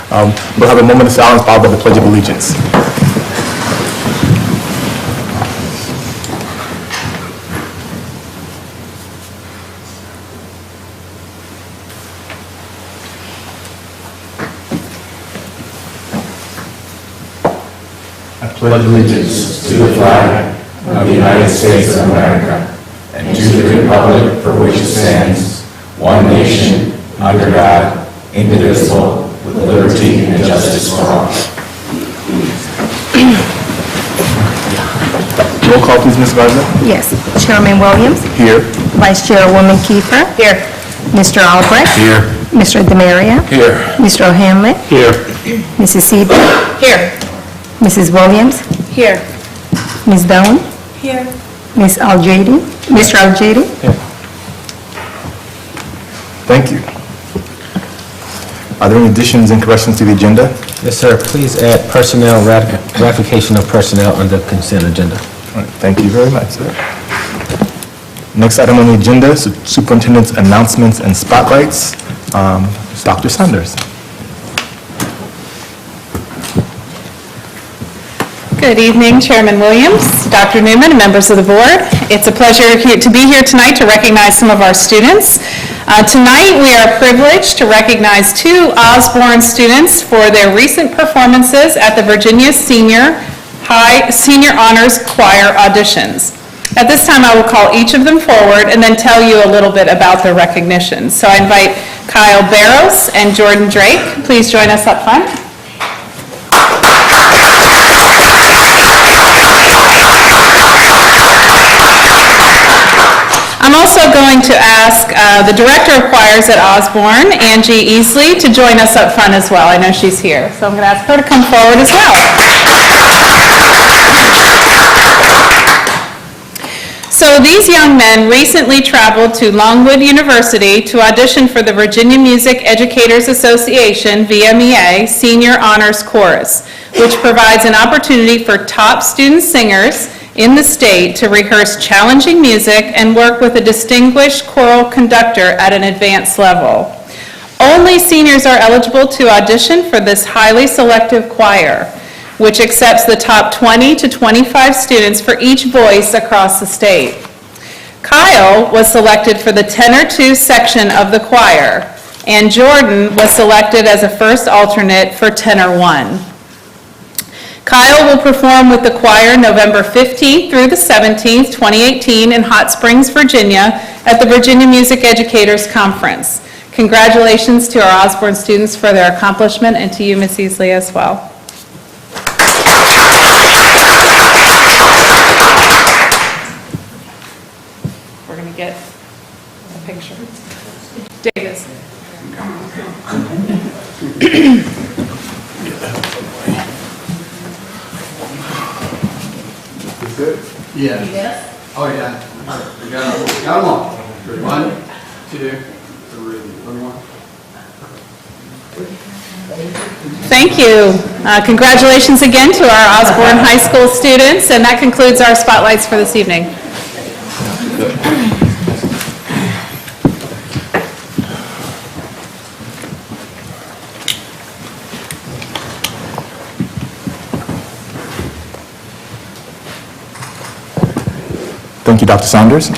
We'll have a moment of silence followed by the Pledge of Allegiance. I pledge allegiance to the flag of the United States of America and to the republic for which it stands, one nation, under God, indivisible, with liberty and justice for all. Roll call, please, Ms. Gardner. Yes. Chairman Williams. Here. Vice Chairwoman Kiefer. Here. Mr. Albrecht. Here. Mr. Demaria. Here. Mr. O'Hanley. Here. Mrs. Siebert. Here. Mrs. Williams. Here. Ms. Doan. Here. Ms. Aljadi. Mr. Aljadi. Thank you. Are there any additions and corrections to the agenda? Yes, sir. Please add personnel, ratification of personnel under consent agenda. All right, thank you very much, sir. Next item on the agenda is superintendent's announcements and spotlights. Dr. Saunders. Good evening, Chairman Williams, Dr. Newman, and members of the board. It's a pleasure to be here tonight to recognize some of our students. Tonight, we are privileged to recognize two Osborne students for their recent performances at the Virginia Senior Honors Choir auditions. At this time, I will call each of them forward and then tell you a little bit about their recognition. So I invite Kyle Barros and Jordan Drake. Please join us up front. I'm also going to ask the Director of Choirs at Osborne, Angie Easley, to join us up front as well. I know she's here, so I'm going to ask her to come forward as well. So these young men recently traveled to Longwood University to audition for the Virginia Music Educators Association, VMEA, Senior Honors Chorus, which provides an opportunity for top student singers in the state to rehearse challenging music and work with a distinguished choral conductor at an advanced level. Only seniors are eligible to audition for this highly selective choir, which accepts the top 20 to 25 students for each voice across the state. Kyle was selected for the tenor 2 section of the choir, and Jordan was selected as a first alternate for tenor 1. Kyle will perform with the choir November 15th through the 17th, 2018 in Hot Springs, Virginia at the Virginia Music Educators Conference. Congratulations to our Osborne students for their accomplishment and to you, Ms. Easley, as well. We're going to get a picture. Davis. Good? Yeah. Yes? Oh, yeah. We got them all. 1, 2, 3. Thank you. Congratulations again to our Osborne High School students, and that concludes our spotlights for this evening. Thank you, Dr. Saunders.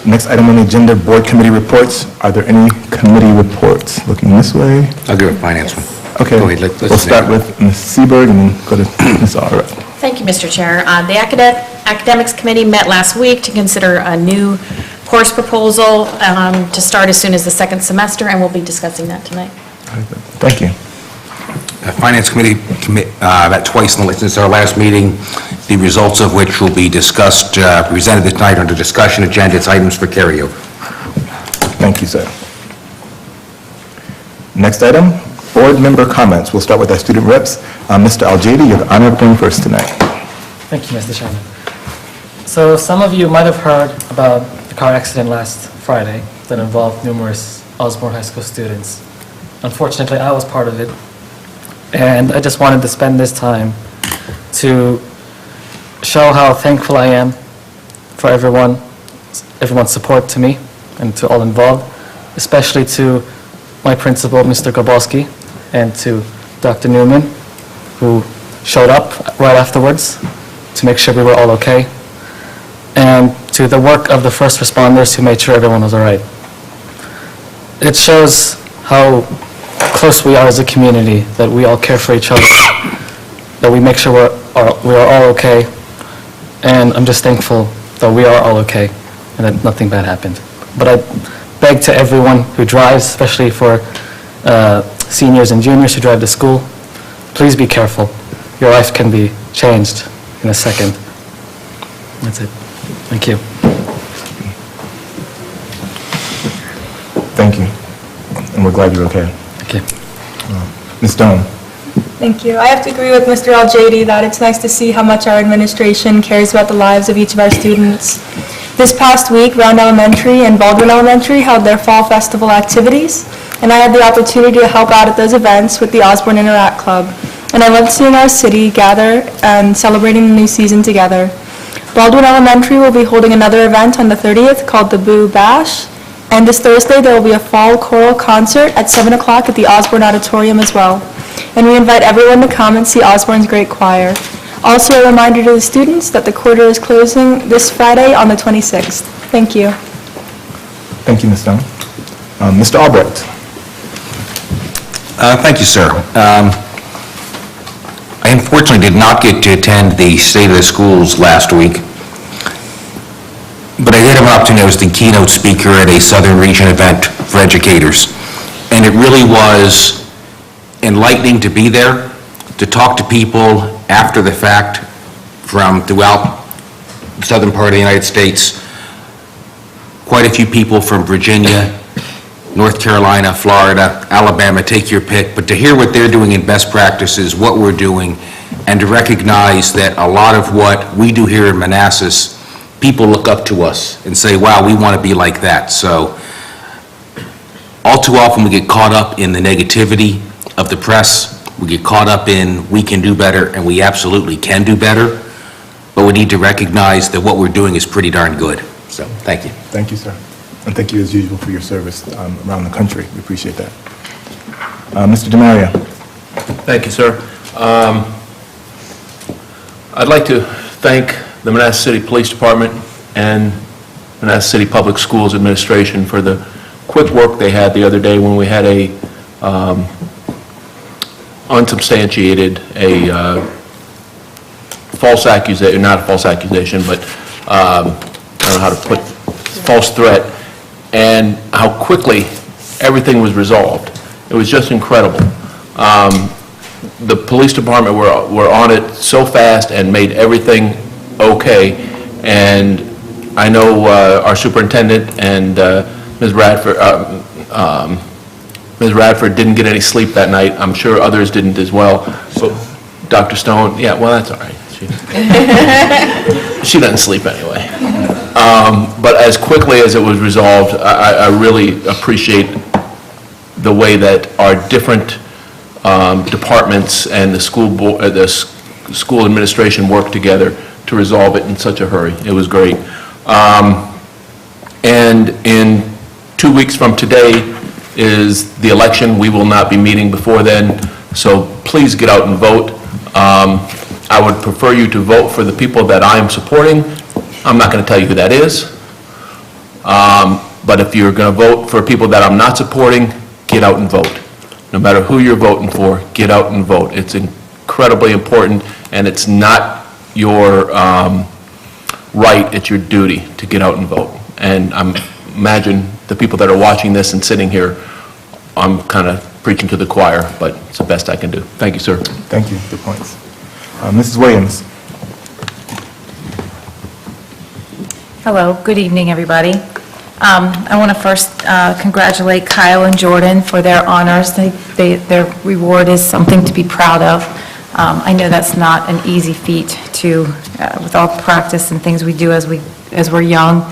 Next item on the agenda, board committee reports. Are there any committee reports? Looking this way. I'll give a finance one. Okay. Go ahead, let's We'll start with Ms. Seberg and then go to Ms. Allred. Thank you, Mr. Chair. The Academics Committee met last week to consider a new course proposal to start as soon as the second semester, and we'll be discussing that tonight. Thank you. Finance Committee met twice since our last meeting, the results of which will be discussed, presented tonight under discussion agenda. It's items for carryover. Thank you, sir. Next item, board member comments. We'll start with our student reps. Mr. Aljadi, you have the honor of going first tonight. Thank you, Mr. Chairman. So some of you might have heard about the car accident last Friday that involved numerous Osborne High School students. Unfortunately, I was part of it, and I just wanted to spend this time to show how thankful I am for everyone's support to me and to all involved, especially to my principal, Mr. Gobolski, and to Dr. Newman, who showed up right afterwards to make sure we were all okay, and to the work of the first responders who made sure everyone was all right. It shows how close we are as a community, that we all care for each other, that we make sure we are all okay, and I'm just thankful that we are all okay and that nothing bad happened. But I beg to everyone who drives, especially for seniors and juniors who drive to school, please be careful. Your life can be changed in a second. That's it. Thank you. Thank you. And we're glad you're okay. Thank you. Ms. Doan? Thank you. I have to agree with Mr. Al-Jady that it's nice to see how much our administration cares about the lives of each of our students. This past week, Round Elementary and Baldwin Elementary held their fall festival activities, and I had the opportunity to help out at those events with the Osborne Interact Club. And I loved seeing our city gather and celebrating the new season together. Baldwin Elementary will be holding another event on the 30th called the Boo Bash, and this Thursday there will be a fall choral concert at 7 o'clock at the Osborne Auditorium as well. And we invite everyone to come and see Osborne's great choir. Also a reminder to the students that the quarter is closing this Friday on the 26th. Thank you. Thank you, Ms. Doan. Mr. Albrecht? Thank you, sir. I unfortunately did not get to attend the State of the Schools last week, but I did have an opportunity. I was the keynote speaker at a Southern Region event for educators, and it really was enlightening to be there, to talk to people after the fact from throughout the southern part of the United States. Quite a few people from Virginia, North Carolina, Florida, Alabama, take your pick, but to hear what they're doing in best practices, what we're doing, and to recognize that a lot of what we do here in Manassas, people look up to us and say, wow, we want to be like that. So all too often we get caught up in the negativity of the press. We get caught up in we can do better, and we absolutely can do better, but we need to recognize that what we're doing is pretty darn good. So thank you. Thank you, sir. And thank you, as usual, for your service around the country. We appreciate that. Mr. DeMaria? Thank you, sir. I'd like to thank the Manassas City Police Department and Manassas City Public Schools Administration for the quick work they had the other day when we had a unsubstantiated, false accusation, not a false accusation, but I don't know how to put, false threat, and how quickly everything was resolved. It was just incredible. The police department were on it so fast and made everything okay, and I know our superintendent and Ms. Radford didn't get any sleep that night. I'm sure others didn't as well. But Dr. Stone, yeah, well, that's all right. She doesn't sleep anyway. But as quickly as it was resolved, I really appreciate the way that our different departments and the school administration worked together to resolve it in such a hurry. It was great. And in 2 weeks from today is the election. We will not be meeting before then, so please get out and vote. I would prefer you to vote for the people that I am supporting. I'm not going to tell you who that is. But if you're going to vote for people that I'm not supporting, get out and vote. No matter who you're voting for, get out and vote. It's incredibly important, and it's not your right, it's your duty to get out and vote. And imagine the people that are watching this and sitting here, I'm kind of preaching to the choir, but it's the best I can do. Thank you, sir. Thank you. Good points. Mrs. Williams? Hello, good evening, everybody. I want to first congratulate Kyle and Jordan for their honors. Their reward is something to be proud of. I know that's not an easy feat to, with all practice and things we do as we're young,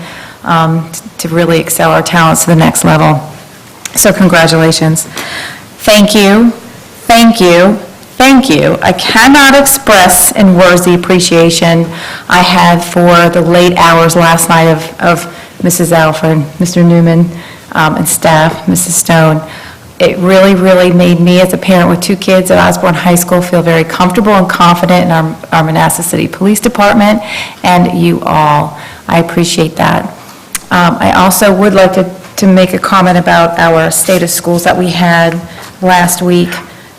to really excel our talents to the next level. So congratulations. Thank you, thank you, thank you. I cannot express in words the appreciation I had for the late hours last night of Mrs. Alford, Mr. Newman, and staff, Mrs. Stone. It really, really made me, as a parent with 2 kids at Osborne High School, feel very comfortable and confident in our Manassas City Police Department and you all. I appreciate that. I also would like to make a comment about our state of schools that we had last week.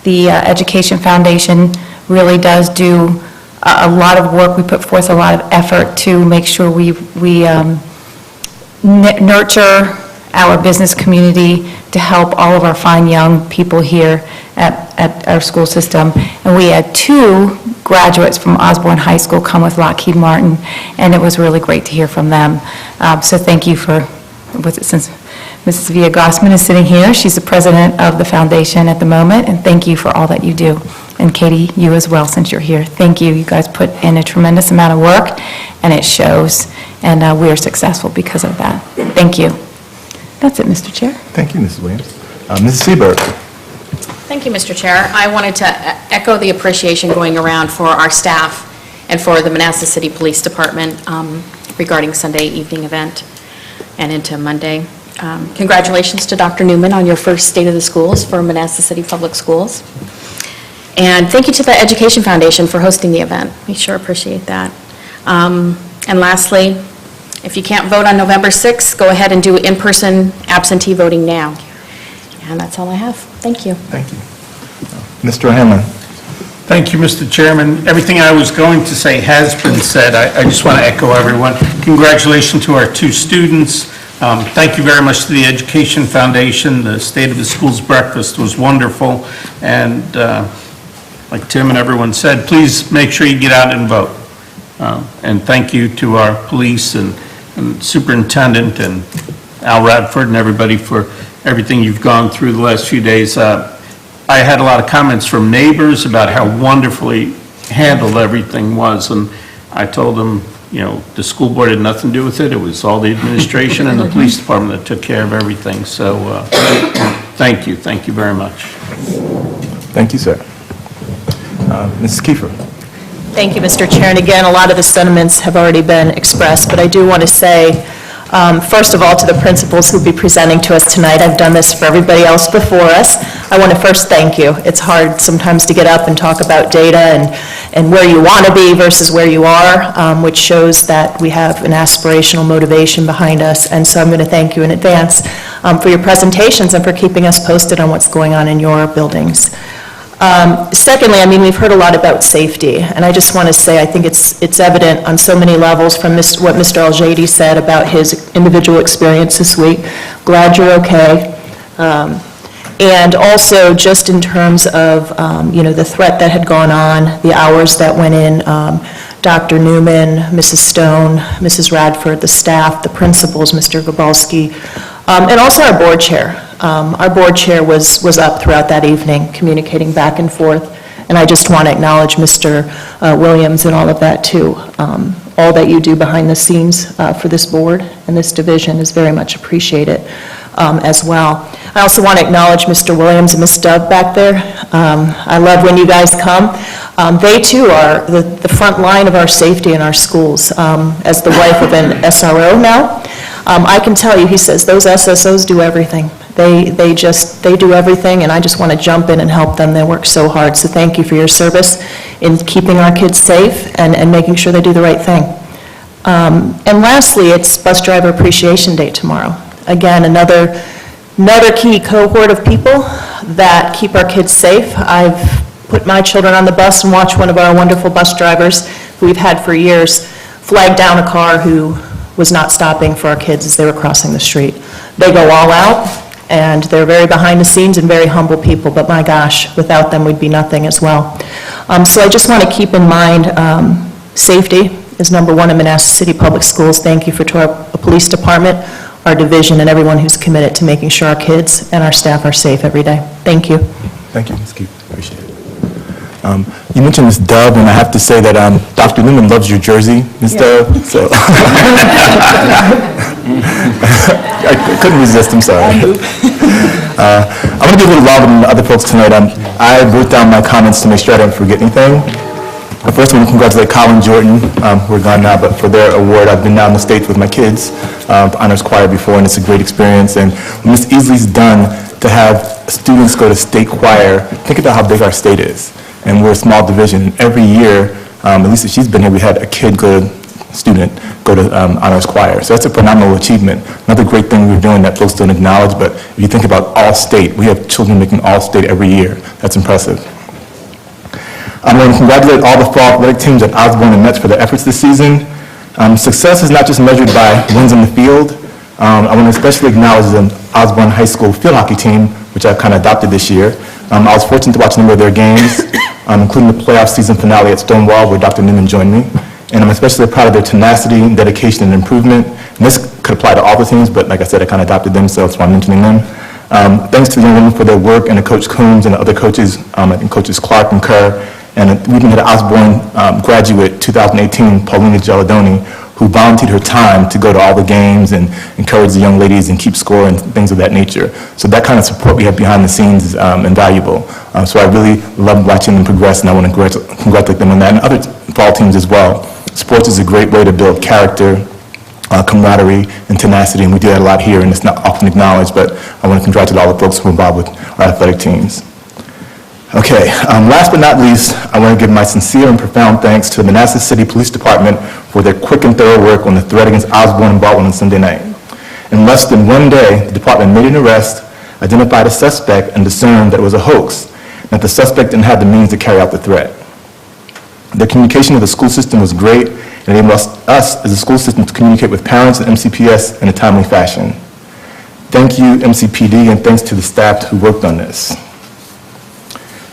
The Education Foundation really does do a lot of work. We put forth a lot of effort to make sure we nurture our business community to help all of our fine young people here at our school system. And we had 2 graduates from Osborne High School come with Lockheed Martin, and it was really great to hear from them. So thank you since Mrs. Villa-Grossman is sitting here, she's the president of the foundation at the moment, and thank you for all that you do. And Katie, you as well, since you're here. Thank you. You guys put in a tremendous amount of work, and it shows, and we're successful because of that. Thank you. That's it, Mr. Chair. Thank you, Mrs. Williams. Mrs. Seberg. Thank you, Mr. Chair. I wanted to echo the appreciation going around for our staff and for the Manassas City Police Department regarding Sunday evening event and into Monday. Congratulations to Dr. Newman on your first State of the Schools for Manassas City Public Schools. And thank you to the Education Foundation for hosting the event. We sure appreciate that. And lastly, if you can't vote on November 6th, go ahead and do in-person absentee voting now. And that's all I have. Thank you. Thank you. Mr. O'Hanlon. Thank you, Mr. Chairman. Everything I was going to say has been said. I just want to echo everyone. Congratulations to our 2 students. Thank you very much to the Education Foundation. The State of the Schools breakfast was wonderful. And like Tim and everyone said, please make sure you get out and vote. And thank you to our police and superintendent and Al Radford and everybody for everything you've gone through the last few days. I had a lot of comments from neighbors about how wonderfully handled everything was, and I told them, you know, the school board had nothing to do with it. It was all the administration and the police department that took care of everything. So thank you very much. Thank you, sir. Mrs. Kiefer. Thank you, Mr. Chair. And again, a lot of the sentiments have already been expressed, but I do want to say, first of all, to the principals who will be presenting to us tonight, I've done this for everybody else before us. I want to first thank you. It's hard sometimes to get up and talk about data and where you want to be versus where you are, which shows that we have an aspirational motivation behind us. And so I'm going to thank you in advance for your presentations and for keeping us posted on what's going on in your buildings. Secondly, I mean, we've heard a lot about safety, and I just want to say I think it's evident on so many levels from what Mr. Al-Jady said about his individual experience this week. Glad you're okay. And also just in terms of, you know, the threat that had gone on, the hours that went in, Dr. Newman, Mrs. Stone, Mrs. Radford, the staff, the principals, Mr. Gabalski, and also our board chair. Our board chair was up throughout that evening, communicating back and forth, and I just want to acknowledge Mr. Williams and all of that too. All that you do behind the scenes for this board and this division is very much appreciated as well. I also want to acknowledge Mr. Williams and Ms. Dove back there. I love when you guys come. They too are the front line of our safety in our schools. As the wife of an SRO now, I can tell you, he says, those SSOs do everything. They do everything, and I just want to jump in and help them. They work so hard. So thank you for your service in keeping our kids safe and making sure they do the right thing. And lastly, it's Bus Driver Appreciation Day tomorrow. Again, another key cohort of people that keep our kids safe. I've put my children on the bus and watched one of our wonderful bus drivers who we've had for years flag down a car who was not stopping for our kids as they were crossing the street. They go all out, and they're very behind the scenes and very humble people, but my gosh, without them we'd be nothing as well. So I just want to keep in mind safety is number one in Manassas City Public Schools. Thank you to our police department, our division, and everyone who's committed to making sure our kids and our staff are safe every day. Thank you. Thank you, Ms. Keith. Appreciate it. You mentioned Ms. Dove, and I have to say that Dr. Newman loves your jersey, Ms. Dove. So I couldn't resist, I'm sorry. I'm going to be a little louder than the other folks tonight. I wrote down my comments to make sure I didn't forget anything. First, I want to congratulate Colin Jordan, who are gone now, but for their award. I've been down in the States with my kids, honors choir before, and it's a great experience. And when Ms. Easley's done, to have students go to state choir. Think about how big our state is, and we're a small division. Every year, at least since she's been here, we had a student go to honors choir. So that's a phenomenal achievement. Another great thing we're doing that folks don't acknowledge, but if you think about all-state, we have children making all-state every year. That's impressive. I want to congratulate all the fall athletic teams at Osborne and Metz for their efforts this season. Success is not just measured by wins on the field. I want to especially acknowledge the Osborne High School field hockey team, which I've kind of adopted this year. I was fortunate to watch a number of their games, including the playoff season finale at Stonewall, where Dr. Newman joined me. And I'm especially proud of their tenacity, dedication, and improvement. And this could apply to all the teams, but like I said, I kind of adopted them, so that's why I'm mentioning them. Thanks to the young women for their work, and to Coach Coombs and the other coaches, I think Coaches Clark and Kerr. And we even had an Osborne graduate, 2018, Paulina Gelladoni, who volunteered her time to go to all the games and encourage the young ladies and keep score and things of that nature. So that kind of support we have behind the scenes is invaluable. So I really love watching them progress, and I want to congratulate them on that, and other fall teams as well. Sports is a great way to build character, camaraderie, and tenacity, and we do that a lot here, and it's not often acknowledged, but I want to congratulate all the folks who are involved with our athletic teams. Okay, last but not least, I want to give my sincere and profound thanks to the Manassas City Police Department for their quick and thorough work on the threat against Osborne and Baldwin on Sunday night. In less than one day, the department made an arrest, identified a suspect, and discerned that it was a hoax, and that the suspect didn't have the means to carry out the threat. The communication with the school system was great, and enabled us as a school system to communicate with parents and MCPS in a timely fashion. Thank you, MCPD, and thanks to the staff who worked on this.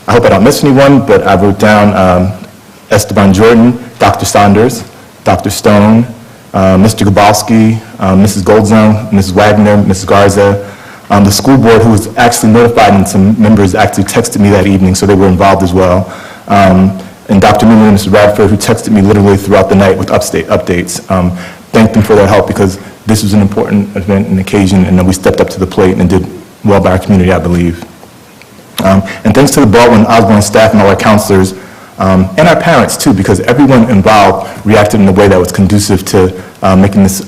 I hope I don't miss anyone, but I wrote down Esteban Jordan, Dr. Saunders, Dr. Stone, Mr. Gabalski, Mrs. Goldzung, Mrs. Wagner, Mrs. Garza, the school board, who was actually notified, and some members actually texted me that evening, so they were involved as well. And Dr. Newman and Mr. Radford, who texted me literally throughout the night with updates. Thanked them for their help, because this was an important event and occasion, and we stepped up to the plate and did well by our community, I believe. And thanks to the Baldwin Osborne staff and all our counselors, and our parents too, because everyone involved reacted in a way that was conducive to making this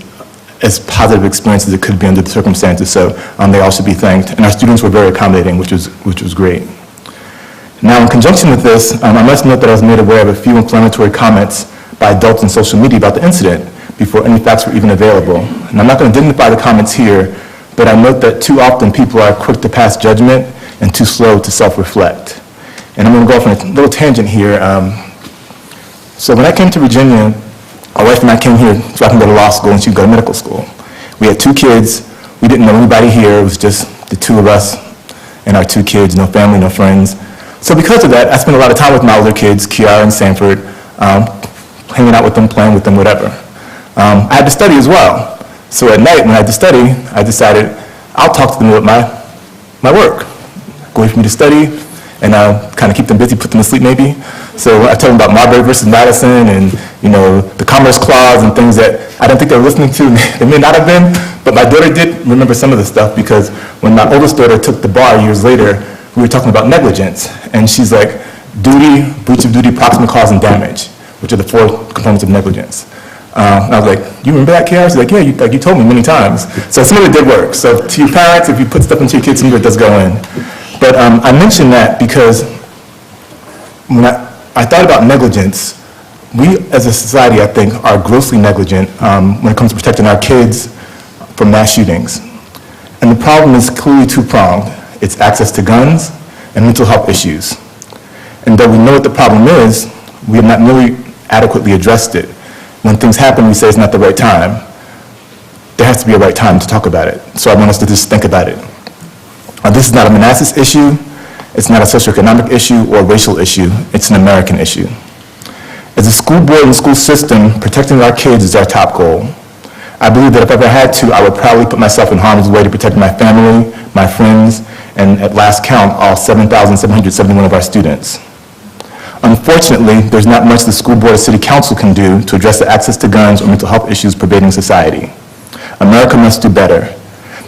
as positive experience as it could be under the circumstances. So they all should be thanked. And our students were very accommodating, which was great. Now, in conjunction with this, I must note that I was made aware of a few inflammatory comments by adults on social media about the incident before any facts were even available. And I'm not going to dignify the comments here, but I note that too often people are quick to pass judgment and too slow to self-reflect. And I'm going to go off on a little tangent here. So when I came to Virginia, my wife and I came here so I can go to law school and she could go to medical school. We had 2 kids. We didn't know anybody here. It was just the 2 of us and our 2 kids, no family, no friends. So because of that, I spent a lot of time with my older kids, Kiara and Sanford, hanging out with them, playing with them, whatever. I had to study as well. So at night, when I had to study, I decided I'll talk to them about my work. Go for me to study, and kind of keep them busy, put them to sleep maybe. So I told them about Marbury versus Madison, and the Commerce Clause and things that I didn't think they were listening to. They may not have been, but my daughter did remember some of the stuff, because when my oldest daughter took the bar years later, we were talking about negligence, and she's like, duty, breach of duty, proximate cause, and damage, which are the 4 components of negligence. And I was like, you remember that, Kiara? She's like, yeah, you told me many times. So some of it did work. So to your parents, if you put stuff into your kids, some of it does go in. But I mentioned that because when I thought about negligence, we as a society, I think, are grossly negligent when it comes to protecting our kids from mass shootings. And the problem is clearly 2-pronged. It's access to guns and mental health issues. And though we know what the problem is, we have not really adequately addressed it. When things happen, we say it's not the right time. There has to be a right time to talk about it. So I want us to just think about it. This is not a Manassas issue. It's not a socioeconomic issue or a racial issue. It's an American issue. As a school board and school system, protecting our kids is our top goal. I believe that if I ever had to, I would proudly put myself in harm's way to protect my family, my friends, and at last count, all 7,771 of our students. Unfortunately, there's not much the school board or city council can do to address the access to guns or mental health issues pervading society. America must do better.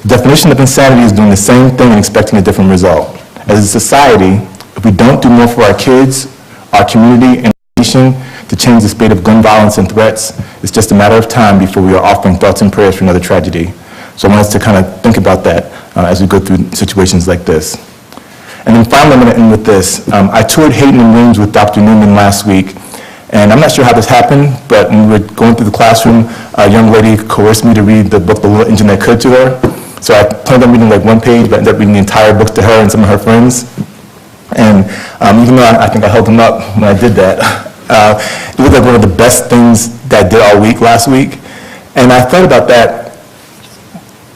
The definition of insanity is doing the same thing and expecting a different result. As a society, if we don't do more for our kids, our community, and our nation to change the spate of gun violence and threats, it's just a matter of time before we are offering thoughts and prayers for another tragedy. So I want us to kind of think about that as we go through situations like this. And then finally, I'm going to end with this. I toured Hayden and Williams with Dr. Newman last week, and I'm not sure how this happened, but when we were going through the classroom, a young lady coerced me to read the book, The Little Engine That Could, to her. So I planned on reading like one page, but ended up reading the entire book to her and some of her friends. And even though I think I held them up when I did that, it was like one of the best things that I did all week last week. And I thought about that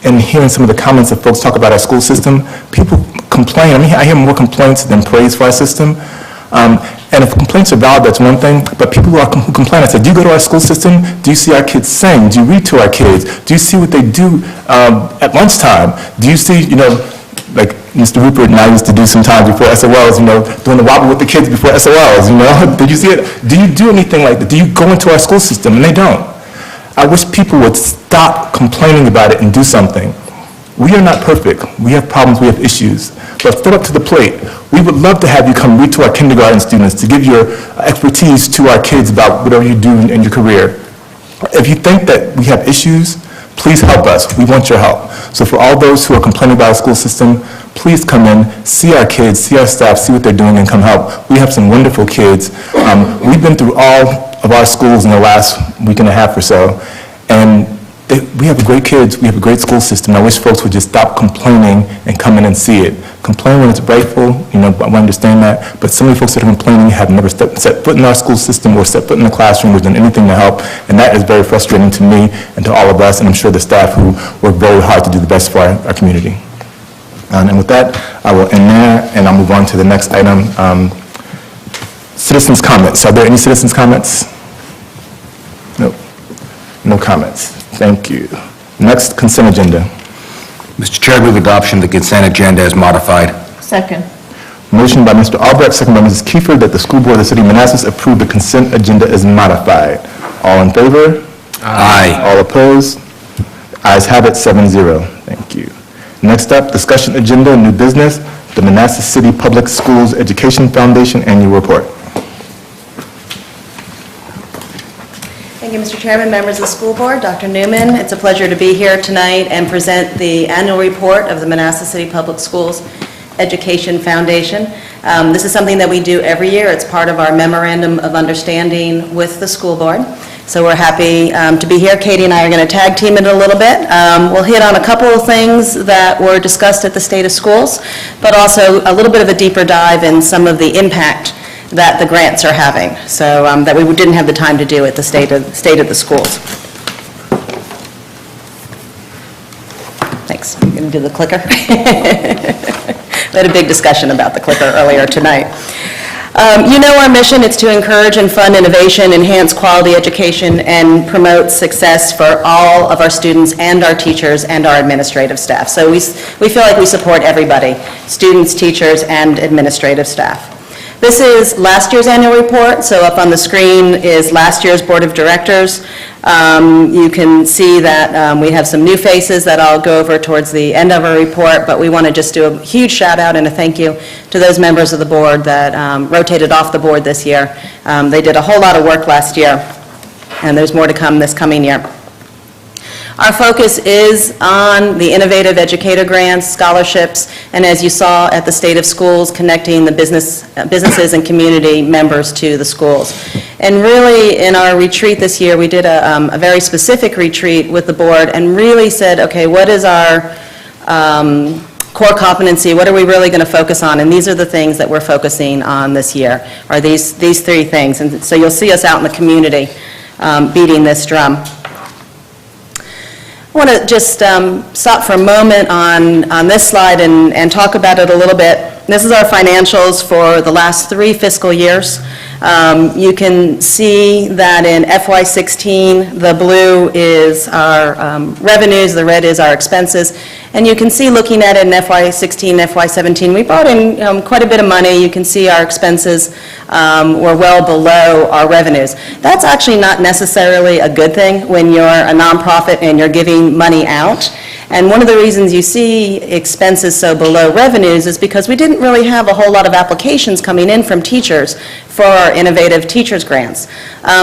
and hearing some of the comments that folks talk about our school system. People complain. I mean, I hear more complaints than praise for our system. And if complaints are valid, that's one thing, but people who complain, I said, do you go to our school system? Do you see our kids sing? Do you read to our kids? Do you see what they do at lunchtime? Do you see, like Mr. Rupert and I used to do sometimes before SOLs, doing the wobble with the kids before SOLs, Did you see it? Do you do anything like that? Do you go into our school system? And they don't. I wish people would stop complaining about it and do something. We are not perfect. We have problems, we have issues. But step up to the plate. We would love to have you come read to our kindergarten students, to give your expertise to our kids about whatever you do in your career. If you think that we have issues, please help us. We want your help. So for all those who are complaining about our school system, please come in, see our kids, see our staff, see what they're doing, and come help. We have some wonderful kids. We've been through all of our schools in the last week and a half or so, and we have great kids, we have a great school system. I wish folks would just stop complaining and come in and see it. Complain when it's rightful, I understand that, but so many folks that are complaining have never set foot in our school system or set foot in the classroom or done anything to help, and that is very frustrating to me and to all of us, and I'm sure the staff who work very hard to do the best for our community. And with that, I will end there, and I'll move on to the next item. Citizens' comments. Are there any citizens' comments? No. No comments. Thank you. Next, consent agenda. Mr. Chair, I move adoption of the consent agenda as modified. Second. Motion by Mr. Albrecht, second by Mrs. Kiefer, that the school board of the city of Manassas approve the consent agenda as modified. All in favor? Aye. All opposed? Ayes have it, 7-0. Thank you. Next up, discussion agenda, new business, the Manassas City Public Schools Education Foundation annual report. Thank you, Mr. Chairman, members of the school board, Dr. Newman. It's a pleasure to be here tonight and present the annual report of the Manassas City Public Schools Education Foundation. This is something that we do every year. It's part of our memorandum of understanding with the school board. So we're happy to be here. Katie and I are going to tag team it a little bit. We'll hit on a couple of things that were discussed at the State of Schools, but also a little bit of a deeper dive in some of the impact that the grants are having, so that we didn't have the time to do at the State of the Schools. Thanks. You're going to do the clicker? We had a big discussion about the clicker earlier tonight. Our mission is to encourage and fund innovation, enhance quality education, and promote success for all of our students and our teachers and our administrative staff. So we feel like we support everybody, students, teachers, and administrative staff. This is last year's annual report, so up on the screen is last year's Board of Directors. You can see that we have some new faces that I'll go over towards the end of our report, but we want to just do a huge shout out and a thank you to those members of the board that rotated off the board this year. They did a whole lot of work last year, and there's more to come this coming year. Our focus is on the innovative educator grants, scholarships, and as you saw at the State of Schools, connecting the businesses and community members to the schools. And really, in our retreat this year, we did a very specific retreat with the board and really said, okay, what is our core competency? What are we really going to focus on? And these are the things that we're focusing on this year, are these three things. And so you'll see us out in the community beating this drum. I want to just stop for a moment on this slide and talk about it a little bit. This is our financials for the last 3 fiscal years. You can see that in FY16, the blue is our revenues, the red is our expenses, and you can see looking at it in FY16, FY17, we brought in quite a bit of money. You can see our expenses were well below our revenues. That's actually not necessarily a good thing when you're a nonprofit and you're giving money out. And one of the reasons you see expenses so below revenues is because we didn't really have a whole lot of applications coming in from teachers for our innovative teachers grants.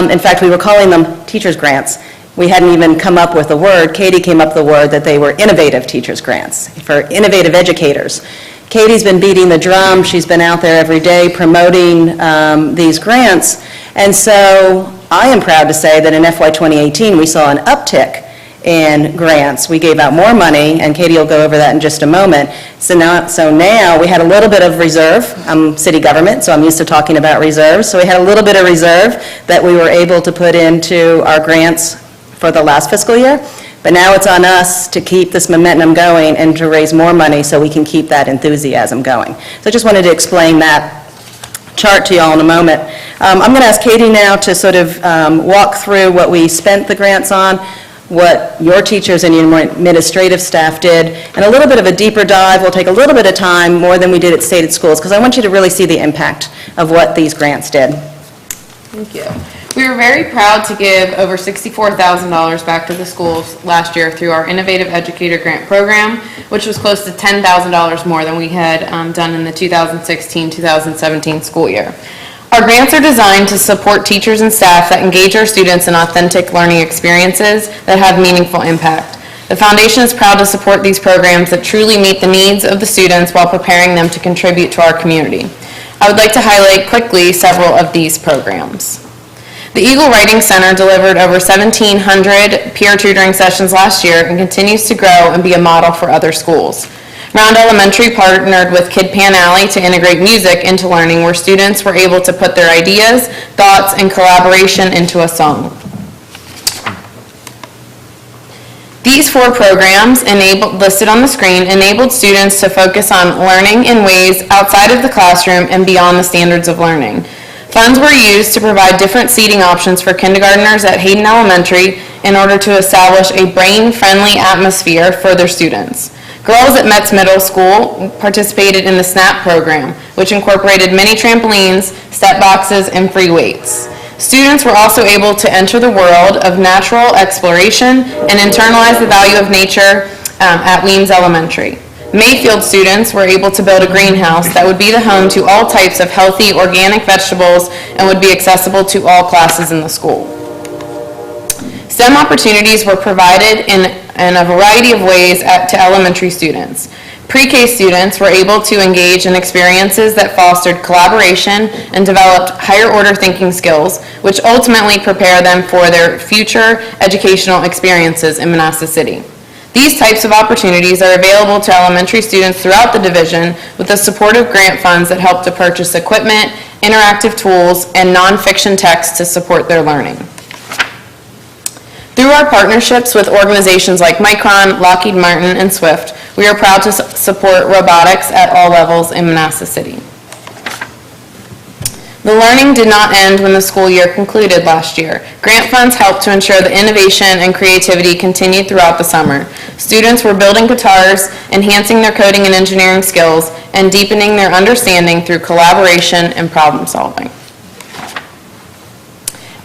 In fact, we were calling them teachers grants. we hadn't even come up with the word, Katie came up with the word that they were innovative teachers grants, for innovative educators. Katie's been beating the drum, she's been out there every day promoting these grants, and so I am proud to say that in FY 2018, we saw an uptick in grants. We gave out more money, and Katie will go over that in just a moment. So now we had a little bit of reserve. I'm city government, so I'm used to talking about reserves. So we had a little bit of reserve that we were able to put into our grants for the last fiscal year. But now it's on us to keep this momentum going and to raise more money so we can keep that enthusiasm going. So I just wanted to explain that chart to you all in a moment. I'm going to ask Katie now to sort of walk through what we spent the grants on, what your teachers and your administrative staff did, and a little bit of a deeper dive. We'll take a little bit of time, more than we did at Stated Schools, because I want you to really see the impact of what these grants did. Thank you. We were very proud to give over $64,000 back to the schools last year through our Innovative Educator Grant Program, which was close to $10,000 more than we had done in the 2016-2017 school year. Our grants are designed to support teachers and staff that engage our students in authentic learning experiences that have meaningful impact. The foundation is proud to support these programs that truly meet the needs of the students while preparing them to contribute to our community. I would like to highlight quickly several of these programs. The Eagle Writing Center delivered over 1,700 peer tutoring sessions last year and continues to grow and be a model for other schools. Round Elementary partnered with Kid Pan Alley to integrate music into learning, where students were able to put their ideas, thoughts, and collaboration into a song. These 4 programs, listed on the screen, enabled students to focus on learning in ways outside of the classroom and beyond the standards of learning. Funds were used to provide different seating options for kindergartners at Hayden Elementary in order to establish a brain-friendly atmosphere for their students. Girls at Metz Middle School participated in the SNAP program, which incorporated mini trampolines, step boxes, and free weights. Students were also able to enter the world of natural exploration and internalize the value of nature at Weems Elementary. Mayfield students were able to build a greenhouse that would be the home to all types of healthy organic vegetables and would be accessible to all classes in the school. STEM opportunities were provided in a variety of ways to elementary students. Pre-K students were able to engage in experiences that fostered collaboration and developed higher order thinking skills, which ultimately prepare them for their future educational experiences in Manassas City. These types of opportunities are available to elementary students throughout the division with the support of grant funds that help to purchase equipment, interactive tools, and nonfiction texts to support their learning. Through our partnerships with organizations like Micron, Lockheed Martin, and Swift, we are proud to support robotics at all levels in Manassas City. The learning did not end when the school year concluded last year. Grant funds helped to ensure the innovation and creativity continued throughout the summer. Students were building guitars, enhancing their coding and engineering skills, and deepening their understanding through collaboration and problem solving.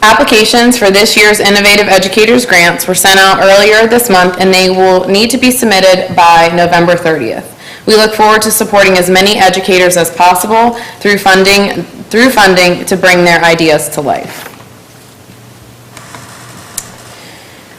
Applications for this year's Innovative Educators Grants were sent out earlier this month, and they will need to be submitted by November 30th. We look forward to supporting as many educators as possible through funding to bring their ideas to life.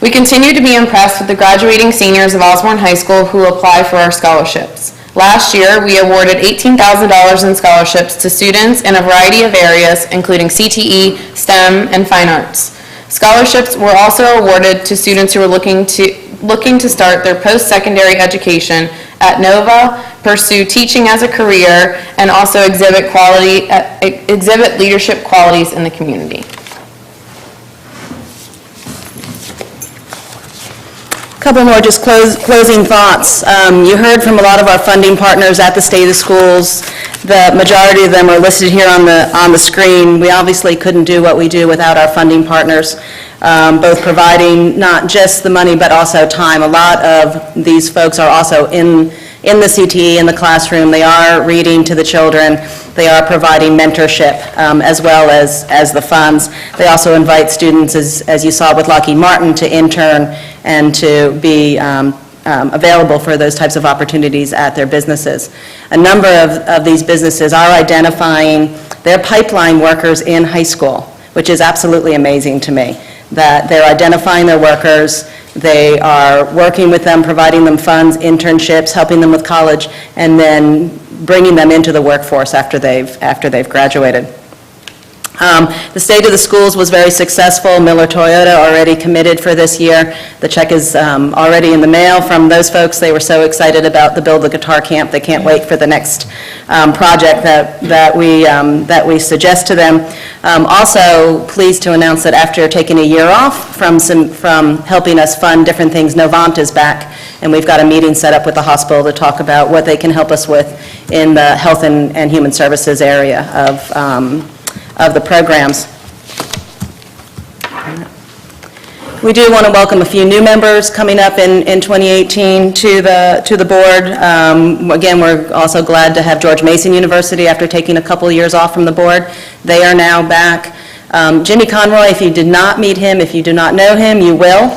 We continue to be impressed with the graduating seniors of Osborne High School who apply for our scholarships. Last year, we awarded $18,000 in scholarships to students in a variety of areas, including CTE, STEM, and fine arts. Scholarships were also awarded to students who were looking to start their post-secondary education at Nova, pursue teaching as a career, and also exhibit leadership qualities in the community. Couple more just closing thoughts. You heard from a lot of our funding partners at the State of Schools. The majority of them are listed here on the screen. We obviously couldn't do what we do without our funding partners, both providing not just the money but also time. A lot of these folks are also in the CTE, in the classroom. They are reading to the children. They are providing mentorship as well as the funds. They also invite students, as you saw with Lockheed Martin, to intern and to be available for those types of opportunities at their businesses. A number of these businesses are identifying their pipeline workers in high school which is absolutely amazing to me, that they're identifying their workers, they are working with them, providing them funds, internships, helping them with college, and then bringing them into the workforce after they've graduated. The State of the Schools was very successful. Miller Toyota already committed for this year. The check is already in the mail from those folks. They were so excited about the Build the Guitar Camp. They can't wait for the next project that we suggest to them. Also, pleased to announce that after taking a year off from helping us fund different things, Novant is back, and we've got a meeting set up with the hospital to talk about what they can help us with in the health and human services area of the programs. We do want to welcome a few new members coming up in 2018 to the board. Again, we're also glad to have George Mason University, after taking a couple of years off from the board. They are now back. Jimmy Conroy, if you did not meet him, if you do not know him, you will.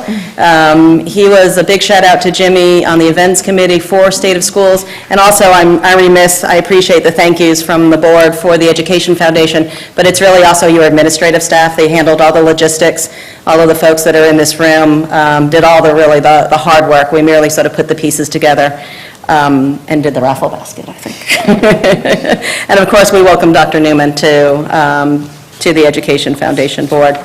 He was a big shout out to Jimmy on the events committee for State of Schools. And also, I'm remiss, I appreciate the thank yous from the board for the Education Foundation, but it's really also your administrative staff. They handled all the logistics. All of the folks that are in this room did all the hard work. We merely sort of put the pieces together and did the raffle basket, I think. And of course, we welcome Dr. Newman to the Education Foundation Board.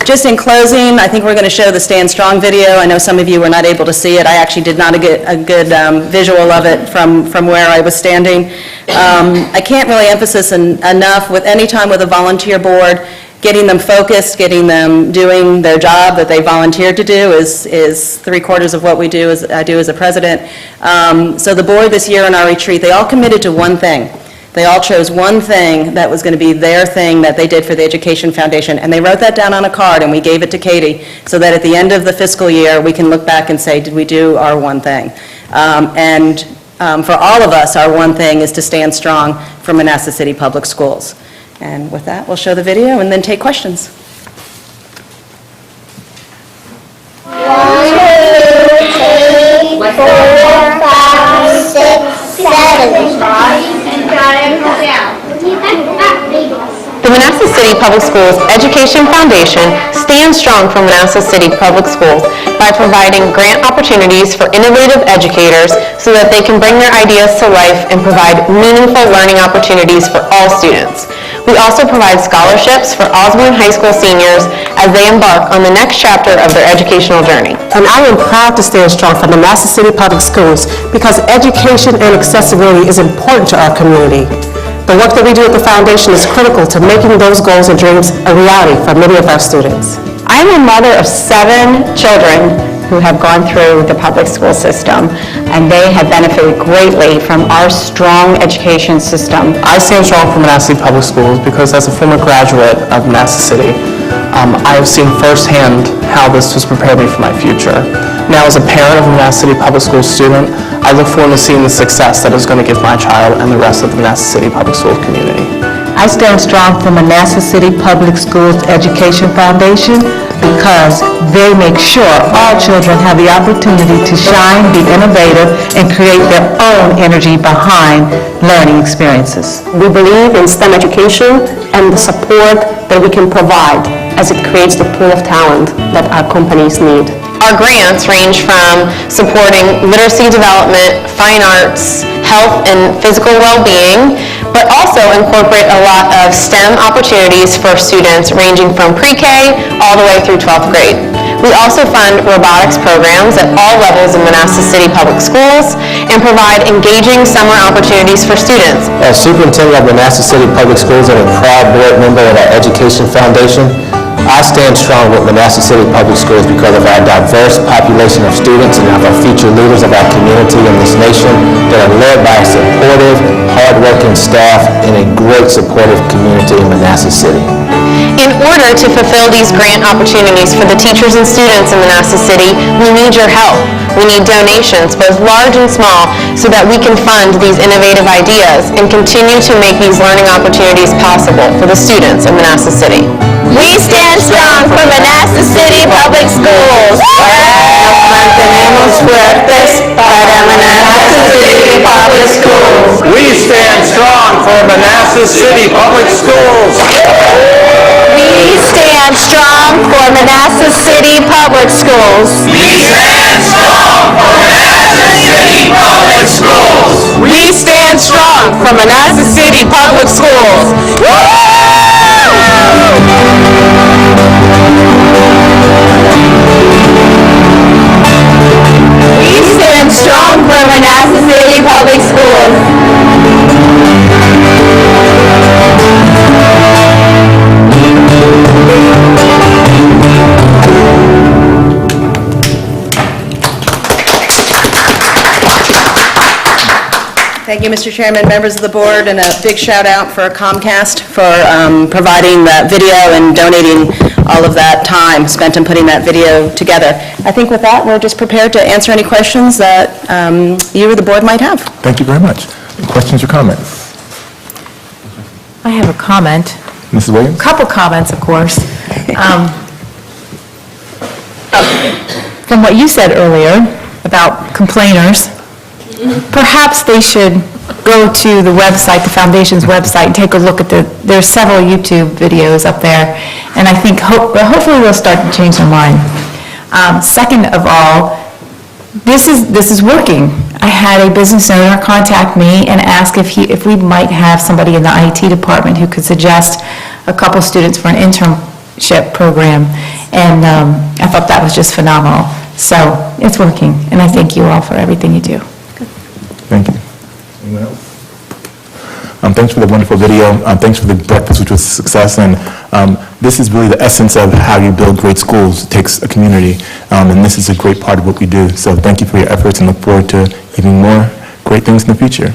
Just in closing, I think we're going to show the Stand Strong video. I know some of you were not able to see it. I actually did not get a good visual of it from where I was standing. I can't really emphasize enough, with any time with a volunteer board, getting them focused, getting them doing their job that they volunteered to do is three-quarters of what I do as a president. So the board this year in our retreat, they all committed to one thing. They all chose one thing that was going to be their thing that they did for the Education Foundation, and they wrote that down on a card, and we gave it to Katie, so that at the end of the fiscal year, we can look back and say, did we do our one thing? For all of us, our one thing is to stand strong for Manassas City Public Schools. And with that, we'll show the video and then take questions. 1, 2, 3, 4, 5, 6, 7. The Manassas City Public Schools Education Foundation stands strong for Manassas City Public Schools by providing grant opportunities for innovative educators so that they can bring their ideas to life and provide meaningful learning opportunities for all students. We also provide scholarships for Osborne High School seniors as they embark on the next chapter of their educational journey. And I am proud to stand strong for Manassas City Public Schools because education and accessibility is important to our community. The work that we do at the foundation is critical to making those goals and dreams a reality for many of our students. I'm a mother of 7 children who have gone through the public school system, and they have benefited greatly from our strong education system. I stand strong for Manassas City Public Schools because as a former graduate of Manassas City, I have seen firsthand how this has prepared me for my future. Now, as a parent of a Manassas City Public Schools student, I look forward to seeing the success that is going to give my child and the rest of the Manassas City Public Schools community. I stand strong for Manassas City Public Schools Education Foundation because they make sure all children have the opportunity to shine, be innovative, and create their own energy behind learning experiences. We believe in STEM education and the support that we can provide as it creates the pool of talent that our companies need. Our grants range from supporting literacy development, fine arts, health and physical well-being, but also incorporate a lot of STEM opportunities for students ranging from pre-K all the way through 12th grade. We also fund robotics programs at all levels in Manassas City Public Schools and provide engaging summer opportunities for students. As superintendent of Manassas City Public Schools and a proud board member of our Education Foundation, I stand strong with Manassas City Public Schools because of our diverse population of students and of our future leaders of our community in this nation that are led by a supportive, hardworking staff and a great supportive community in Manassas City. In order to fulfill these grant opportunities for the teachers and students in Manassas City, we need your help. We need donations, both large and small, so that we can fund these innovative ideas and continue to make these learning opportunities possible for the students of Manassas City. We stand strong for Manassas City Public Schools. Mantenemos fuertes para Manassas City Public Schools. We stand strong for Manassas City Public Schools. strong for Manassas City Public Schools. We stand strong for Manassas City Public Schools. We stand strong for Manassas City Public Schools. We stand strong for Manassas City Public Schools. Thank you, Mr. Chairman, members of the board, and a big shout out for Comcast for providing that video and donating all of that time spent in putting that video together. I think with that, we're just prepared to answer any questions that you or the board might have. Thank you very much. Questions or comments? I have a comment. Mrs. Williams? Couple comments, of course. From what you said earlier about complainers, perhaps they should go to the website, the foundation's website, and take a look at there's several YouTube videos up there, and I think hopefully they'll start to change their mind. Second of all, this is working. I had a business owner contact me and ask if we might have somebody in the IT department who could suggest a couple students for an internship program, and I thought that was just phenomenal. So it's working, and I thank you all for everything you do. Thank you. Anyone else? Thanks for the wonderful video. Thanks for the breakfast, which was a success. And this is really the essence of how you build great schools. It takes a community, and this is a great part of what we do. So thank you for your efforts, and look forward to even more great things in the future.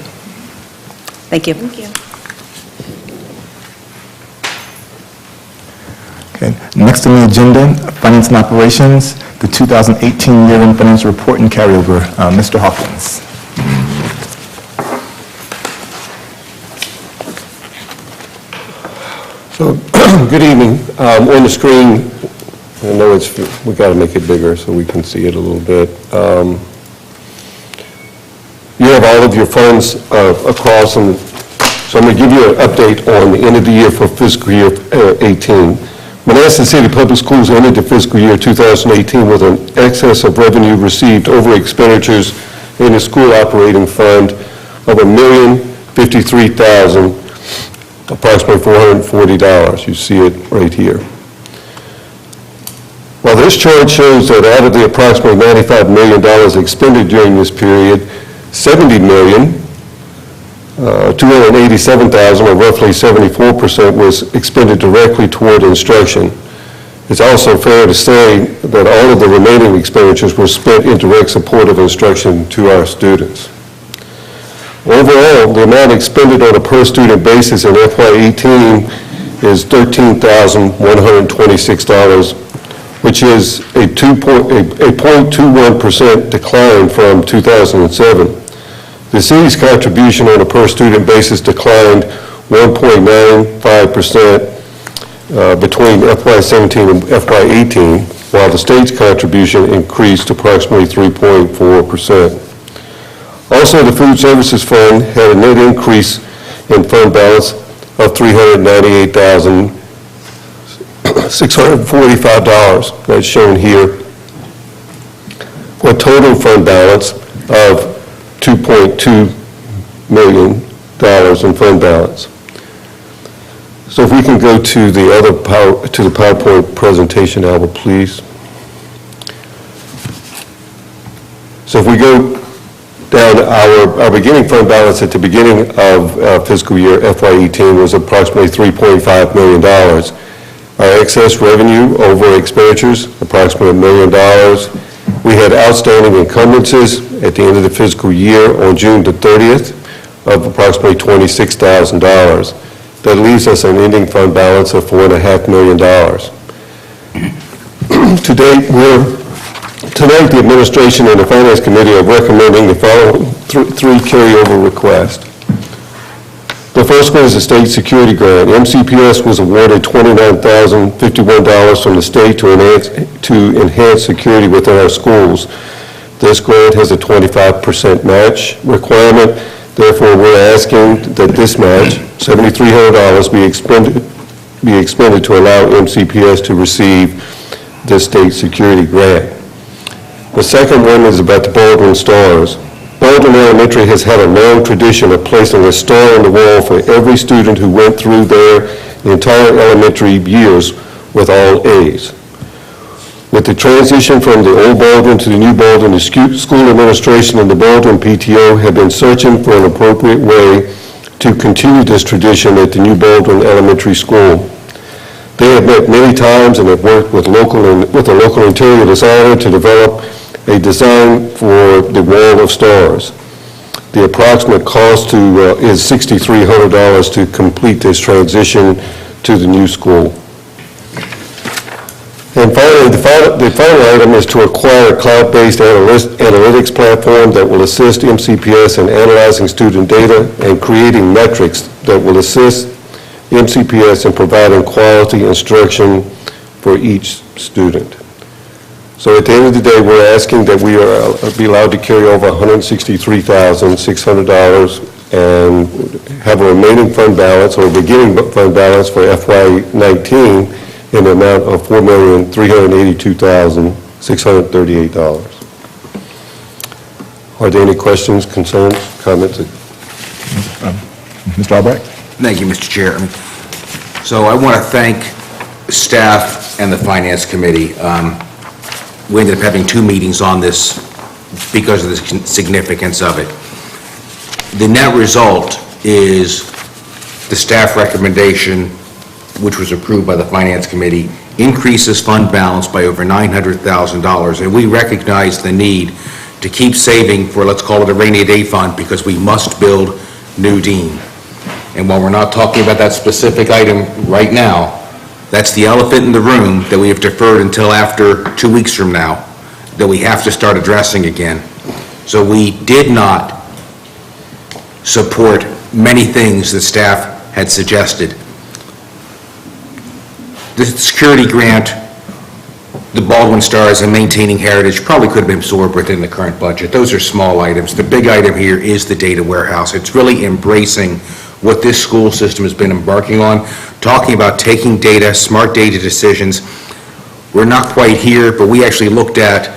Thank you. Thank you. Okay. Next on the agenda, Finance and Operations, the 2018 year-end financial report and carryover. Mr. Hawkins. So, good evening. On the screen, I know we got to make it bigger so we can see it a little bit. You have all of your funds across, and so I'm going to give you an update on the end of the year for fiscal year 18. Manassas City Public Schools ended the fiscal year 2018 with an excess of revenue received over expenditures in the school operating fund of $1,053,000. Approximately $440. You see it right here. Well, this chart shows that out of the approximately $95 million expended during this period, $70,287,000, or roughly 74%, was expended directly toward instruction. It's also fair to say that all of the remaining expenditures were spent in direct support of instruction to our students. Overall, the amount expended on a per-student basis in FY18 is $13,126, which is a 0.21% decline from 2007. The city's contribution on a per-student basis declined 1.95% between FY17 and FY18, while the state's contribution increased approximately 3.4%. Also, the Food Services Fund had a net increase in fund balance of $398,645. That's shown here, for a total fund balance of $2.2 million in fund balance. So if we can go to the PowerPoint presentation, Albert, please. So if we go down, our beginning fund balance at the beginning of fiscal year FY18 was approximately $3.5 million. Our excess revenue over expenditures, approximately $1 million. We had outstanding encumbrances at the end of the fiscal year on June the 30th of approximately $26,000. That leaves us an ending fund balance of $4.5 million. Tonight, the administration and the Finance Committee are recommending the following three carryover requests. The first one is a state security grant. MCPS was awarded $29,051 from the state to enhance security within our schools. This grant has a 25% match requirement. Therefore, we're asking that this match, $7,300, be expended be expended to allow MCPS to receive the state security grant. The second one is about the Baldwin Stars. Baldwin Elementary has had a long tradition of placing a star on the wall for every student who went through their entire elementary years with all A's. With the transition from the old Baldwin to the new Baldwin, the school administration and the Baldwin PTO have been searching for an appropriate way to continue this tradition at the new Baldwin Elementary School. They have met many times and have worked with a local interior designer to develop a design for the wall of stars. The approximate cost is $6,300 to complete this transition to the new school. And finally, the final item is to acquire a cloud-based analytics platform that will assist MCPS in analyzing student data and creating metrics that will assist MCPS in providing quality instruction for each student. So at the end of the day, we're asking that we be allowed to carry over $163,600 and have a remaining fund balance or beginning fund balance for FY19 in the amount of $4,382,638. Are there any questions, concerns, comments? Mr. Albrecht? Thank you, Mr. Chair. So I want to thank staff and the Finance Committee. We ended up having 2 meetings on this because of the significance of it. The net result is the staff recommendation, which was approved by the Finance Committee, increases fund balance by over $900,000. And we recognize the need to keep saving for, let's call it a rainy day fund, because we must build New Dean. And while we're not talking about that specific item right now, that's the elephant in the room that we have deferred until after 2 weeks from now, that we have to start addressing again. So we did not support many things that staff had suggested. The security grant, the Baldwin Stars, and maintaining heritage probably could have been absorbed within the current budget. Those are small items. The big item here is the data warehouse. It's really embracing what this school system has been embarking on, talking about taking data, smart data decisions. We're not quite here, but we actually looked at,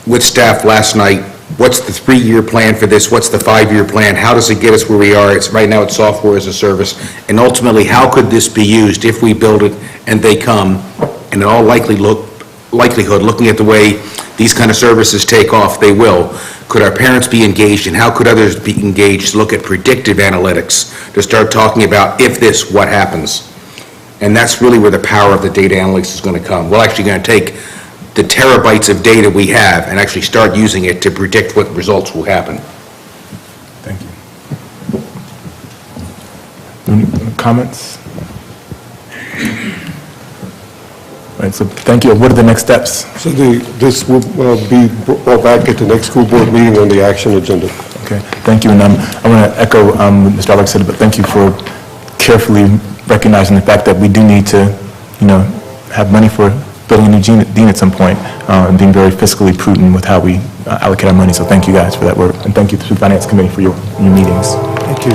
with staff last night, what's the 3-year plan for this, what's the 5-year plan, how does it get us where we are? Right now it's software as a service, and ultimately, how could this be used if we build it and they come, and in all likelihood, looking at the way these kind of services take off, they will. Could our parents be engaged, and how could others be engaged to look at predictive analytics, to start talking about if this, what happens? And that's really where the power of the data analytics is going to come. We're actually going to take the terabytes of data we have and actually start using it to predict what results will happen. Thank you. Any comments? All right, so thank you. What are the next steps? So this will be brought back at the next school board meeting on the action agenda. Okay, thank you. And I want to echo what Mr. Albrecht said, but thank you for carefully recognizing the fact that we do need to, have money for building a new Dean at some point, and being very fiscally prudent with how we allocate our money. So thank you guys for that work, and thank you to the Finance Committee for your meetings. Thank you.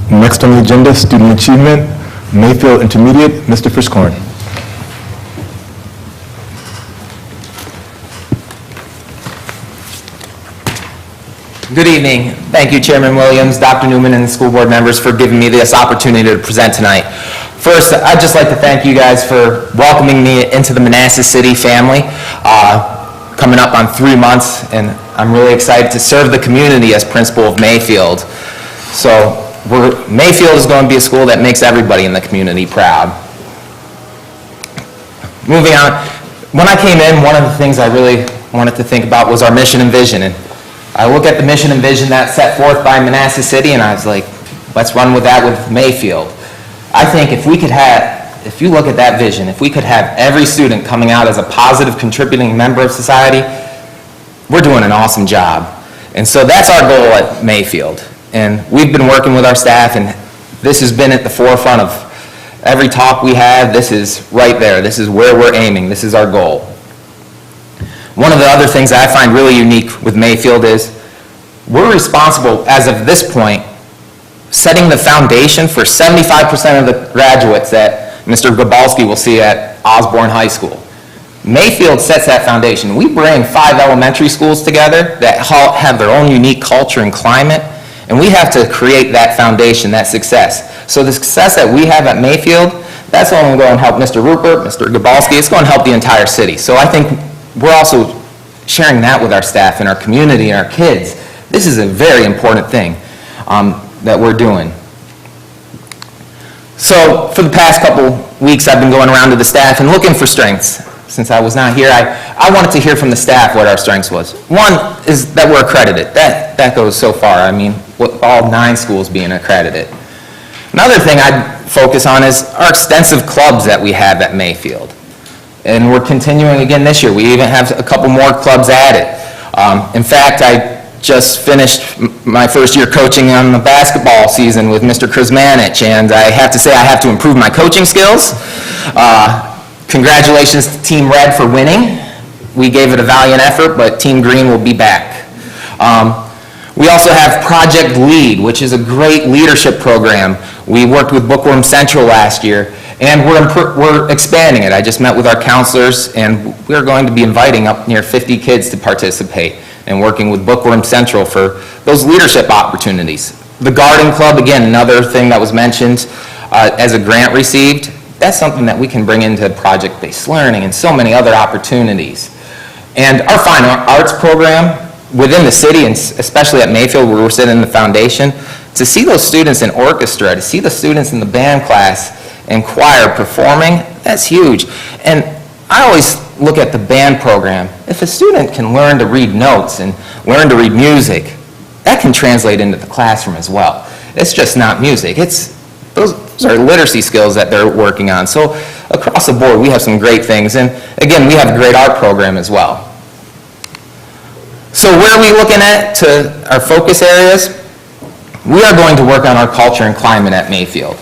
Next on the agenda, student achievement, Mayfield Intermediate, Mr. Frischkorn. Good evening. Thank you, Chairman Williams, Dr. Newman, and the school board members for giving me this opportunity to present tonight. First, I'd just like to thank you guys for welcoming me into the Manassas City family. Coming up on 3 months, and I'm really excited to serve the community as principal of Mayfield. So Mayfield is going to be a school that makes everybody in the community proud. Moving on, when I came in, one of the things I really wanted to think about was our mission and vision. And I look at the mission and vision that's set forth by Manassas City, and I was like, let's run with that with Mayfield. I think if you look at that vision, if we could have every student coming out as a positive contributing member of society, we're doing an awesome job. And so that's our goal at Mayfield. And we've been working with our staff, and this has been at the forefront of every talk we have. This is right there. This is where we're aiming. This is our goal. One of the other things that I find really unique with Mayfield is we're responsible, as of this point, setting the foundation for 75% of the graduates that Mr. Gabalski will see at Osborne High School. Mayfield sets that foundation. We bring 5 elementary schools together that have their own unique culture and climate, and we have to create that foundation, that success. So the success that we have at Mayfield, that's only going to help Mr. Rupert, Mr. Gabalski, it's going to help the entire city. So I think we're also sharing that with our staff and our community and our kids. This is a very important thing that we're doing. So for the past couple weeks, I've been going around to the staff and looking for strengths. Since I was not here, I wanted to hear from the staff what our strengths was. One is that we're accredited. That goes so far. I mean, with all 9 schools being accredited. Another thing I'd focus on is our extensive clubs that we have at Mayfield. And we're continuing again this year. We even have a couple more clubs added. In fact, I just finished my first year coaching on the basketball season with Mr. Krzmanich, and I have to say I have to improve my coaching skills. Congratulations to Team Red for winning. We gave it a valiant effort, but Team Green will be back. We also have Project Lead, which is a great leadership program. We worked with Bookworm Central last year, and we're expanding it. I just met with our counselors, and we're going to be inviting up near 50 kids to participate and working with Bookworm Central for those leadership opportunities. The Garden Club, again, another thing that was mentioned as a grant received. That's something that we can bring into project-based learning and so many other opportunities. And our fine arts program within the city, and especially at Mayfield where we're sitting in the foundation, to see those students in orchestra, to see the students in the band class and choir performing, that's huge. And I always look at the band program. If a student can learn to read notes and learn to read music, that can translate into the classroom as well. It's just not music. Those are literacy skills that they're working on. So across the board, we have some great things. And again, we have a great art program as well. So where are we looking at to our focus areas? We are going to work on our culture and climate at Mayfield.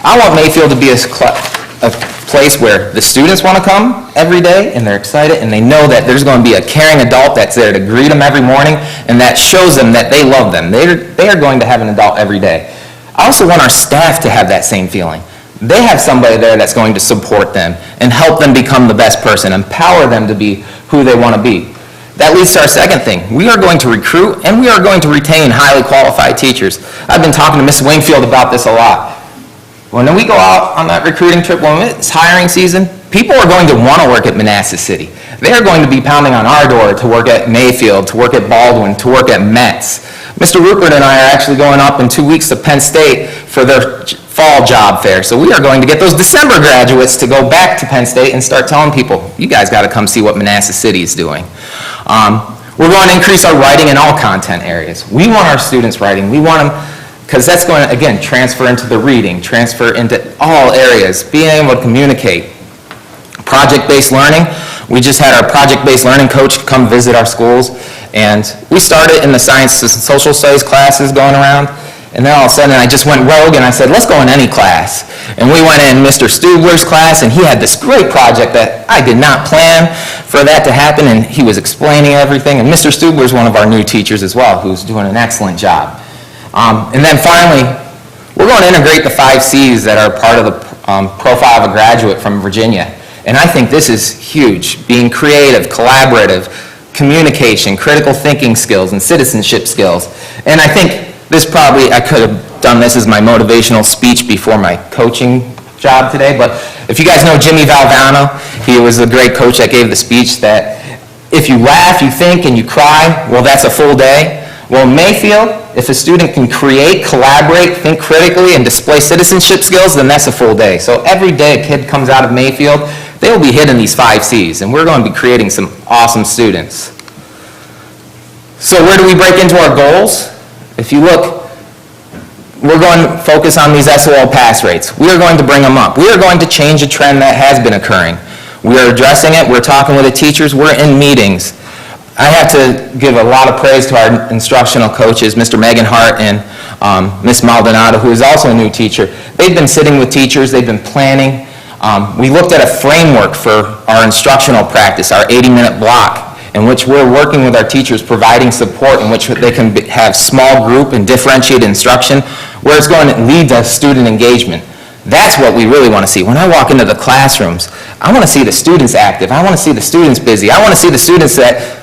I want Mayfield to be a place where the students want to come every day and they're excited and they know that there's going to be a caring adult that's there to greet them every morning and that shows them that they love them. They are going to have an adult every day. I also want our staff to have that same feeling. They have somebody there that's going to support them and help them become the best person, empower them to be who they want to be. That leads to our second thing. We are going to recruit and we are going to retain highly qualified teachers. I've been talking to Ms. Wingfield about this a lot. When we go out on that recruiting trip, when it's hiring season, people are going to want to work at Manassas City. They are going to be pounding on our door to work at Mayfield, to work at Baldwin, to work at Metz. Mr. Rupert and I are actually going up in 2 weeks to Penn State for their fall job fair. So we are going to get those December graduates to go back to Penn State and start telling people, you guys got to come see what Manassas City is doing. We're going to increase our writing in all content areas. We want our students writing. We want them, because that's going to, again, transfer into the reading, transfer into all areas, being able to communicate. Project-based learning. We just had our project-based learning coach come visit our schools, and we started in the science and social studies classes going around, and then all of a sudden I just went rogue and I said, let's go in any class. And we went in Mr. Stubler's class, and he had this great project that I did not plan for that to happen, and he was explaining everything. And Mr. Stubler's one of our new teachers as well, who's doing an excellent job. And then finally, we're going to integrate the 5 C's that are part of the profile of a graduate from Virginia. And I think this is huge, being creative, collaborative, communication, critical thinking skills, and citizenship skills. And I think this probably, I could have done this as my motivational speech before my coaching job today, but if you guys know Jimmy Valvano, he was a great coach that gave the speech that if you laugh, you think, and you cry, well, that's a full day. Well, in Mayfield, if a student can create, collaborate, think critically, and display citizenship skills, then that's a full day. So every day a kid comes out of Mayfield, they will be hitting these 5 C's, and we're going to be creating some awesome students. So where do we break into our goals? If you look, we're going to focus on these SOL pass rates. We are going to bring them up. We are going to change a trend that has been occurring. We are addressing it. We're talking with the teachers. We're in meetings. I have to give a lot of praise to our instructional coaches, Mr. Megan Hart and Ms. Maldonado, who is also a new teacher. They've been sitting with teachers. They've been planning. We looked at a framework for our instructional practice, our 80-minute block, in which we're working with our teachers, providing support in which they can have small group and differentiated instruction, where it's going to lead to student engagement. That's what we really want to see. When I walk into the classrooms, I want to see the students active. I want to see the students busy. I want to see the students that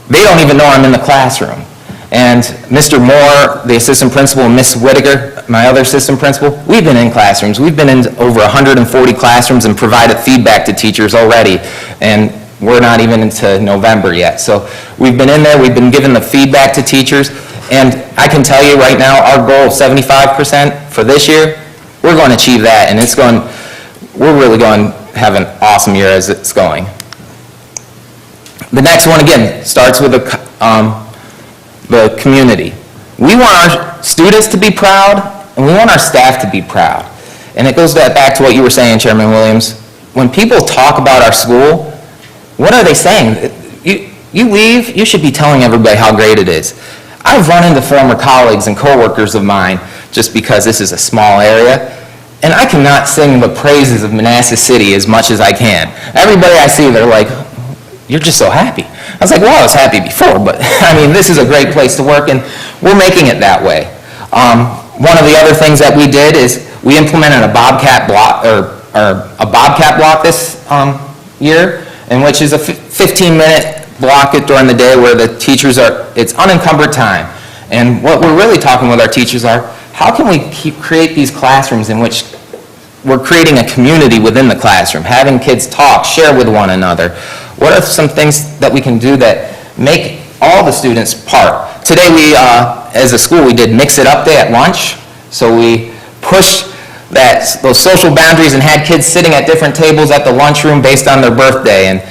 they don't even know I'm in the classroom. And Mr. Moore, the assistant principal, and Ms. Whitaker, my other assistant principal, we've been in classrooms. We've been in over 140 classrooms and provided feedback to teachers already. And we're not even into November yet. So we've been in there, we've been giving the feedback to teachers. And I can tell you right now, our goal of 75% for this year, we're going to achieve that. And we're really going to have an awesome year as it's going. The next one, again, starts with the community. We want our students to be proud, and we want our staff to be proud. And it goes back to what you were saying, Chairman Williams. When people talk about our school, what are they saying? You leave, you should be telling everybody how great it is. I've run into former colleagues and coworkers of mine, just because this is a small area, and I cannot sing the praises of Manassas City as much as I can. Everybody I see, they're like, you're just so happy. I was like, well, I was happy before, but I mean, this is a great place to work, and we're making it that way. One of the other things that we did is we implemented a Bobcat block, or a Bobcat block this year, in which is a 15-minute block during the day where the teachers it's unencumbered time. And what we're really talking with our teachers are, how can we create these classrooms in which we're creating a community within the classroom, having kids talk, share with one another. What are some things that we can do that make all the students part? Today we, as a school, we did Mix It Up Day at lunch. So we pushed those social boundaries and had kids sitting at different tables at the lunchroom based on their birthday. And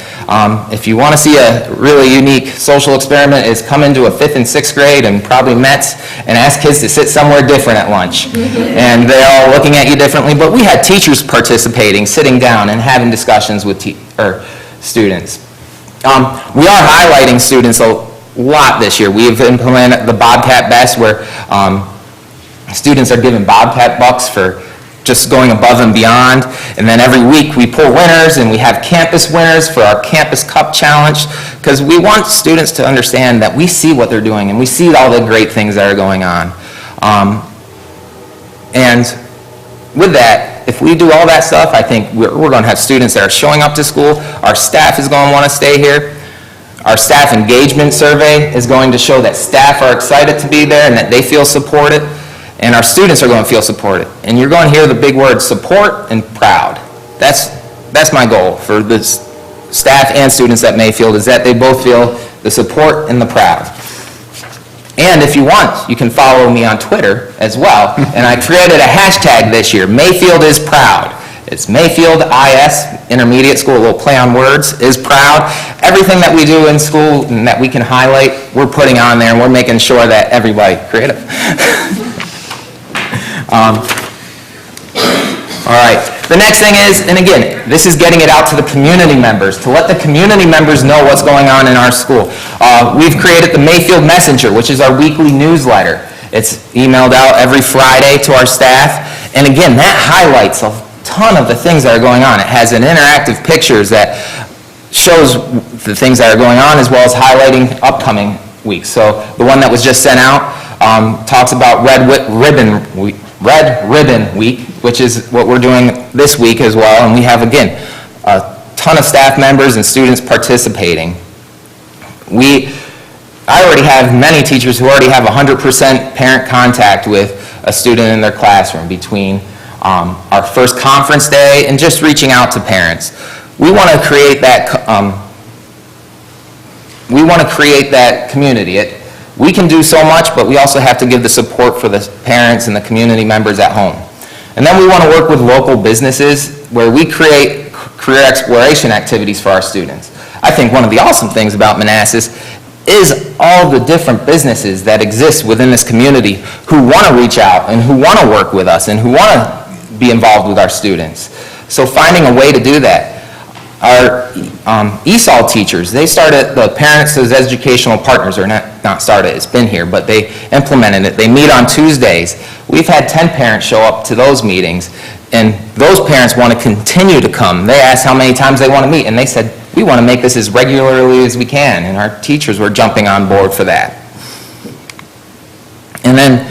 if you want to see a really unique social experiment, is come into a 5th and 6th grade and probably Mets and ask kids to sit somewhere different at lunch. And they're all looking at you differently. But we had teachers participating, sitting down and having discussions with students. We are highlighting students a lot this year. We've implemented the Bobcat Best, where students are given Bobcat bucks for just going above and beyond. And then every week we pull winners, and we have campus winners for our Campus Cup Challenge, because we want students to understand that we see what they're doing and we see all the great things that are going on. And with that, if we do all that stuff, I think we're going to have students that are showing up to school. Our staff is going to want to stay here. Our staff engagement survey is going to show that staff are excited to be there and that they feel supported. And our students are going to feel supported. And you're going to hear the big words support and proud. That's my goal for the staff and students at Mayfield, is that they both feel the support and the proud. And if you want, you can follow me on Twitter as well. And I created a hashtag this year, Mayfield is proud. It's Mayfield IS, intermediate school, a little play on words, is proud. Everything that we do in school and that we can highlight, we're putting on there, and we're making sure that everybody, creative. All right, the next thing is, and again, this is getting it out to the community members, to let the community members know what's going on in our school. We've created the Mayfield Messenger, which is our weekly newsletter. It's emailed out every Friday to our staff, and again, that highlights a ton of the things that are going on. It has an interactive pictures that shows the things that are going on, as well as highlighting upcoming weeks. So the one that was just sent out talks about Red Ribbon Week, which is what we're doing this week as well. And we have, again, a ton of staff members and students participating. I already have many teachers who already have 100% parent contact with a student in their classroom between our first conference day and just reaching out to parents. We want to create that community. We can do so much, but we also have to give the support for the parents and the community members at home. And then we want to work with local businesses where we create career exploration activities for our students. I think one of the awesome things about Manassas is all the different businesses that exist within this community who want to reach out and who want to work with us and who want to be involved with our students. So finding a way to do that. Our ESOL teachers, they started the Parents as Educational Partners, or not started, it's been here, but they implemented it. They meet on Tuesdays. We've had 10 parents show up to those meetings, and those parents want to continue to come. They asked how many times they want to meet, and they said, we want to make this as regularly as we can, and our teachers were jumping on board for that. And then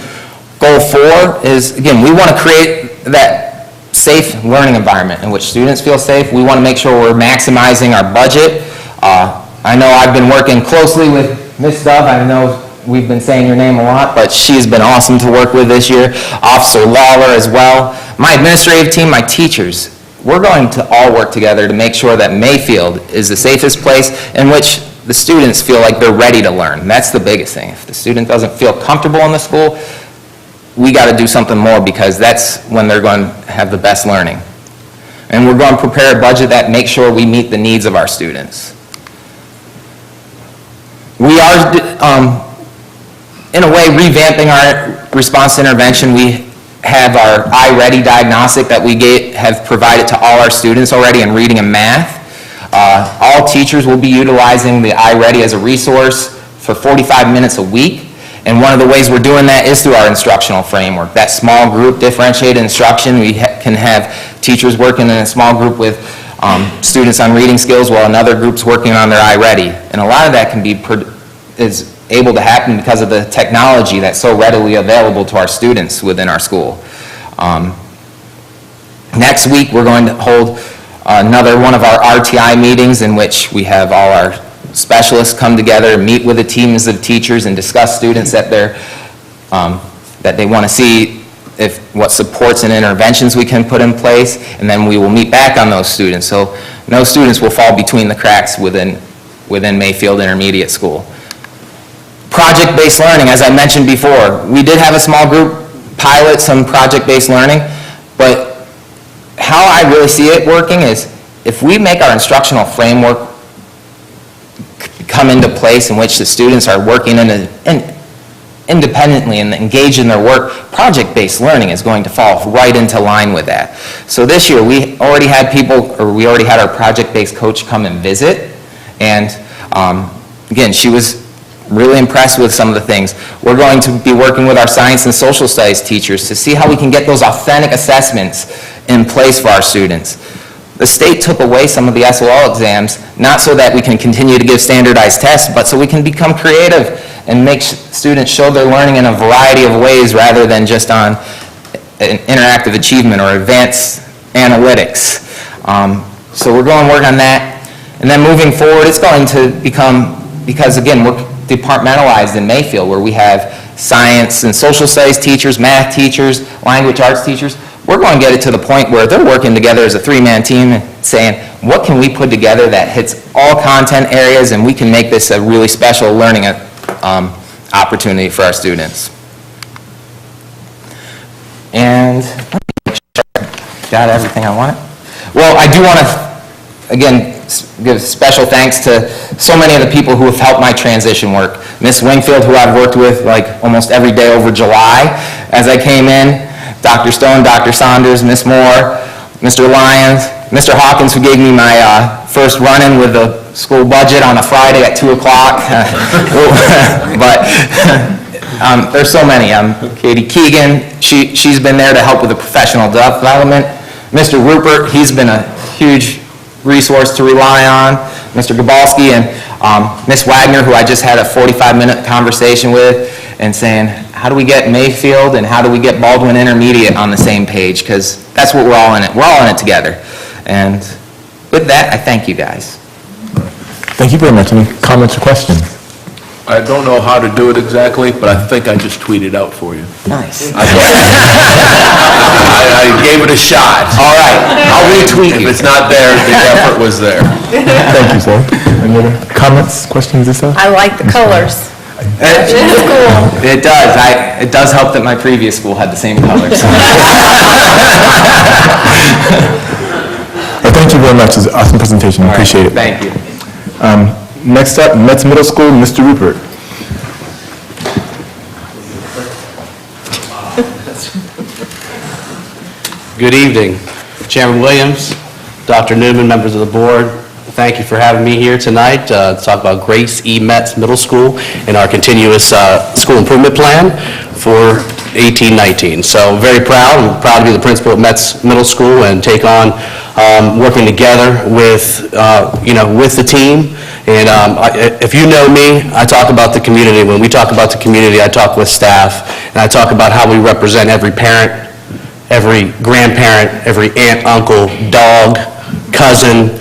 goal 4 is, again, we want to create that safe learning environment in which students feel safe. We want to make sure we're maximizing our budget. I know I've been working closely with Ms. Dove. I know we've been saying your name a lot, but she's been awesome to work with this year. Officer Lawler as well. My administrative team, my teachers, we're going to all work together to make sure that Mayfield is the safest place in which the students feel like they're ready to learn. That's the biggest thing. If the student doesn't feel comfortable in the school, we got to do something more, because that's when they're going to have the best learning. And we're going to prepare a budget that makes sure we meet the needs of our students. We are, in a way, revamping our response to intervention. We have our iReady diagnostic that we have provided to all our students already in reading and math. All teachers will be utilizing the iReady as a resource for 45 minutes a week. And one of the ways we're doing that is through our instructional framework. That small group differentiated instruction, we can have teachers working in a small group with students on reading skills while another group's working on their iReady. And a lot of that is able to happen because of the technology that's so readily available to our students within our school. Next week, we're going to hold another one of our RTI meetings in which we have all our specialists come together, meet with the teams of teachers, and discuss students that they want to see, what supports and interventions we can put in place, and then we will meet back on those students. So no students will fall between the cracks within Mayfield Intermediate School. Project-based learning, as I mentioned before, we did have a small group pilot some project-based learning, but how I really see it working is if we make our instructional framework come into place in which the students are working independently and engaged in their work, project-based learning is going to fall right into line with that. So this year, we already had our project-based coach come and visit, and again, she was really impressed with some of the things. We're going to be working with our science and social studies teachers to see how we can get those authentic assessments in place for our students. The state took away some of the SOL exams, not so that we can continue to give standardized tests, but so we can become creative and make students show their learning in a variety of ways rather than just on interactive achievement or advanced analytics. So we're going to work on that. And then moving forward, it's going to become, because again, we're departmentalized in Mayfield, where we have science and social studies teachers, math teachers, language arts teachers. We're going to get it to the point where they're working together as a three-man team and saying, what can we put together that hits all content areas, and we can make this a really special learning opportunity for our students. And let me make sure I got everything I wanted. Well, I do want to, again, give special thanks to so many of the people who have helped my transition work. Ms. Wingfield, who I've worked with like almost every day over July as I came in, Dr. Stone, Dr. Saunders, Ms. Moore, Mr. Lyons, Mr. Hawkins, who gave me my first run-in with the school budget on a Friday at 2 o'clock. But there's so many. Katie Keegan, she's been there to help with the professional development. Mr. Rupert, he's been a huge resource to rely on. Mr. Gabalski and Ms. Wagner, who I just had a 45-minute conversation with, and saying, how do we get Mayfield and how do we get Baldwin Intermediate on the same page? Because that's what we're all in it. We're all in it together. And with that, I thank you guys. Thank you very much. Any comments or questions? I don't know how to do it exactly, but I think I just tweeted out for you. Nice. I gave it a shot. All right, I'll retweet you. If it's not there, the effort was there. Thank you, sir. Any other comments, questions, Issa? I like the colors. It does. It does help that my previous school had the same colors. Well, thank you very much. It was an awesome presentation. I appreciate it. Thank you. Next up, Metz Middle School, Mr. Rupert. Good evening, Chairman Williams, Dr. Newman, members of the board. Thank you for having me here tonight to talk about Grace E. Metz Middle School and our continuous school improvement plan for 18-19. So very proud. I'm proud to be the principal at Metz Middle School and take on working together with, with the team. And if you know me, I talk about the community. When we talk about the community, I talk with staff, and I talk about how we represent every parent, every grandparent, every aunt, uncle, dog, cousin,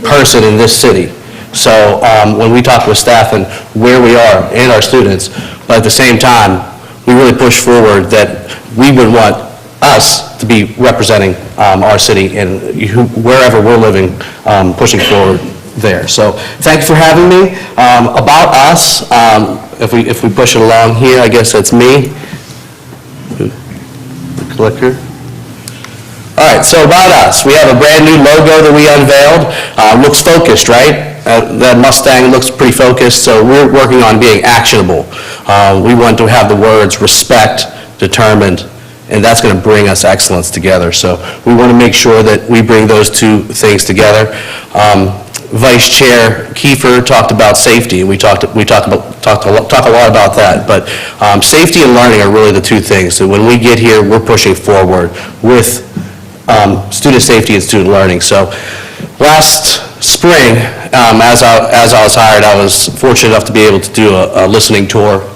person in this city. So when we talk with staff and where we are and our students, but at the same time, we really push forward that we would want us to be representing our city and wherever we're living, pushing forward there. So thank you for having me. About us, if we push it along here, I guess that's me. The clicker. All right, so about us, we have a brand new logo that we unveiled. Looks focused, right? That Mustang looks pretty focused, so we're working on being actionable. We want to have the words respect, determined, and that's going to bring us excellence together. So we want to make sure that we bring those two things together. Vice Chair Kiefer talked about safety. We talk a lot about that, but safety and learning are really the two things. So when we get here, we're pushing forward with student safety and student learning. So last spring, as I was hired, I was fortunate enough to be able to do a listening tour,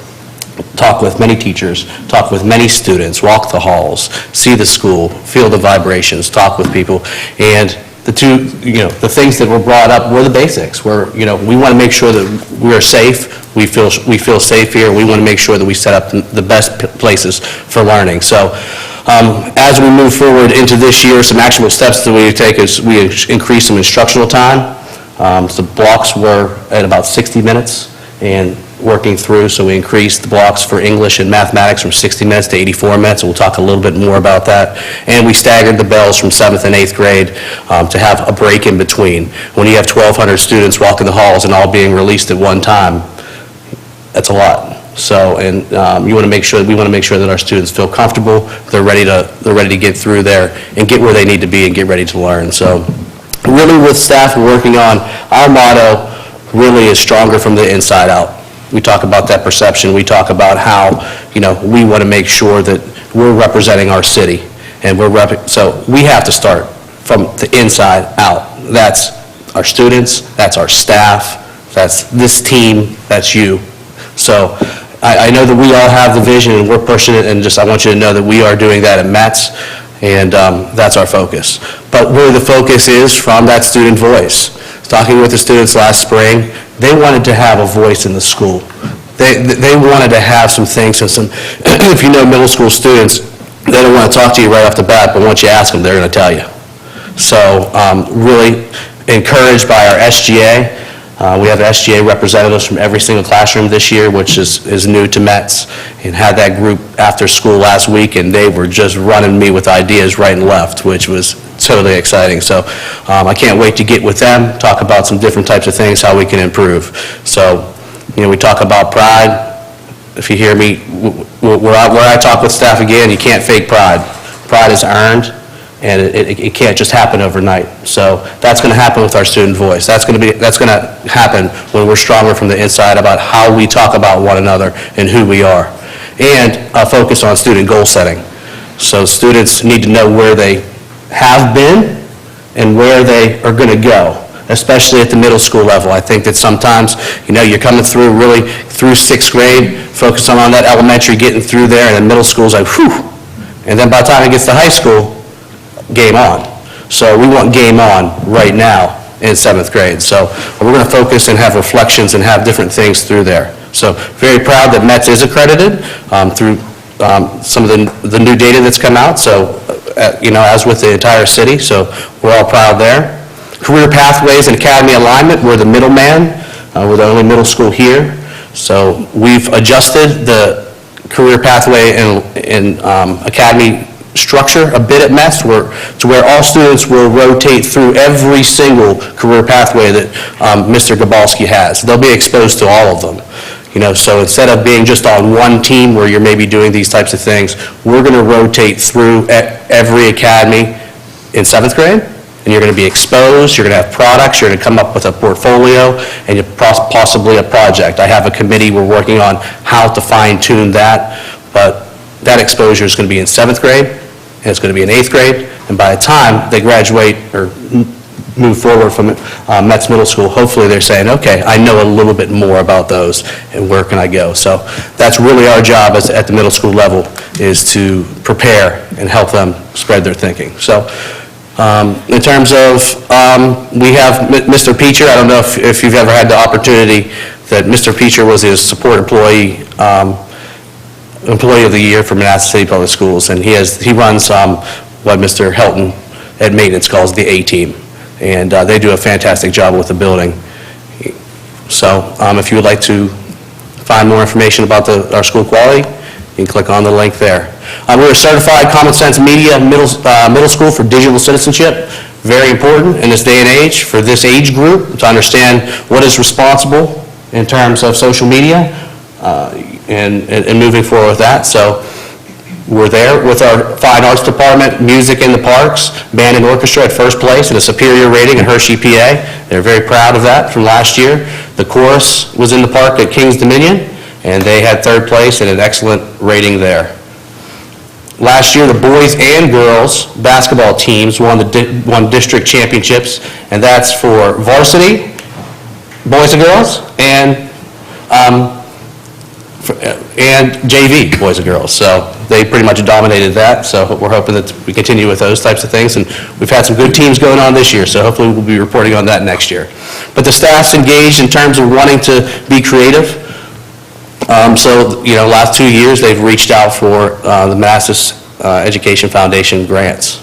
talk with many teachers, talk with many students, walk the halls, see the school, feel the vibrations, talk with people, and the things that were brought up were the basics. We want to make sure that we are safe, we feel safe here, we want to make sure that we set up the best places for learning. So as we move forward into this year, some actionable steps that we take is we increase some instructional time. So blocks were at about 60 minutes and working through, so we increased the blocks for English and mathematics from 60 minutes to 84 minutes. We'll talk a little bit more about that. And we staggered the bells from 7th and 8th grade to have a break in between. When you have 1,200 students walking the halls and all being released at one time, that's a lot. So, and we want to make sure that our students feel comfortable, they're ready to get through there and get where they need to be and get ready to learn. So really with staff, we're working on, our motto really is stronger from the inside out. We talk about that perception. We talk about how, we want to make sure that we're representing our city. And so we have to start from the inside out. That's our students, that's our staff, that's this team, that's you. So I know that we all have the vision and we're pushing it, and I want you to know that we are doing that at Metz, and that's our focus. But really the focus is from that student voice. Talking with the students last spring, they wanted to have a voice in the school. They wanted to have some things, and if you know middle school students, they don't want to talk to you right off the bat, but once you ask them, they're going to tell you. So really encouraged by our SGA. We have SGA representatives from every single classroom this year, which is new to Metz, and had that group after school last week, and they were just running me with ideas right and left, which was totally exciting. So I can't wait to get with them, talk about some different types of things, how we can improve. So, we talk about pride. If you hear me, where I talk with staff again, you can't fake pride. Pride is earned, and it can't just happen overnight. So that's going to happen with our student voice. That's going to happen when we're stronger from the inside about how we talk about one another and who we are. And a focus on student goal setting. So students need to know where they have been and where they are going to go, especially at the middle school level. I think that sometimes, you're coming through really through 6th grade, focusing on that elementary, getting through there, and then middle school's like, whew. And then by the time it gets to high school, game on. So we want game on right now in 7th grade. So we're going to focus and have reflections and have different things through there. So very proud that Metz is accredited through some of the new data that's come out. So, as with the entire city. So we're all proud there. Career pathways and academy alignment, we're the middleman. We're the only middle school here. So we've adjusted the career pathway and academy structure a bit at Metz to where all students will rotate through every single career pathway that Mr. Gabalski has. They'll be exposed to all of them. So instead of being just on one team where you're maybe doing these types of things, we're going to rotate through every academy in 7th grade, and you're going to be exposed, you're going to have products, you're going to come up with a portfolio, and possibly a project. I have a committee, we're working on how to fine-tune that, but that exposure is going to be in 7th grade, and it's going to be in 8th grade, and by the time they graduate or move forward from Metz Middle School, hopefully they're saying, okay, I know a little bit more about those, and where can I go? So that's really our job at the middle school level, is to prepare and help them spread their thinking. So in terms of, we have Mr. Peacher. I don't know if you've ever had the opportunity that Mr. Peacher was his support employee of the Year for Manassas City Public Schools, and he runs what Mr. Helton at maintenance calls the A-team, and they do a fantastic job with the building. So if you would like to find more information about our school quality, you can click on the link there. We're a certified Common Sense Media middle school for digital citizenship. Very important in this day and age for this age group to understand what is responsible in terms of social media and moving forward with that. So we're there with our fine arts department, music in the parks, band and orchestra at first place and a superior rating at Hershey, PA. They're very proud of that from last year. The chorus was in the park at Kings Dominion, and they had 3rd place and an excellent rating there. Last year, the boys and girls basketball teams won district championships, and that's for varsity, boys and girls, and JV, boys and girls. So they pretty much dominated that, so we're hoping that we continue with those types of things, and we've had some good teams going on this year, so hopefully we'll be reporting on that next year. But the staff's engaged in terms of wanting to be creative. So, last 2 years, they've reached out for the Manassas Education Foundation grants.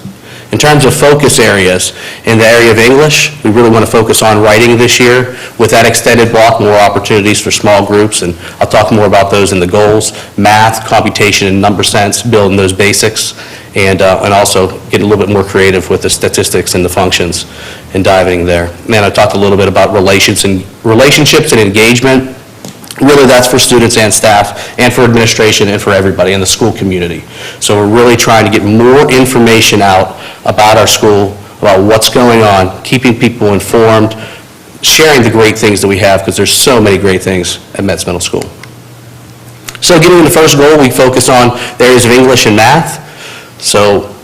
In terms of focus areas, in the area of English, we really want to focus on writing this year. With that extended block, more opportunities for small groups, and I'll talk more about those in the goals. Math, computation, and number sense, building those basics, and also getting a little bit more creative with the statistics and the functions and diving there. And I talked a little bit about relationships and engagement. Really, that's for students and staff, and for administration, and for everybody in the school community. So we're really trying to get more information out about our school, about what's going on, keeping people informed, sharing the great things that we have, because there's so many great things at Metz Middle School. So getting to the first goal, we focus on the areas of English and math. So,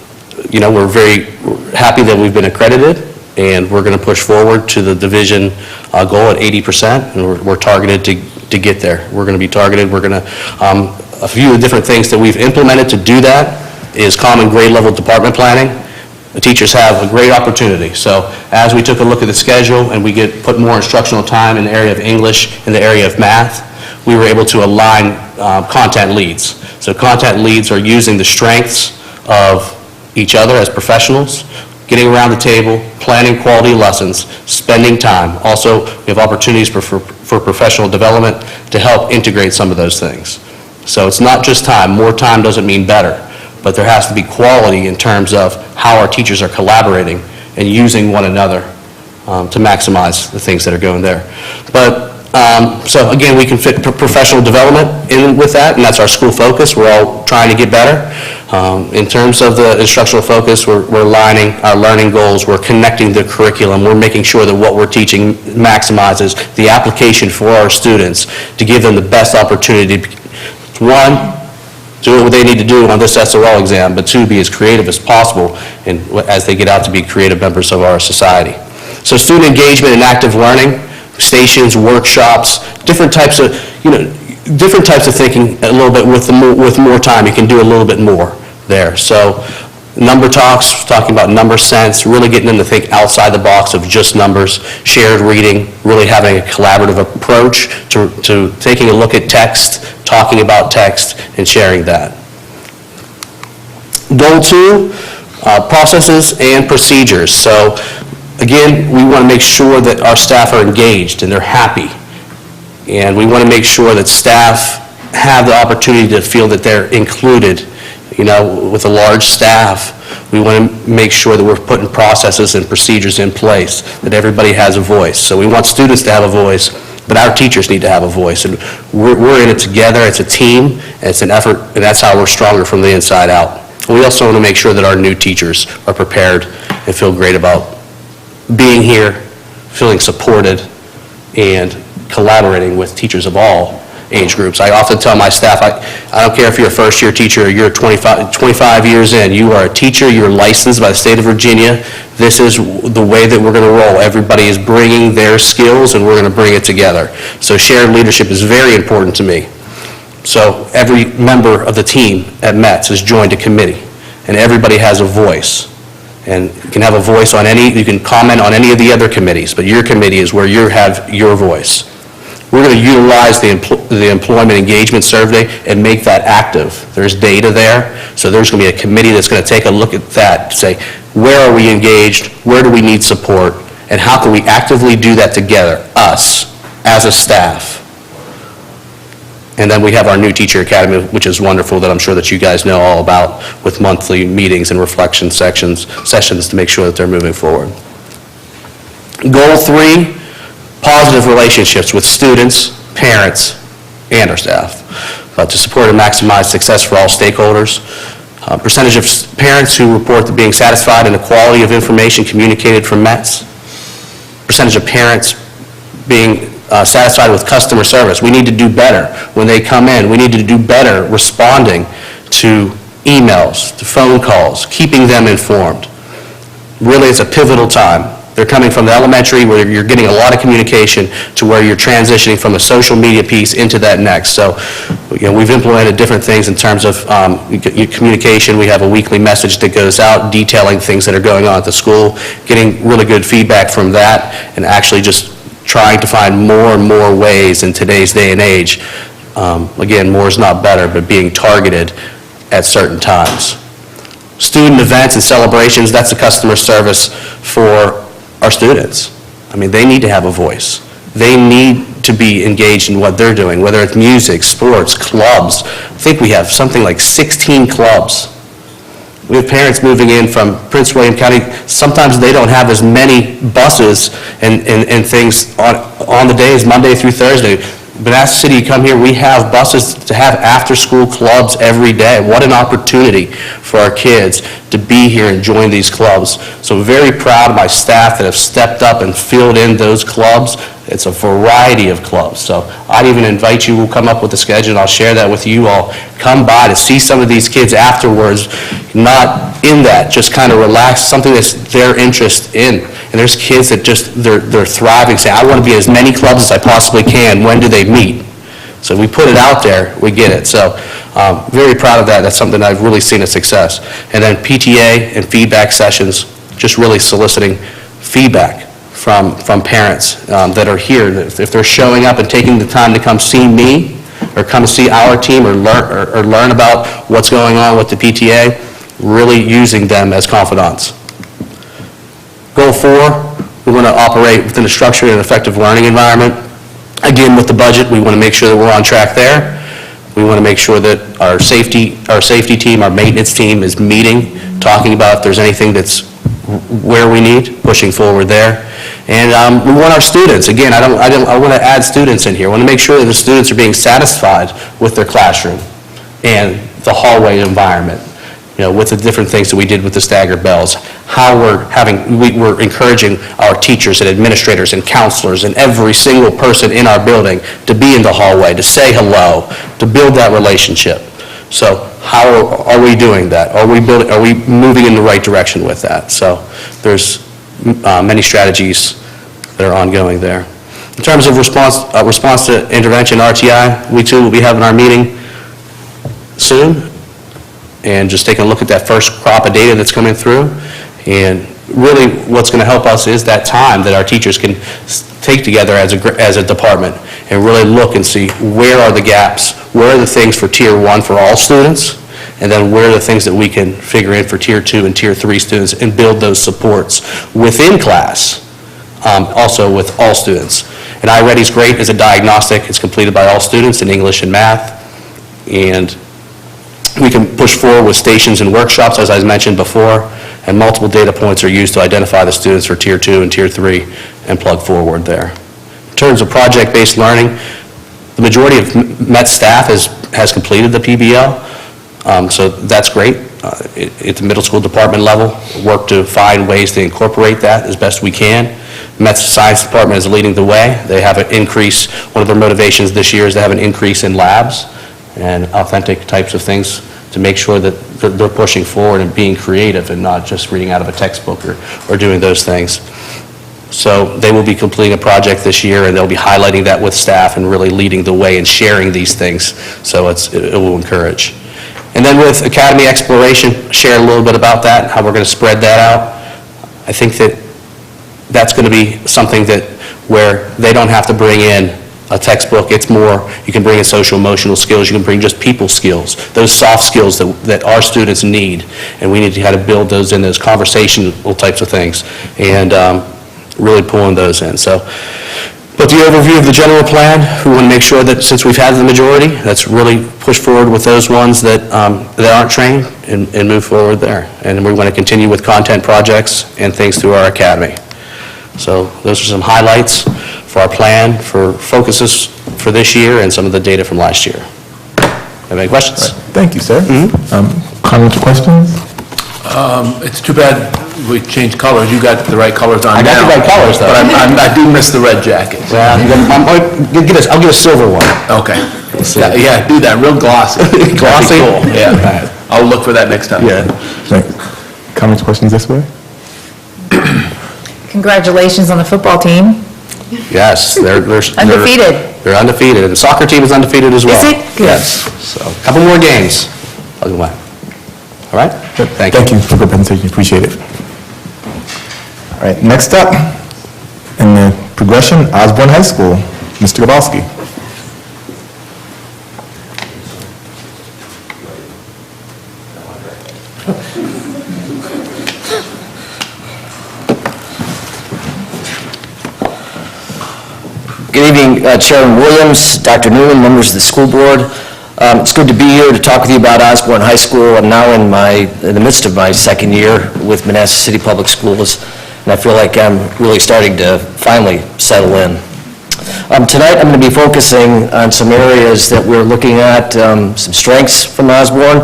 we're very happy that we've been accredited, and we're going to push forward to the division goal at 80%, and we're targeted to get there. We're going to be targeted. We're going to, a few of the different things that we've implemented to do that is common grade level department planning. The teachers have a great opportunity. So as we took a look at the schedule and we put more instructional time in the area of English, in the area of math, we were able to align content leads. So content leads are using the strengths of each other as professionals, getting around the table, planning quality lessons, spending time. Also, we have opportunities for professional development to help integrate some of those things. So it's not just time. More time doesn't mean better, but there has to be quality in terms of how our teachers are collaborating and using one another to maximize the things that are going there. But so again, we can fit professional development in with that, and that's our school focus. We're all trying to get better. In terms of the instructional focus, we're aligning our learning goals. We're connecting the curriculum. We're making sure that what we're teaching maximizes the application for our students to give them the best opportunity. One, do what they need to do on this SOL exam, but two, be as creative as possible as they get out to be creative members of our society. So student engagement and active learning, stations, workshops, different types of thinking a little bit with more time. You can do a little bit more there. So number talks, talking about number sense, really getting them to think outside the box of just numbers, shared reading, really having a collaborative approach to taking a look at text, talking about text, and sharing that. Goal 2, processes and procedures. So again, we want to make sure that our staff are engaged and they're happy. And we want to make sure that staff have the opportunity to feel that they're included. With a large staff, we want to make sure that we're putting processes and procedures in place, that everybody has a voice. So we want students to have a voice, but our teachers need to have a voice. And we're in it together. It's a team, and it's an effort, and that's how we're stronger from the inside out. We also want to make sure that our new teachers are prepared and feel great about being here, feeling supported, and collaborating with teachers of all age groups. I often tell my staff, I don't care if you're a first-year teacher or you're 25 years in, you are a teacher, you're licensed by the state of Virginia. This is the way that we're going to roll. Everybody is bringing their skills, and we're going to bring it together. So shared leadership is very important to me. So every member of the team at METS has joined a committee, and everybody has a voice. And you can have a voice on you can comment on any of the other committees, but your committee is where you have your voice. We're going to utilize the employment engagement survey and make that active. There's data there, so there's going to be a committee that's going to take a look at that to say, where are we engaged, where do we need support, and how can we actively do that together, us, as a staff. And then we have our new teacher academy, which is wonderful, that I'm sure that you guys know all about, with monthly meetings and reflection sessions to make sure that they're moving forward. Goal 3, positive relationships with students, parents, and our staff, to support and maximize success for all stakeholders. Percentage of parents who report being satisfied in the quality of information communicated from METS. Percentage of parents being satisfied with customer service. We need to do better when they come in. We need to do better responding to emails, to phone calls, keeping them informed. Really, it's a pivotal time. They're coming from the elementary where you're getting a lot of communication to where you're transitioning from a social media piece into that next. So, we've implemented different things in terms of communication. We have a weekly message that goes out detailing things that are going on at the school, getting really good feedback from that, and actually just trying to find more and more ways in today's day and age. Again, more is not better, but being targeted at certain times. Student events and celebrations, that's the customer service for our students. I mean, they need to have a voice. They need to be engaged in what they're doing, whether it's music, sports, clubs. I think we have something like 16 clubs. We have parents moving in from Prince William County. Sometimes they don't have as many buses and things on the days, Monday through Thursday. Manassas City, you come here, we have buses to have after-school clubs every day. What an opportunity for our kids to be here and join these clubs. So I'm very proud of my staff that have stepped up and filled in those clubs. It's a variety of clubs. So I'd even invite you, we'll come up with a schedule, and I'll share that with you all. Come by to see some of these kids afterwards, not in that, just kind of relax, something that's their interest in. And there's kids that just, they're thriving, say, I want to be in as many clubs as I possibly can. When do they meet? So we put it out there, we get it. So very proud of that. That's something I've really seen a success. And then PTA and feedback sessions, just really soliciting feedback from parents that are here. If they're showing up and taking the time to come see me or come see our team or learn about what's going on with the PTA, really using them as confidants. Goal 4, we want to operate within a structured and effective learning environment. Again, with the budget, we want to make sure that we're on track there. We want to make sure that our safety team, our maintenance team is meeting, talking about if there's anything that's where we need, pushing forward there. And we want our students, again, I want to add students in here. I want to make sure that the students are being satisfied with their classroom and the hallway environment. With the different things that we did with the staggered bells, how we're encouraging our teachers and administrators and counselors and every single person in our building to be in the hallway, to say hello, to build that relationship. So how are we doing that? Are we moving in the right direction with that? So there's many strategies that are ongoing there. In terms of response to intervention, RTI, we too will be having our meeting soon, and just taking a look at that first crop of data that's coming through. And really what's going to help us is that time that our teachers can take together as a department and really look and see where are the gaps, where are the things for Tier 1 for all students, and then where are the things that we can figure in for Tier 2 and Tier 3 students and build those supports within class, also with all students. And iReady is great as a diagnostic. It's completed by all students in English and math. And we can push forward with stations and workshops, as I mentioned before, and multiple data points are used to identify the students for Tier 2 and Tier 3 and plug forward there. In terms of project-based learning, the majority of MET staff has completed the PBL, so that's great. At the middle school department level, work to find ways to incorporate that as best we can. Met's Science Department is leading the way. They have an increase, one of their motivations this year is to have an increase in labs and authentic types of things to make sure that they're pushing forward and being creative and not just reading out of a textbook or doing those things. So they will be completing a project this year, and they'll be highlighting that with staff and really leading the way and sharing these things, so it will encourage. And then with Academy Exploration, share a little bit about that, how we're going to spread that out. I think that's going to be something where they don't have to bring in a textbook. It's more, you can bring in social emotional skills, you can bring just people skills, those soft skills that our students need, and we need to kind of build those in, those conversational types of things, and really pulling those in. So, but the overview of the general plan, we want to make sure that since we've had the majority, let's really push forward with those ones that aren't trained and move forward there. And we want to continue with content projects and things through our academy. So those are some highlights for our plan, for focuses for this year, and some of the data from last year. Have any questions? Thank you, sir. Comments or questions? It's too bad we changed colors. You got the right colors on now. I got the right colors, though. But I do miss the red jackets. Well, I'll get a silver one. Okay. Yeah, do that, real glossy. Glossy? That'd be cool, yeah. I'll look for that next time. Yeah. Thanks. Comments, questions this way? Congratulations on the football team. Yes, they're Undefeated. They're undefeated, and the soccer team is undefeated as well. Is it? Good. Yes, so a couple more games. All right? Thank you for the presentation, appreciate it. All right, next up, in the progression, Osborne High School, Mr. Grabowski. Good evening, Chairman Williams, Dr. Newman, members of the school board. It's good to be here to talk with you about Osborne High School. I'm now in the midst of my second year with Manassas City Public Schools, and I feel like I'm really starting to finally settle in. Tonight, I'm going to be focusing on some areas that we're looking at, some strengths from Osborne,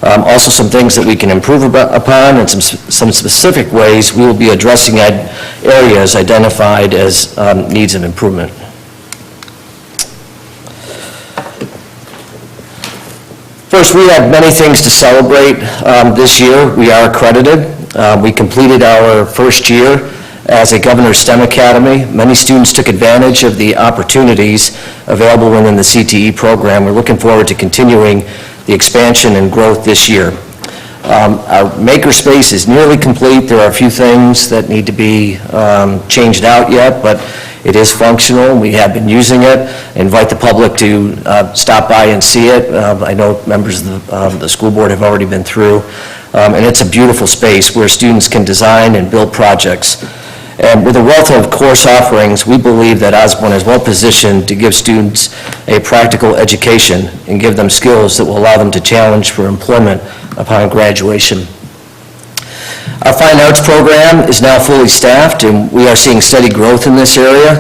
also some things that we can improve upon, and some specific ways we will be addressing areas identified as needs of improvement. First, we have many things to celebrate this year. We are accredited. We completed our first year as a Governor's STEM Academy. Many students took advantage of the opportunities available within the CTE program. We're looking forward to continuing the expansion and growth this year. Our makerspace is nearly complete. There are a few things that need to be changed out yet, but it is functional. We have been using it. I invite the public to stop by and see it. I know members of the school board have already been through. And it's a beautiful space where students can design and build projects. And with a wealth of course offerings, we believe that Osborne is well positioned to give students a practical education and give them skills that will allow them to challenge for employment upon graduation. Our Fine Arts program is now fully staffed, and we are seeing steady growth in this area.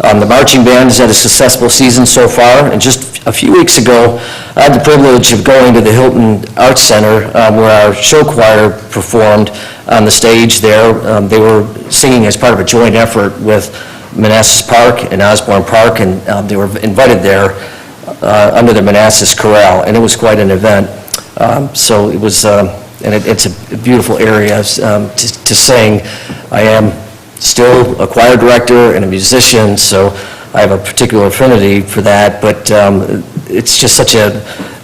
The marching band has had a successful season so far, and just a few weeks ago, I had the privilege of going to the Hilton Arts Center where our show choir performed on the stage there. They were singing as part of a joint effort with Manassas Park and Osborne Park, and they were invited there under the Manassas Chorale, and it was quite an event. So it was, and it's a beautiful area to sing. I am still a choir director and a musician, so I have a particular affinity for that, but it's just such a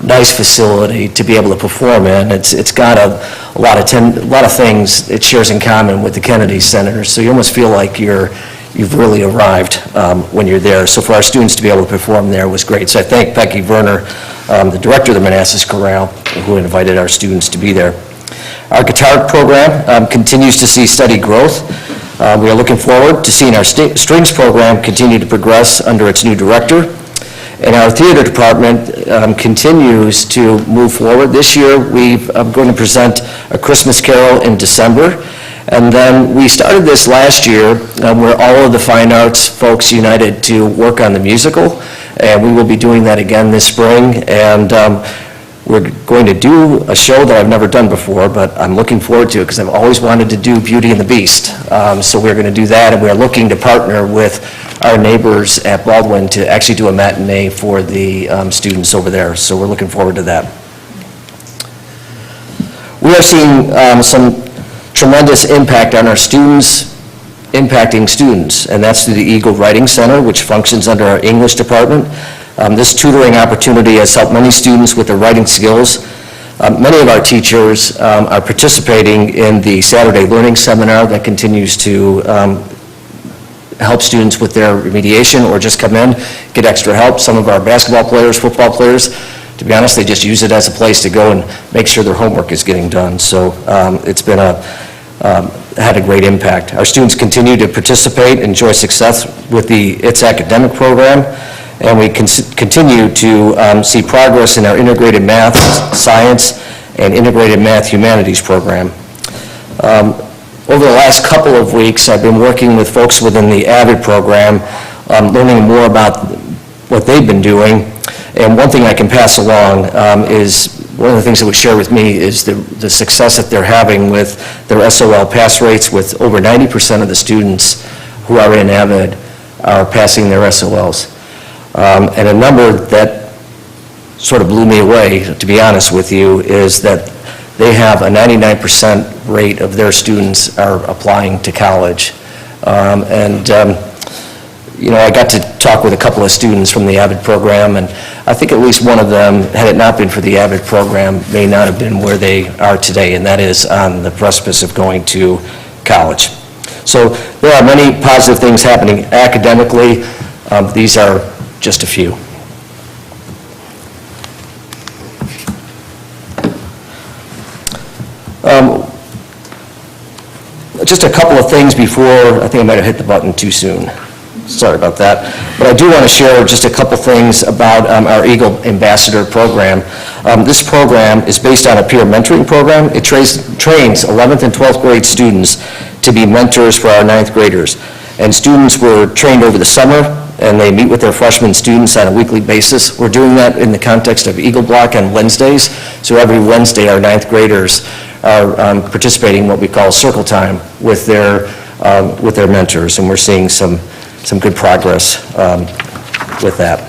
nice facility to be able to perform in. It's got a lot of things it shares in common with the Kennedy Center, so you almost feel like you've really arrived when you're there. So for our students to be able to perform there was great. So I thank Becky Werner, the director of the Manassas Chorale, who invited our students to be there. Our guitar program continues to see steady growth. We are looking forward to seeing our strings program continue to progress under its new director. And our theater department continues to move forward. This year, I'm going to present A Christmas Carol in December. And then we started this last year where all of the fine arts folks united to work on the musical. And we will be doing that again this spring. And We're going to do a show that I've never done before, but I'm looking forward to it because I've always wanted to do Beauty and the Beast. So we're going to do that, and we're looking to partner with our neighbors at Baldwin to actually do a matinee for the students over there. So we're looking forward to that. We are seeing some tremendous impact on our students, impacting students, and that's through the Eagle Writing Center, which functions under our English department. This tutoring opportunity has helped many students with their writing skills. Many of our teachers are participating in the Saturday Learning Seminar that continues to help students with their remediation or just come in, get extra help. Some of our basketball players, football players, to be honest, they just use it as a place to go and make sure their homework is getting done. So it's been had a great impact. Our students continue to participate, enjoy success with the It's Academic program, and we continue to see progress in our integrated math, science, and integrated math humanities program. Over the last couple of weeks, I've been working with folks within the AVID program, learning more about what they've been doing. And one thing I can pass along is, one of the things that was shared with me is the success that they're having with their SOL pass rates, with over 90% of the students who are in AVID are passing their SOLs. And a number that sort of blew me away, to be honest with you, is that they have a 99% rate of their students are applying to college. You know, I got to talk with a couple of students from the AVID program, and I think at least one of them, had it not been for the AVID program, may not have been where they are today, and that is on the precipice of going to college. So there are many positive things happening academically. These are just a few. Just a couple of things before, I think I might have hit the button too soon. Sorry about that. But I do want to share just a couple things about our Eagle Ambassador program. This program is based on a peer mentoring program. It trains 11th and 12th grade students to be mentors for our 9th graders. And students were trained over the summer, and they meet with their freshman students on a weekly basis. We're doing that in the context of Eagle Block on Wednesdays. So every Wednesday, our 9th graders are participating in what we call circle time with their mentors, and we're seeing some good progress with that.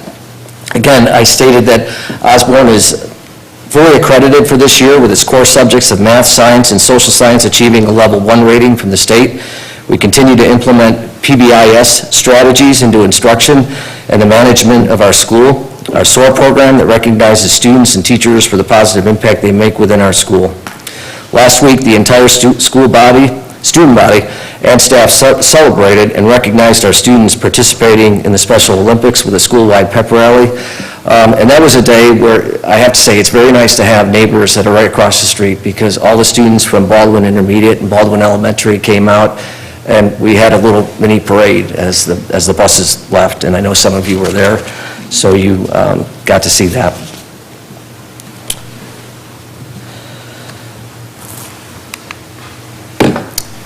Again, I stated that Osborne is fully accredited for this year with its core subjects of math, science, and social science achieving a level 1 rating from the state. We continue to implement PBIS strategies into instruction and the management of our school. Our SOAR program that recognizes students and teachers for the positive impact they make within our school. Last week, the entire student body, and staff celebrated and recognized our students participating in the Special Olympics with a school-wide pep rally. And that was a day where I have to say it's very nice to have neighbors that are right across the street, because all the students from Baldwin Intermediate and Baldwin Elementary came out, and we had a little mini parade as the buses left, and I know some of you were there, so you got to see that.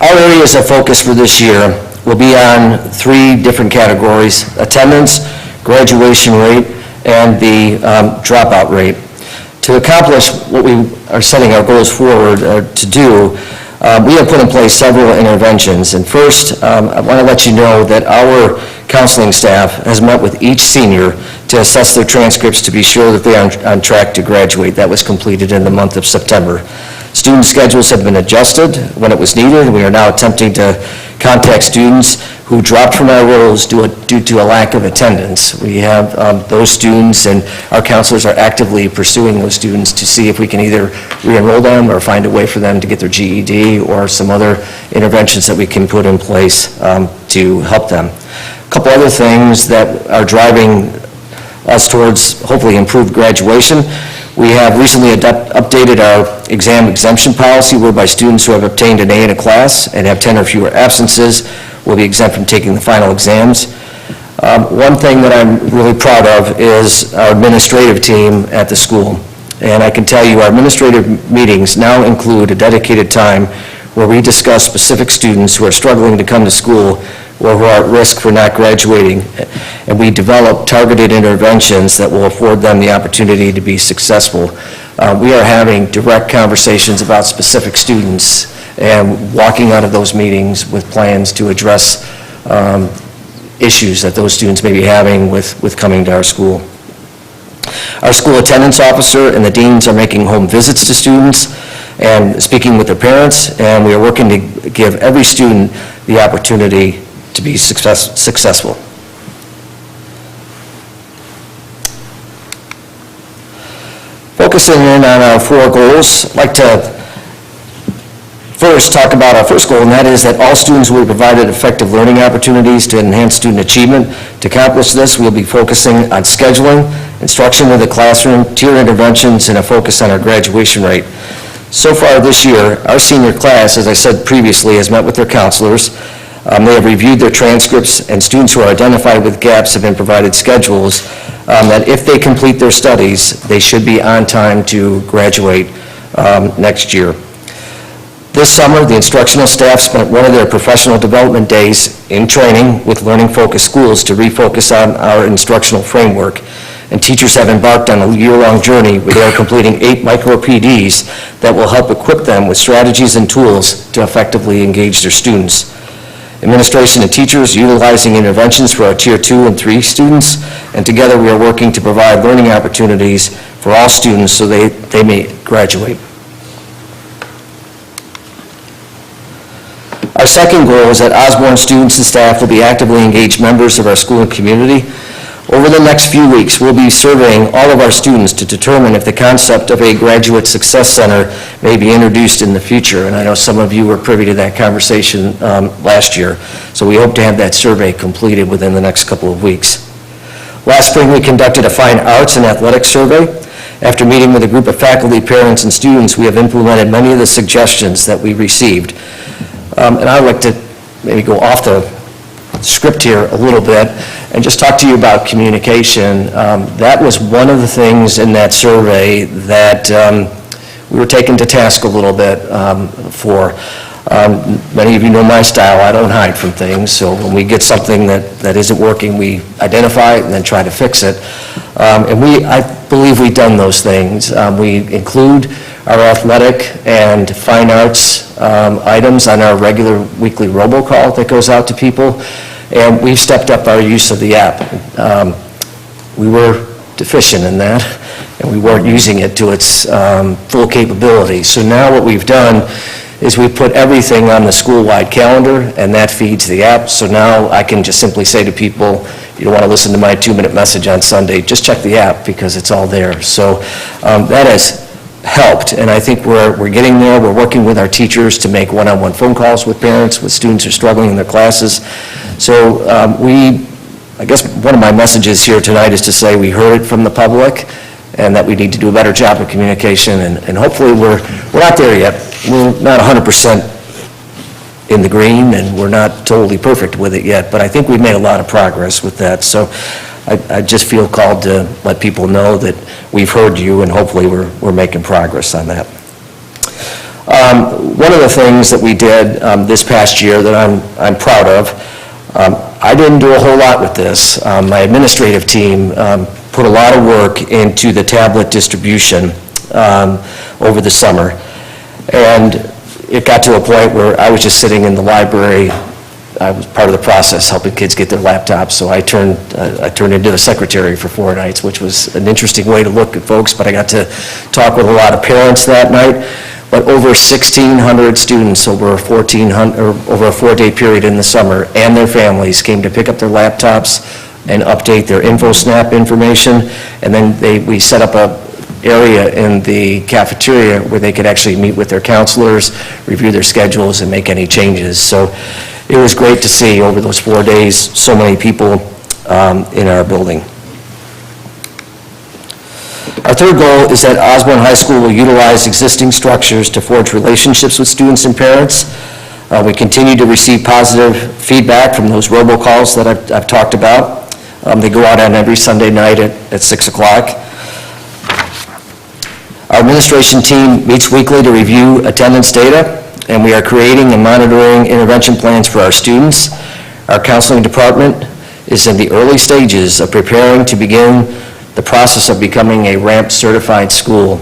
Our areas of focus for this year will be on 3 different categories: attendance, graduation rate, and the dropout rate. To accomplish what we are setting our goals forward to do, we have put in place several interventions. And first, I want to let you know that our counseling staff has met with each senior to assess their transcripts to be sure that they are on track to graduate. That was completed in the month of September. Student schedules have been adjusted when it was needed, and we are now attempting to contact students who dropped from our rolls due to a lack of attendance. We have those students, and our counselors are actively pursuing those students to see if we can either re-enroll them or find a way for them to get their GED or some other interventions that we can put in place to help them. A couple other things that are driving us towards hopefully improved graduation. We have recently updated our exam exemption policy, whereby students who have obtained an A in a class and have 10 or fewer absences will be exempt from taking the final exams. One thing that I'm really proud of is our administrative team at the school. And I can tell you our administrative meetings now include a dedicated time where we discuss specific students who are struggling to come to school or who are at risk for not graduating, and we develop targeted interventions that will afford them the opportunity to be successful. We are having direct conversations about specific students and walking out of those meetings with plans to address issues that those students may be having with coming to our school. Our school attendance officer and the deans are making home visits to students and speaking with their parents, and we are working to give every student the opportunity to be successful. Focusing in on our 4 goals, I'd like to first talk about our first goal, and that is that all students will be provided effective learning opportunities to enhance student achievement. To accomplish this, we'll be focusing on scheduling, instruction in the classroom, tier interventions, and a focus on our graduation rate. So far this year, our senior class, as I said previously, has met with their counselors. They have reviewed their transcripts, and students who are identified with gaps have been provided schedules that if they complete their studies, they should be on time to graduate next year. This summer, the instructional staff spent one of their professional development days in training with learning-focused schools to refocus on our instructional framework. And teachers have embarked on a year-long journey where they are completing 8 micro-PDs that will help equip them with strategies and tools to effectively engage their students. Administration and teachers utilizing interventions for our Tier 2 and 3 students, and together we are working to provide learning opportunities for all students so they may graduate. Our second goal is that Osborne students and staff will be actively engaged members of our school and community. Over the next few weeks, we'll be surveying all of our students to determine if the concept of a Graduate Success Center may be introduced in the future, and I know some of you were privy to that conversation last year, so we hope to have that survey completed within the next couple of weeks. Last spring, we conducted a fine arts and athletics survey. After meeting with a group of faculty, parents, and students, we have implemented many of the suggestions that we received. And I'd like to maybe go off the script here a little bit and just talk to you about communication. That was one of the things in that survey that we were taken to task a little bit for. Many of you know my style. I don't hide from things, so when we get something that isn't working, we identify it and then try to fix it. And I believe we've done those things. We include our athletic and fine arts items on our regular weekly robocall that goes out to people, and we've stepped up our use of the app. We were deficient in that, and we weren't using it to its full capability. So now what we've done is we put everything on the school-wide calendar, and that feeds the app. So now I can just simply say to people, you don't want to listen to my 2-minute message on Sunday, just check the app because it's all there. So that has helped, and I think we're getting there. We're working with our teachers to make one-on-one phone calls with parents, with students who are struggling in their classes. So I guess one of my messages here tonight is to say we heard it from the public and that we need to do a better job of communication, and hopefully we're not there yet. We're not 100% in the green, and we're not totally perfect with it yet, but I think we've made a lot of progress with that. So I just feel called to let people know that we've heard you, and hopefully we're making progress on that. One of the things that we did this past year that I'm proud of, I didn't do a whole lot with this. My administrative team put a lot of work into the tablet distribution over the summer, and it got to a point where I was just sitting in the library. I was part of the process, helping kids get their laptops, so I turned into the secretary for 4 nights, which was an interesting way to look at folks, but I got to talk with a lot of parents that night. But over 1,600 students over a 4-day period in the summer, and their families came to pick up their laptops and update their InfoSnap information, and then we set up a area in the cafeteria where they could actually meet with their counselors, review their schedules, and make any changes. So it was great to see over those 4 days so many people in our building. Our third goal is that Osborne High School will utilize existing structures to forge relationships with students and parents. We continue to receive positive feedback from those robocalls that I've talked about. They go out on every Sunday night at 6 o'clock. Our administration team meets weekly to review attendance data, and we are creating and monitoring intervention plans for our students. Our counseling department is in the early stages of preparing to begin the process of becoming a RAMP certified school.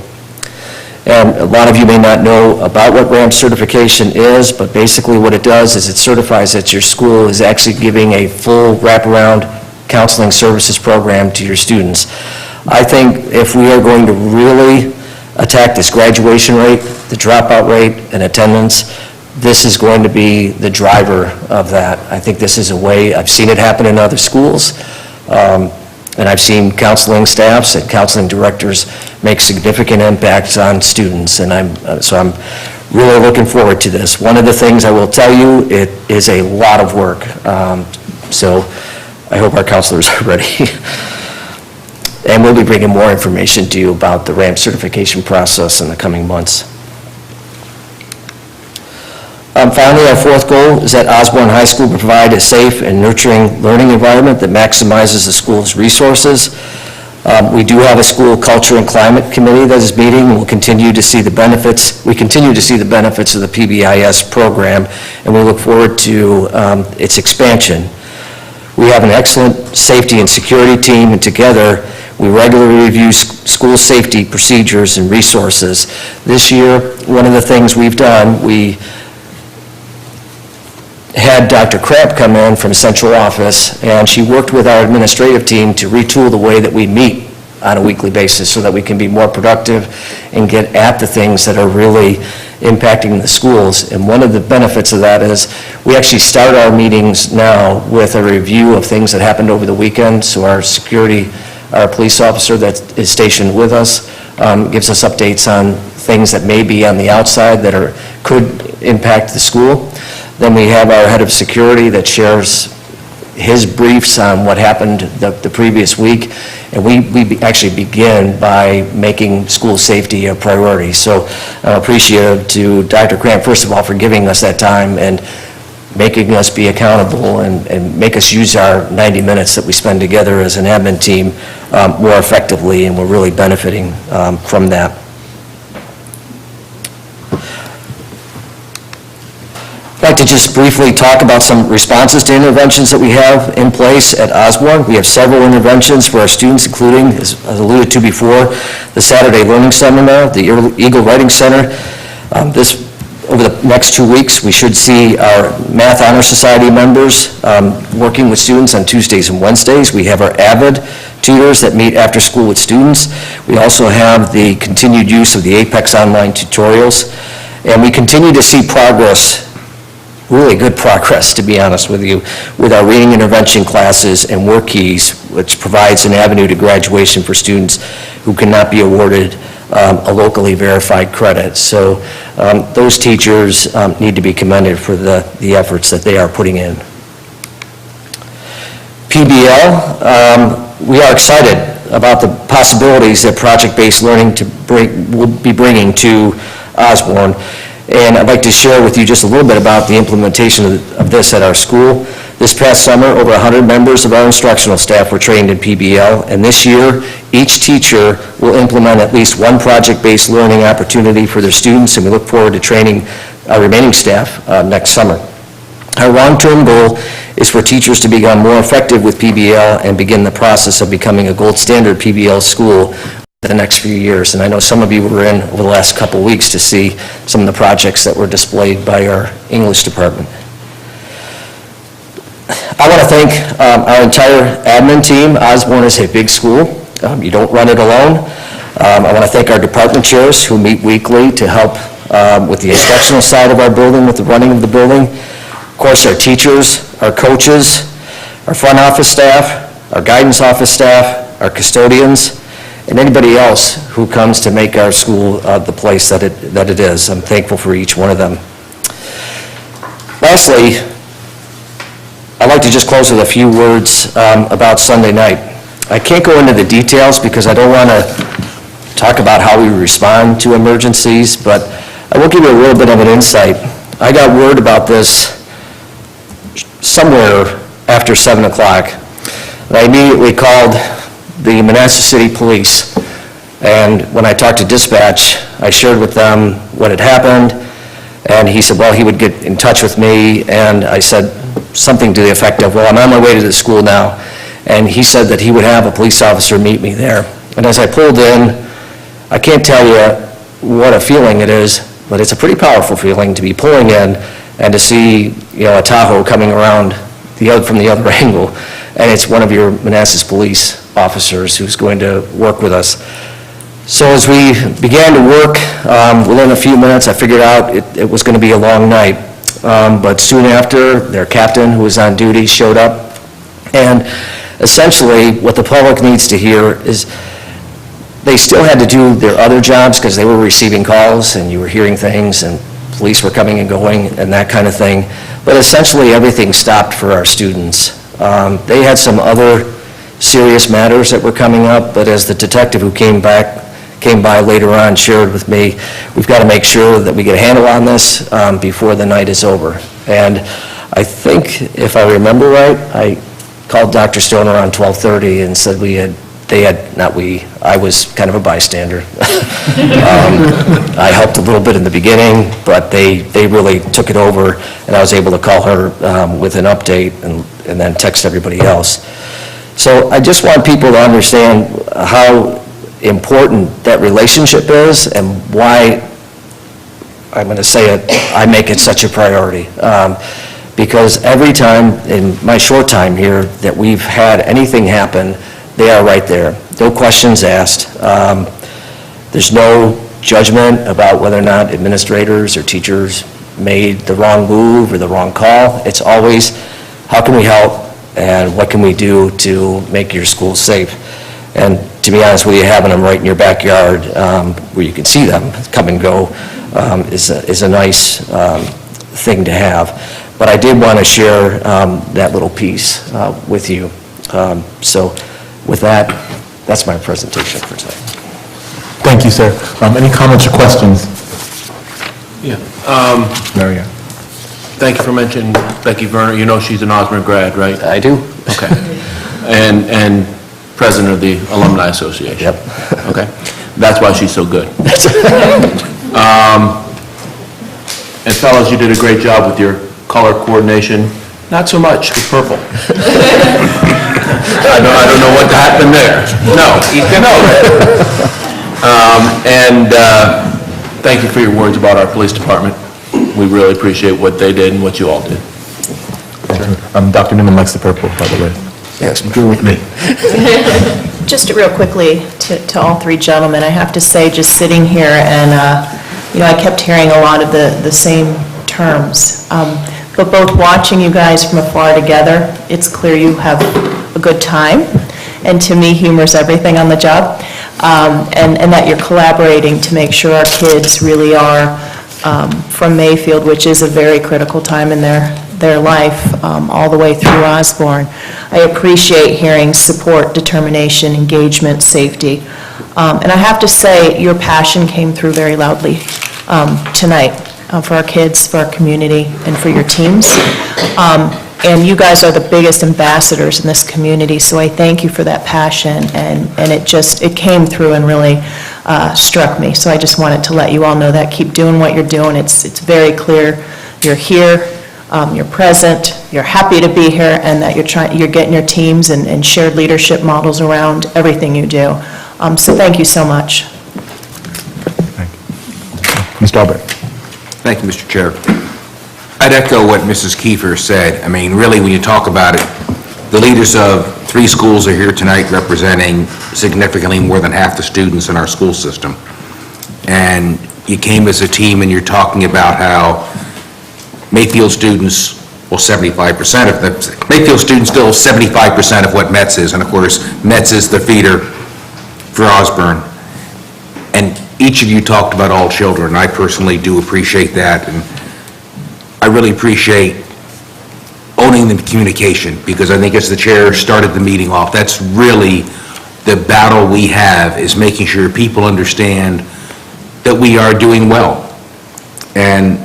And a lot of you may not know about what RAMP certification is, but basically what it does is it certifies that your school is actually giving a full wraparound counseling services program to your students. I think if we are going to really attack this graduation rate, the dropout rate, and attendance, this is going to be the driver of that. I think this is a way, I've seen it happen in other schools, and I've seen counseling staffs and counseling directors make significant impacts on students, and I'm really looking forward to this. One of the things I will tell you, it is a lot of work, so I hope our counselors are ready. And we'll be bringing more information to you about the RAMP certification process in the coming months. Finally, our fourth goal is that Osborne High School will provide a safe and nurturing learning environment that maximizes the school's resources. We do have a school culture and climate committee that is meeting, and we'll continue to see the benefits. We continue to see the benefits of the PBIS program, and we look forward to its expansion. We have an excellent safety and security team, and together we regularly review school safety procedures and resources. This year, one of the things we've done, we had Dr. Cramp come in from central office, and she worked with our administrative team to retool the way that we meet on a weekly basis so that we can be more productive and get at the things that are really impacting the schools. And one of the benefits of that is we actually start our meetings now with a review of things that happened over the weekend. So our police officer that is stationed with us gives us updates on things that may be on the outside that could impact the school. Then we have our head of security that shares his briefs on what happened the previous week, and we actually begin by making school safety a priority. So I'm appreciative to Dr. Cramp, first of all, for giving us that time and making us be accountable and make us use our 90 minutes that we spend together as an admin team more effectively, and we're really benefiting from that. I'd like to just briefly talk about some responses to interventions that we have in place at Osborne. We have several interventions for our students, including, as alluded to before, the Saturday Learning Seminar, the Eagle Writing Center. Over the next 2 weeks, we should see our Math Honor Society members working with students on Tuesdays and Wednesdays. We have our AVID tutors that meet after school with students. We also have the continued use of the Apex online tutorials. And we continue to see progress, really good progress, to be honest with you, with our reading intervention classes and work keys, which provides an avenue to graduation for students who cannot be awarded a locally verified credit. So those teachers need to be commended for the efforts that they are putting in. PBL, we are excited about the possibilities that project-based learning will be bringing to Osborne. And I'd like to share with you just a little bit about the implementation of this at our school. This past summer, over 100 members of our instructional staff were trained in PBL, and this year, each teacher will implement at least one project-based learning opportunity for their students, and we look forward to training our remaining staff next summer. Our long-term goal is for teachers to become more effective with PBL and begin the process of becoming a gold standard PBL school the next few years. And I know some of you were in over the last couple weeks to see some of the projects that were displayed by our English department. I want to thank our entire admin team. Osborne is a big school. You don't run it alone. I want to thank our department chairs who meet weekly to help with the instructional side of our building, with the running of the building. Of course, our teachers, our coaches, our front office staff, our guidance office staff, our custodians, and anybody else who comes to make our school the place that it is. I'm thankful for each one of them. Lastly, I'd like to just close with a few words about Sunday night. I can't go into the details because I don't want to talk about how we respond to emergencies, but I will give you a little bit of an insight. I got word about this somewhere after 7 o'clock, and I immediately called the Manassas City Police, and when I talked to dispatch, I shared with them what had happened, and he said, well, he would get in touch with me, and I said something to the effect of, well, I'm on my way to the school now, and he said that he would have a police officer meet me there. And as I pulled in, I can't tell you what a feeling it is, but it's a pretty powerful feeling to be pulling in and to see, a Tahoe coming around from the other angle, and it's one of your Manassas police officers who's going to work with us. So as we began to work, within a few minutes, I figured out it was going to be a long night. But soon after, their captain, who was on duty, showed up. And essentially, what the public needs to hear is they still had to do their other jobs because they were receiving calls and you were hearing things and police were coming and going and that kind of thing. But essentially, everything stopped for our students. They had some other serious matters that were coming up, but as the detective who came by later on shared with me, we've got to make sure that we get a handle on this before the night is over. And I think, if I remember right, I called Dr. Stoner around 12:30 and said I was kind of a bystander. I helped a little bit in the beginning, but they really took it over, and I was able to call her with an update and then text everybody else. So I just want people to understand how important that relationship is and why, I'm going to say it, I make it such a priority. Because every time in my short time here that we've had anything happen, they are right there. No questions asked. There's no judgment about whether or not administrators or teachers made the wrong move or the wrong call. It's always, how can we help and what can we do to make your school safe? And to be honest with you, having them right in your backyard where you can see them come and go is a nice thing to have. But I did want to share that little piece with you. So with that, that's my presentation for today. Thank you, sir. Any comments or questions? Yeah. There we go. Thank you for mentioning Becky Werner. You know she's an Osborne grad, right? I do. Okay. And president of the Alumni Association. Yep. Okay. That's why she's so good. And fellas, you did a great job with your color coordination. Not so much with purple. I don't know what happened there. No. And thank you for your words about our police department. We really appreciate what they did and what you all did. Dr. Newman likes the purple, by the way. Yes, agree with me. Just real quickly to all three gentlemen, I have to say, just sitting here and, I kept hearing a lot of the same terms. But both watching you guys from afar together, it's clear you have a good time. And to me, humor's everything on the job. And that you're collaborating to make sure our kids really are from Mayfield, which is a very critical time in their life, all the way through Osborne. I appreciate hearing support, determination, engagement, safety. And I have to say, your passion came through very loudly tonight for our kids, for our community, and for your teams. And you guys are the biggest ambassadors in this community, so I thank you for that passion, and it came through and really struck me. So I just wanted to let you all know that. Keep doing what you're doing. It's very clear you're here, you're present, you're happy to be here, and that you're getting your teams and shared leadership models around everything you do. So thank you so much. Mr. Albert. Thank you, Mr. Chair. I'd echo what Mrs. Kiefer said. I mean, really, when you talk about it, the leaders of 3 schools are here tonight representing significantly more than half the students in our school system. And you came as a team and you're talking about how Mayfield students, well, 75% of them, Mayfield students still 75% of what Metz is, and of course, Metz is the feeder for Osborne. And each of you talked about all children, and I personally do appreciate that, and I really appreciate owning the communication, because I think as the chair started the meeting off, that's really the battle we have, is making sure people understand that we are doing well. And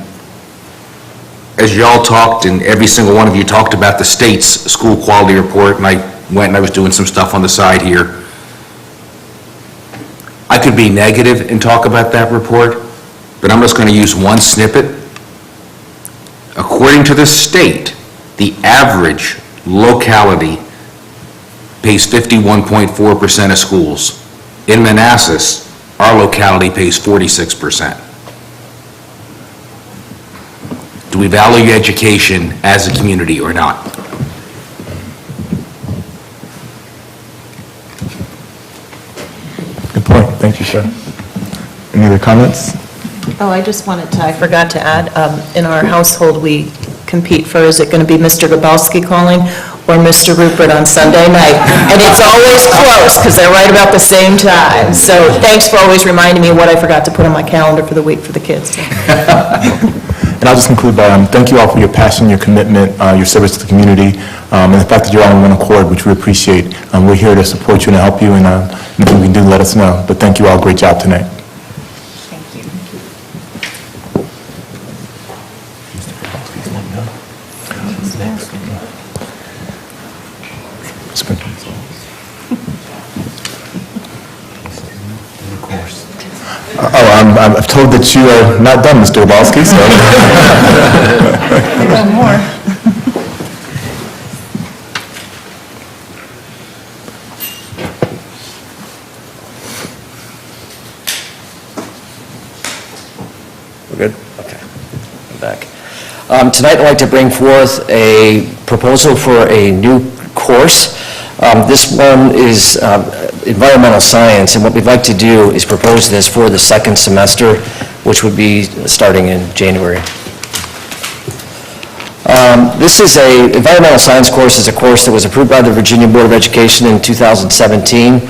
as you all talked, and every single one of you talked about the state's school quality report, and I went and I was doing some stuff on the side here. I could be negative and talk about that report, but I'm just going to use one snippet. According to the state, the average locality pays 51.4% of schools. In Manassas, Our locality pays 46%. Do we value education as a community or not? Good point. Thank you, sir. Any other comments? Oh, I just wanted to, I forgot to add, in our household, we compete for, is it going to be Mr. Gabalski calling or Mr. Rupert on Sunday night? And it's always close, because they're right about the same time. So thanks for always reminding me what I forgot to put on my calendar for the week for the kids. And I'll just conclude by thank you all for your passion, your commitment, your service to the community, and the fact that you're all in one accord, which we appreciate. We're here to support you and to help you, and anything we can do, let us know. But thank you all. Great job tonight. I'm told that you are not done, Mr. Gabalski, so. I got more. We're good? Okay. I'm back. Tonight, I'd like to bring forth a proposal for a new course. This one is environmental science, and what we'd like to do is propose this for the second semester, which would be starting in January. This is environmental science course is a course that was approved by the Virginia Board of Education in 2017.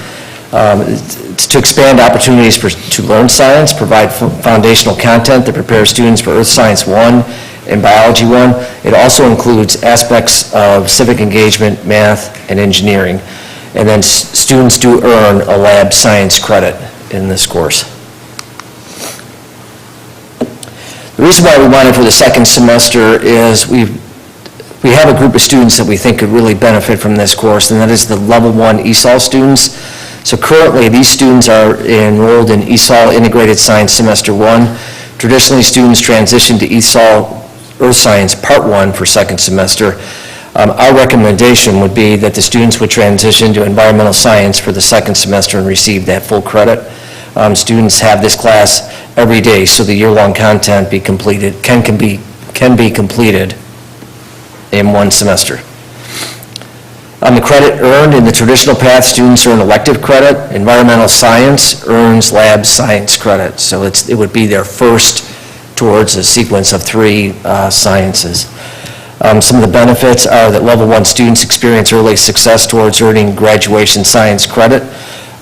It's to expand opportunities to learn science, provide foundational content that prepares students for Earth Science 1 and Biology 1. It also includes aspects of civic engagement, math, and engineering. And then students do earn a lab science credit in this course. The reason why we want it for the second semester is we have a group of students that we think could really benefit from this course, and that is the Level 1 ESOL students. So currently, these students are enrolled in ESOL Integrated Science Semester 1. Traditionally, students transition to ESOL Earth Science Part 1 for second semester. Our recommendation would be that the students would transition to environmental science for the second semester and receive that full credit. Students have this class every day, so the year-long content can be completed in one semester. On the credit earned in the traditional path, students earn elective credit. Environmental science earns lab science credit, so it would be their first towards a sequence of 3 sciences. Some of the benefits are that Level 1 students experience early success towards earning graduation science credit.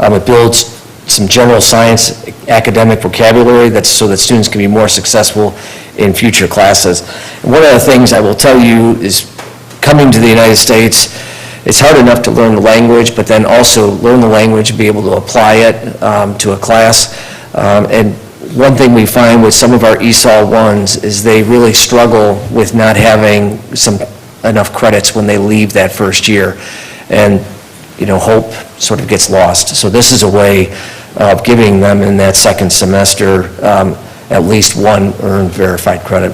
It builds some general science academic vocabulary so that students can be more successful in future classes. And one of the things I will tell you is coming to the United States, it's hard enough to learn the language, but then also learn the language and be able to apply it to a class. And one thing we find with some of our ESOL 1s is they really struggle with not having enough credits when they leave that first year. And, hope sort of gets lost. So this is a way of giving them in that second semester at least one earned verified credit.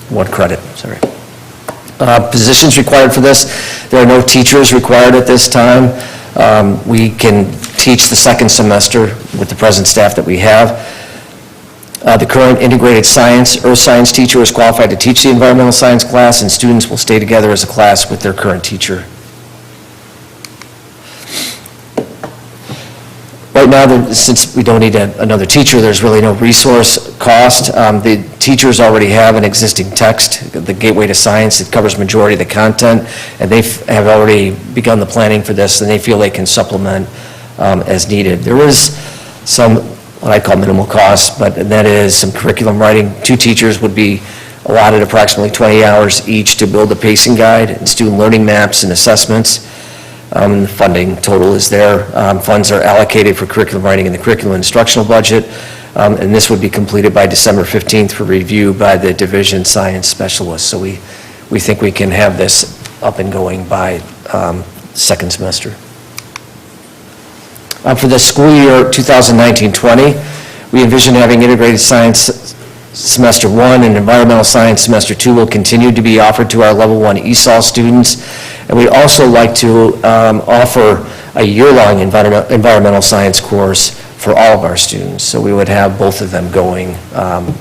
1 credit, sorry. Positions required for this. There are no teachers required at this time. We can teach the second semester with the present staff that we have. The current integrated Earth Science teacher is qualified to teach the environmental science class, and students will stay together as a class with their current teacher. Right now, since we don't need another teacher, there's really no resource cost. The teachers already have an existing text, the Gateway to Science. It covers majority of the content, and they have already begun the planning for this, and they feel they can supplement as needed. There is some what I call minimal costs, but that is some curriculum writing. 2 teachers would be allotted approximately 20 hours each to build a pacing guide and student learning maps and assessments. The funding total is there. Funds are allocated for curriculum writing in the curriculum instructional budget, and this would be completed by December 15th for review by the division science specialist. So we think we can have this up and going by second semester. For the school year 2019-20, we envision having integrated science semester 1 and environmental science semester 2 will continue to be offered to our level 1 ESOL students. And we'd also like to offer a year-long environmental science course for all of our students. So we would have both of them going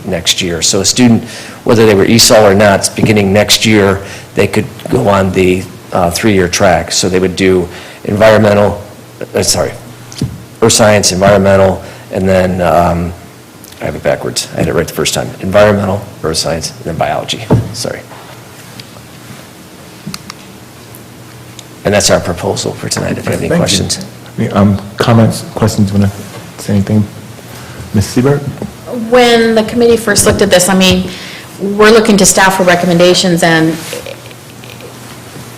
next year. So a student, whether they were ESOL or not, beginning next year, they could go on the 3-year track. So they would do earth science, environmental, and then, I have it backwards. I had it right the first time. Environmental, earth science, and then biology. Sorry. And that's our proposal for tonight, if you have any Thank you. questions. Comments, questions, want to say anything? Ms. Siebert? When the committee first looked at this, I mean, we're looking to staff for recommendations, and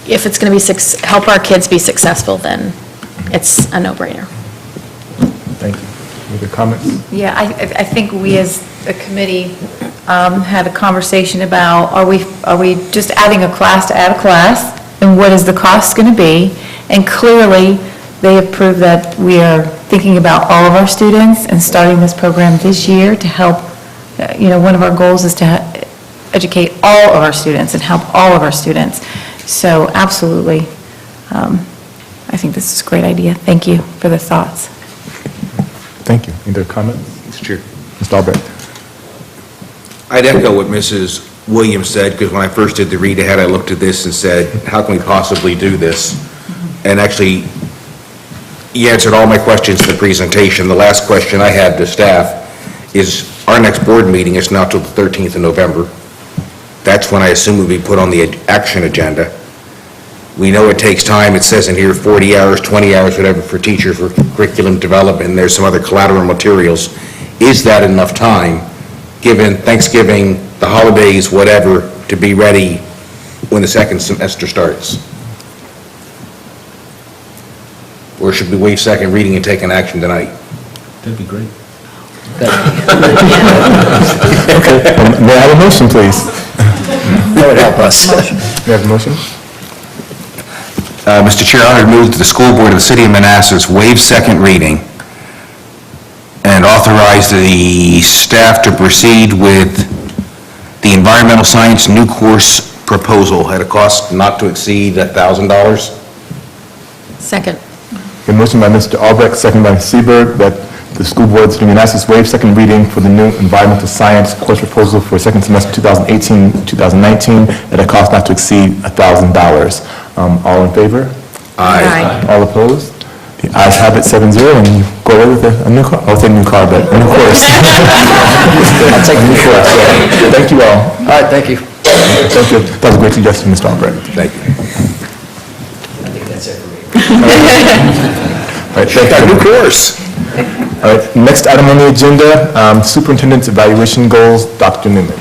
if it's going to be, help our kids be successful, then it's a no-brainer. Thank you. Any other comments? Yeah, I think we as a committee had a conversation about, are we just adding a class to add a class? And what is the cost going to be? And clearly, they have proved that we are thinking about all of our students and starting this program this year to help, one of our goals is to educate all of our students and help all of our students. So absolutely, I think this is a great idea. Thank you for the thoughts. Thank you. Any other comments? Mr. Chair. Mr. Albrecht? I'd echo what Mrs. Williams said, because when I first did the read ahead, I looked at this and said, how can we possibly do this? And actually, you answered all my questions in the presentation. The last question I had to staff is, our next board meeting is not till the 13th of November. That's when I assume it will be put on the action agenda. We know it takes time. It says in here 40 hours, 20 hours, whatever, for teachers for curriculum development, and there's some other collateral materials. Is that enough time, given Thanksgiving, the holidays, whatever, to be ready when the second semester starts? Or should we waive second reading and take an action tonight? That'd be great. Okay, may I have a motion, please? That would help us. May I have a motion? Mr. Chair, I would move that the school board of the city of Manassas waive second reading and authorize the staff to proceed with the environmental science new course proposal at a cost not to exceed $1,000. Second. A motion by Mr. Albrecht, second by Ms. Seberg, that the school board of Manassas waive second reading for the new environmental science course proposal for second semester 2018-2019 at a cost not to exceed $1,000. All in favor? Aye. All opposed? The ayes have it, 7-0, and you go away with a new car. I'll say new car, but a new course. I'll take a new course. Thank you all. All right, thank you. Thank you. That was a great suggestion, Mr. Albrecht. Thank you. I think that's it for me. All right, thank you. New course. All right, next item on the agenda, superintendent's evaluation goals, Dr. Newman.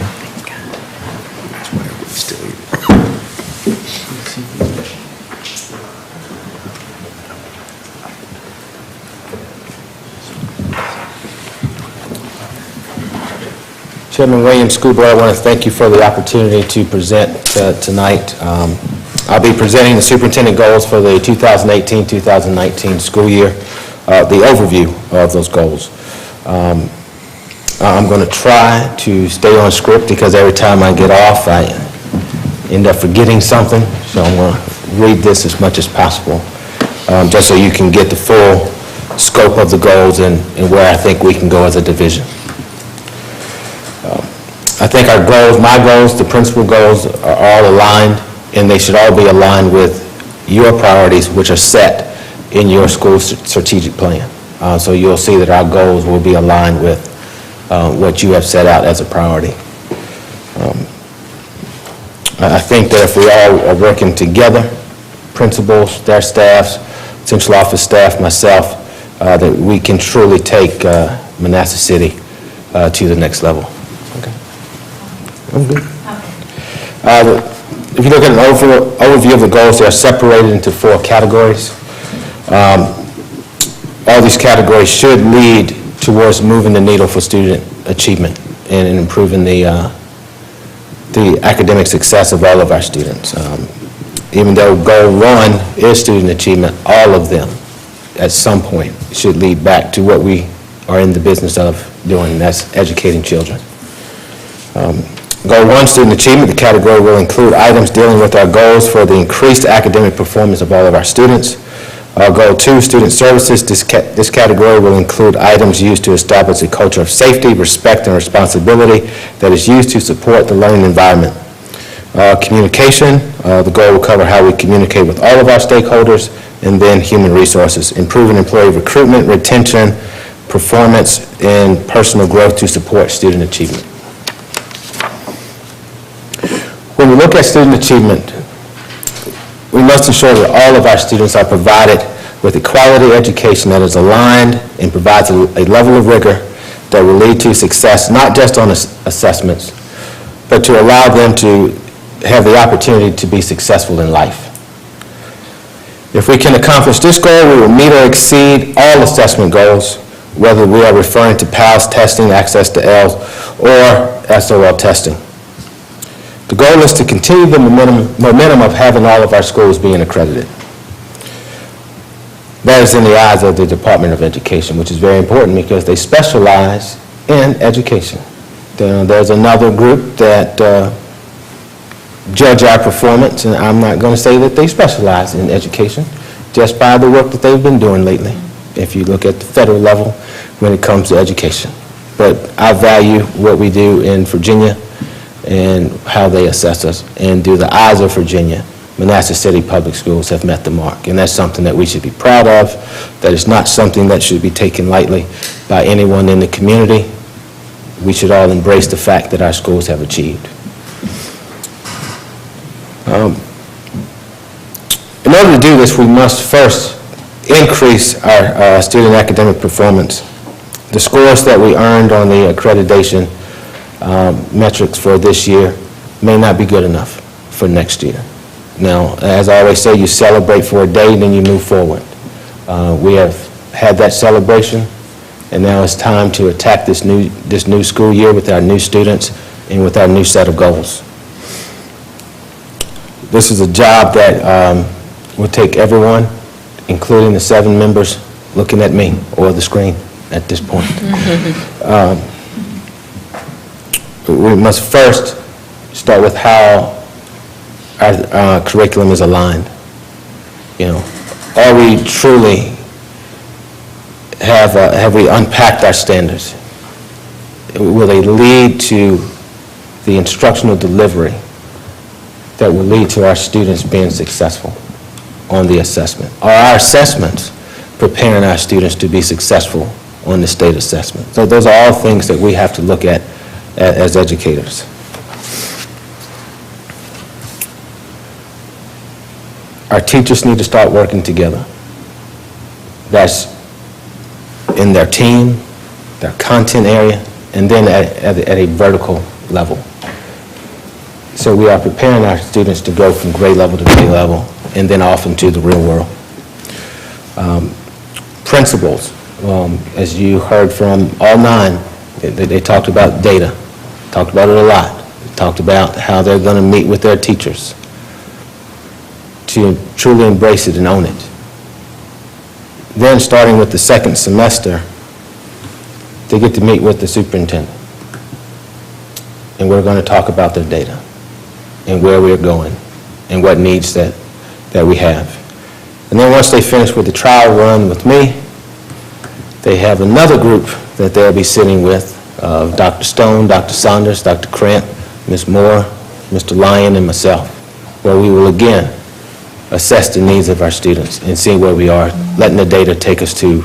Chairman Williams, School Board, I want to thank you for the opportunity to present tonight. I'll be presenting the superintendent goals for the 2018-2019 school year, the overview of those goals. I'm going to try to stay on script because every time I get off, I end up forgetting something, so I'm going to read this as much as possible, just so you can get the full scope of the goals and where I think we can go as a division. I think our goals, my goals, the principal goals are all aligned, and they should all be aligned with your priorities, which are set in your school strategic plan. So you'll see that our goals will be aligned with what you have set out as a priority. I think that if we all are working together, principals, their staffs, central office staff, myself, that we can truly take Manassas City to the next level. I'm good. If you look at an overview of the goals, they are separated into 4 categories. All these categories should lead towards moving the needle for student achievement and improving the academic success of all of our students. Even though goal 1 is student achievement, all of them at some point should lead back to what we are in the business of doing, and that's educating children. Goal 1, student achievement, the category will include items dealing with our goals for the increased academic performance of all of our students. Goal 2, student services. This category will include items used to establish a culture of safety, respect, and responsibility that is used to support the learning environment. Communication, the goal will cover how we communicate with all of our stakeholders, and then human resources, improving employee recruitment, retention, performance, and personal growth to support student achievement. When we look at student achievement, we must ensure that all of our students are provided with a quality education that is aligned and provides a level of rigor that will lead to success, not just on assessments, but to allow them to have the opportunity to be successful in life. If we can accomplish this goal, we will meet or exceed all assessment goals, whether we are referring to PALS testing, Access to ELS, or SOL testing. The goal is to continue the momentum of having all of our schools being accredited. That is in the eyes of the Department of Education, which is very important because they specialize in education. There's another group that judge our performance, and I'm not going to say that they specialize in education, just by the work that they've been doing lately, if you look at the federal level when it comes to education. But I value what we do in Virginia and how they assess us. And through the eyes of Virginia, Manassas City Public Schools have met the mark. And that's something that we should be proud of. That is not something that should be taken lightly by anyone in the community. We should all embrace the fact that our schools have achieved. In order to do this, we must first increase our student academic performance. The scores that we earned on the accreditation metrics for this year may not be good enough for next year. Now, as I always say, you celebrate for a day, then you move forward. We have had that celebration, and now it's time to attack this new school year with our new students and with our new set of goals. This is a job that will take everyone, including the 7 members looking at me or the screen at this point. We must first start with how our curriculum is aligned. You know, are we truly, have we unpacked our standards? Will they lead to the instructional delivery that will lead to our students being successful on the assessment? Are our assessments preparing our students to be successful on the state assessment? So those are all things that we have to look at as educators. Our teachers need to start working together. That's in their team, their content area, and then at a vertical level. So we are preparing our students to go from grade level to grade level and then off into the real world. Principals, as you heard from all 9, they talked about data, talked about it a lot. They talked about how they're going to meet with their teachers to truly embrace it and own it. Then starting with the second semester, they get to meet with the superintendent. And we're going to talk about their data and where we're going and what needs that we have. And then once they finish with the trial run with me, they have another group that they'll be sitting with, Dr. Stone, Dr. Saunders, Dr. Krant, Ms. Moore, Mr. Lyon, and myself, where we will again assess the needs of our students and see where we are, letting the data take us to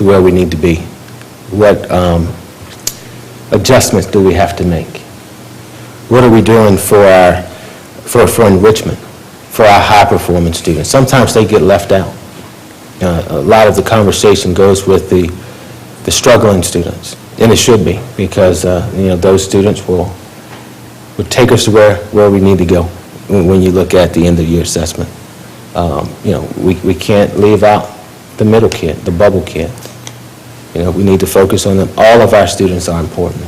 where we need to be. What adjustments do we have to make? What are we doing for enrichment, for our high-performance students? Sometimes they get left out. A lot of the conversation goes with the struggling students, and it should be, because those students will take us to where we need to go when you look at the end-of-year assessment. We can't leave out the middle kid, the bubble kid. We need to focus on them. All of our students are important.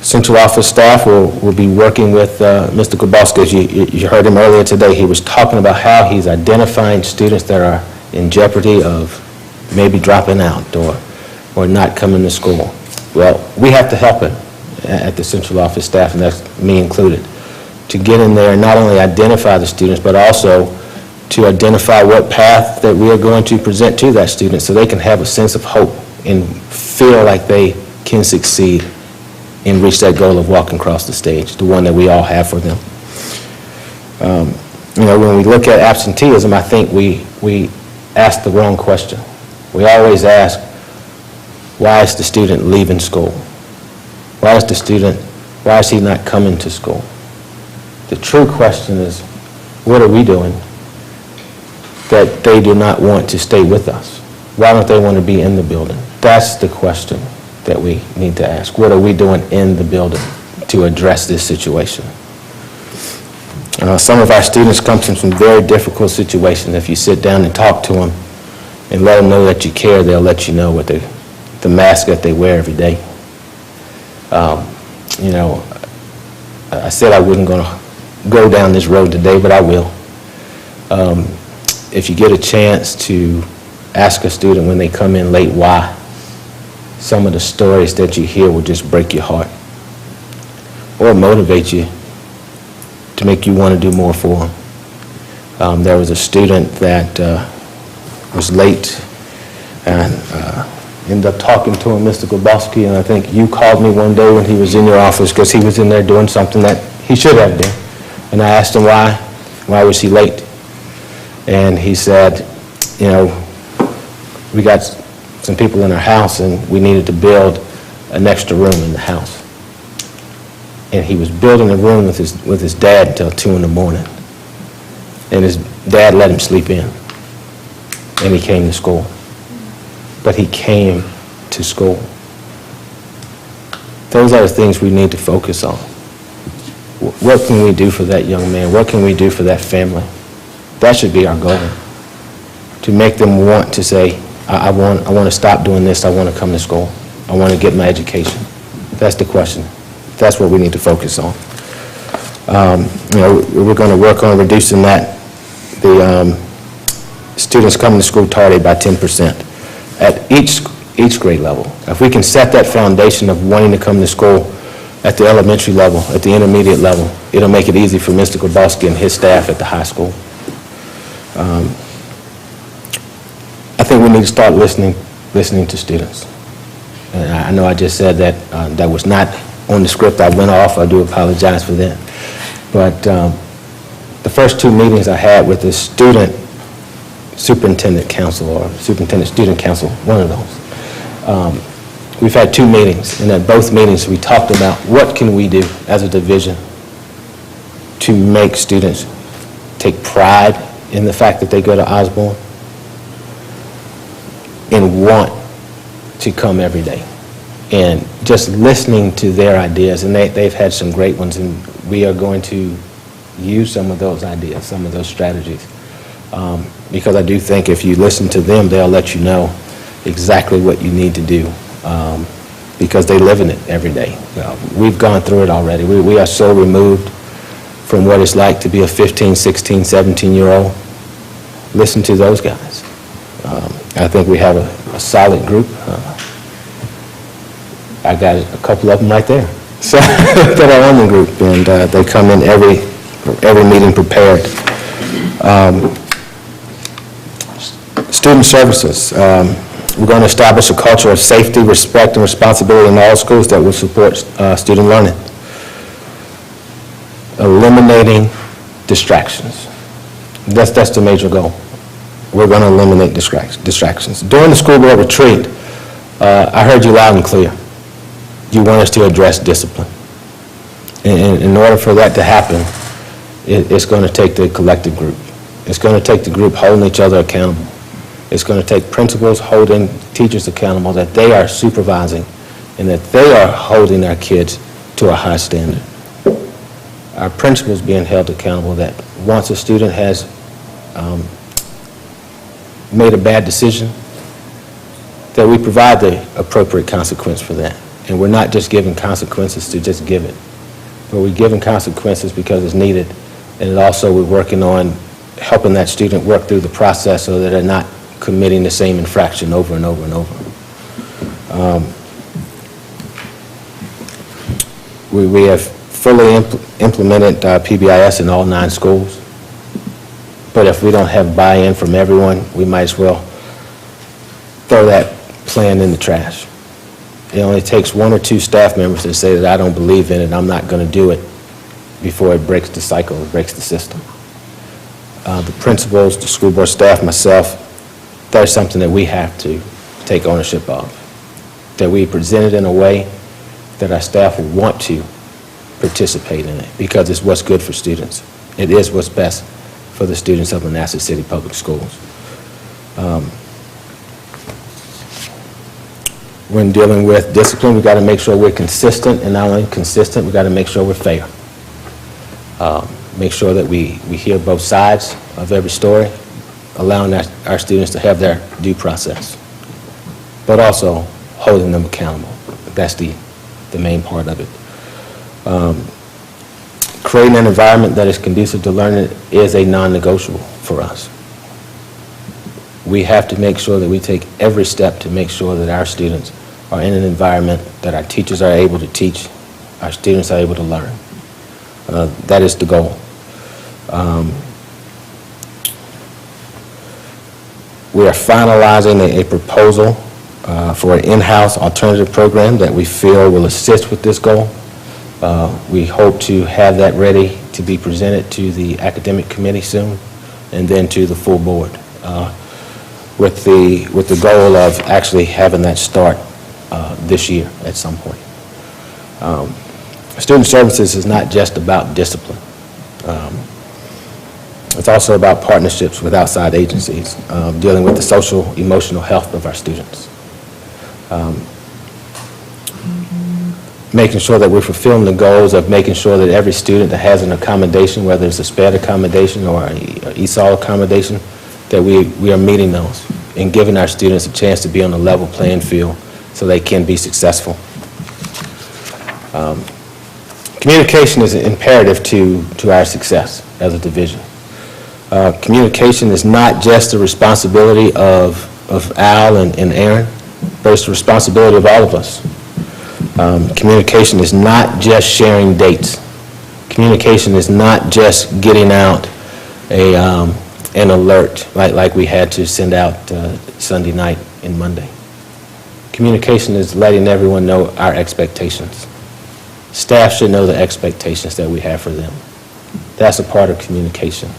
Central office staff will be working with Mr. Grabowski. As you heard him earlier today, he was talking about how he's identifying students that are in jeopardy of maybe dropping out or not coming to school. Well, we have to help him at the central office staff, and that's me included, to get in there and not only identify the students, but also to identify what path that we are going to present to that student so they can have a sense of hope and feel like they can succeed and reach that goal of walking across the stage, the one that we all have for them. When we look at absenteeism, I think we ask the wrong question. We always ask, why is the student leaving school? Why is he not coming to school? The true question is, what are we doing that they do not want to stay with us? Why don't they want to be in the building? That's the question that we need to ask. What are we doing in the building to address this situation? Some of our students come from some very difficult situations. If you sit down and talk to them and let them know that you care, they'll let you know what the mask that they wear every day. I said I wasn't going to go down this road today, but I will. If you get a chance to ask a student when they come in late why, some of the stories that you hear will just break your heart or motivate you to make you want to do more for them. There was a student that was late and ended up talking to him, Mr. Grabowski, and I think you called me one day when he was in your office because he was in there doing something that he should have done. And I asked him why was he late? And he said, we got some people in our house and we needed to build an extra room in the house. And he was building a room with his dad until 2 in the morning. And his dad let him sleep in. And he came to school. But he came to school. Those are the things we need to focus on. What can we do for that young man? What can we do for that family? That should be our goal. To make them want to say, I want to stop doing this. I want to come to school. I want to get my education. That's the question. That's what we need to focus on. We're going to work on reducing the students coming to school tardy by 10% at each grade level. If we can set that foundation of wanting to come to school at the elementary level, at the intermediate level, it'll make it easy for Mr. Grabowski and his staff at the high school. I think we need to start listening to students. And I know I just said that that was not on the script. I went off. I do apologize for that. But the first 2 meetings I had with the student superintendent council or superintendent student council, one of those, we've had 2 meetings, and at both meetings we talked about what can we do as a division to make students take pride in the fact that they go to Osborne and want to come every day. And just listening to their ideas, and they've had some great ones, and we are going to use some of those ideas, some of those strategies. Because I do think if you listen to them, they'll let you know exactly what you need to do, because they live in it every day. We've gone through it already. We are so removed from what it's like to be a 15, 16, 17-year-old. Listen to those guys. I think we have a solid group. I got a couple of them right there. So that are on the group, and they come in every meeting prepared. Student services. We're going to establish a culture of safety, respect, and responsibility in all schools that will support student learning. Eliminating distractions. That's the major goal. We're going to eliminate distractions. During the school board retreat, I heard you loud and clear. You want us to address discipline. In order for that to happen, it's going to take the collective group. It's going to take the group holding each other accountable. It's going to take principals holding teachers accountable, that they are supervising and that they are holding our kids to a high standard. Our principals being held accountable, that once a student has made a bad decision, that we provide the appropriate consequence for that. And we're not just giving consequences to just give it, but we're giving consequences because it's needed. And also we're working on helping that student work through the process so that they're not committing the same infraction over and over and over. We have fully implemented PBIS in all 9 schools. But if we don't have buy-in from everyone, we might as well throw that plan in the trash. It only takes 1 or 2 staff members to say that I don't believe in it, I'm not going to do it, before it breaks the cycle, it breaks the system. The principals, the school board staff, myself, that's something that we have to take ownership of. That we present it in a way that our staff will want to participate in it, because it's what's good for students. It is what's best for the students of Manassas City Public Schools. When dealing with discipline, we've got to make sure we're consistent, and not only consistent, we've got to make sure we're fair. Make sure that we hear both sides of every story, allowing our students to have their due process, but also holding them accountable. That's the main part of it. Creating an environment that is conducive to learning is a non-negotiable for us. We have to make sure that we take every step to make sure that our students are in an environment that our teachers are able to teach, our students are able to learn. That is the goal. We are finalizing a proposal for an in-house alternative program that we feel will assist with this goal. We hope to have that ready to be presented to the academic committee soon, and then to the full board, with the goal of actually having that start this year at some point. Student services is not just about discipline. It's also about partnerships with outside agencies, dealing with the social, emotional health of our students. Making sure that we're fulfilling the goals of making sure that every student that has an accommodation, whether it's a SPED accommodation or an ESOL accommodation, that we are meeting those and giving our students a chance to be on a level playing field so they can be successful. Communication is imperative to our success as a division. Communication is not just the responsibility of Al and Aaron, but it's the responsibility of all of us. Communication is not just sharing dates. Communication is not just getting out an alert like we had to send out Sunday night and Monday. Communication is letting everyone know our expectations. Staff should know the expectations that we have for them. That's a part of communication.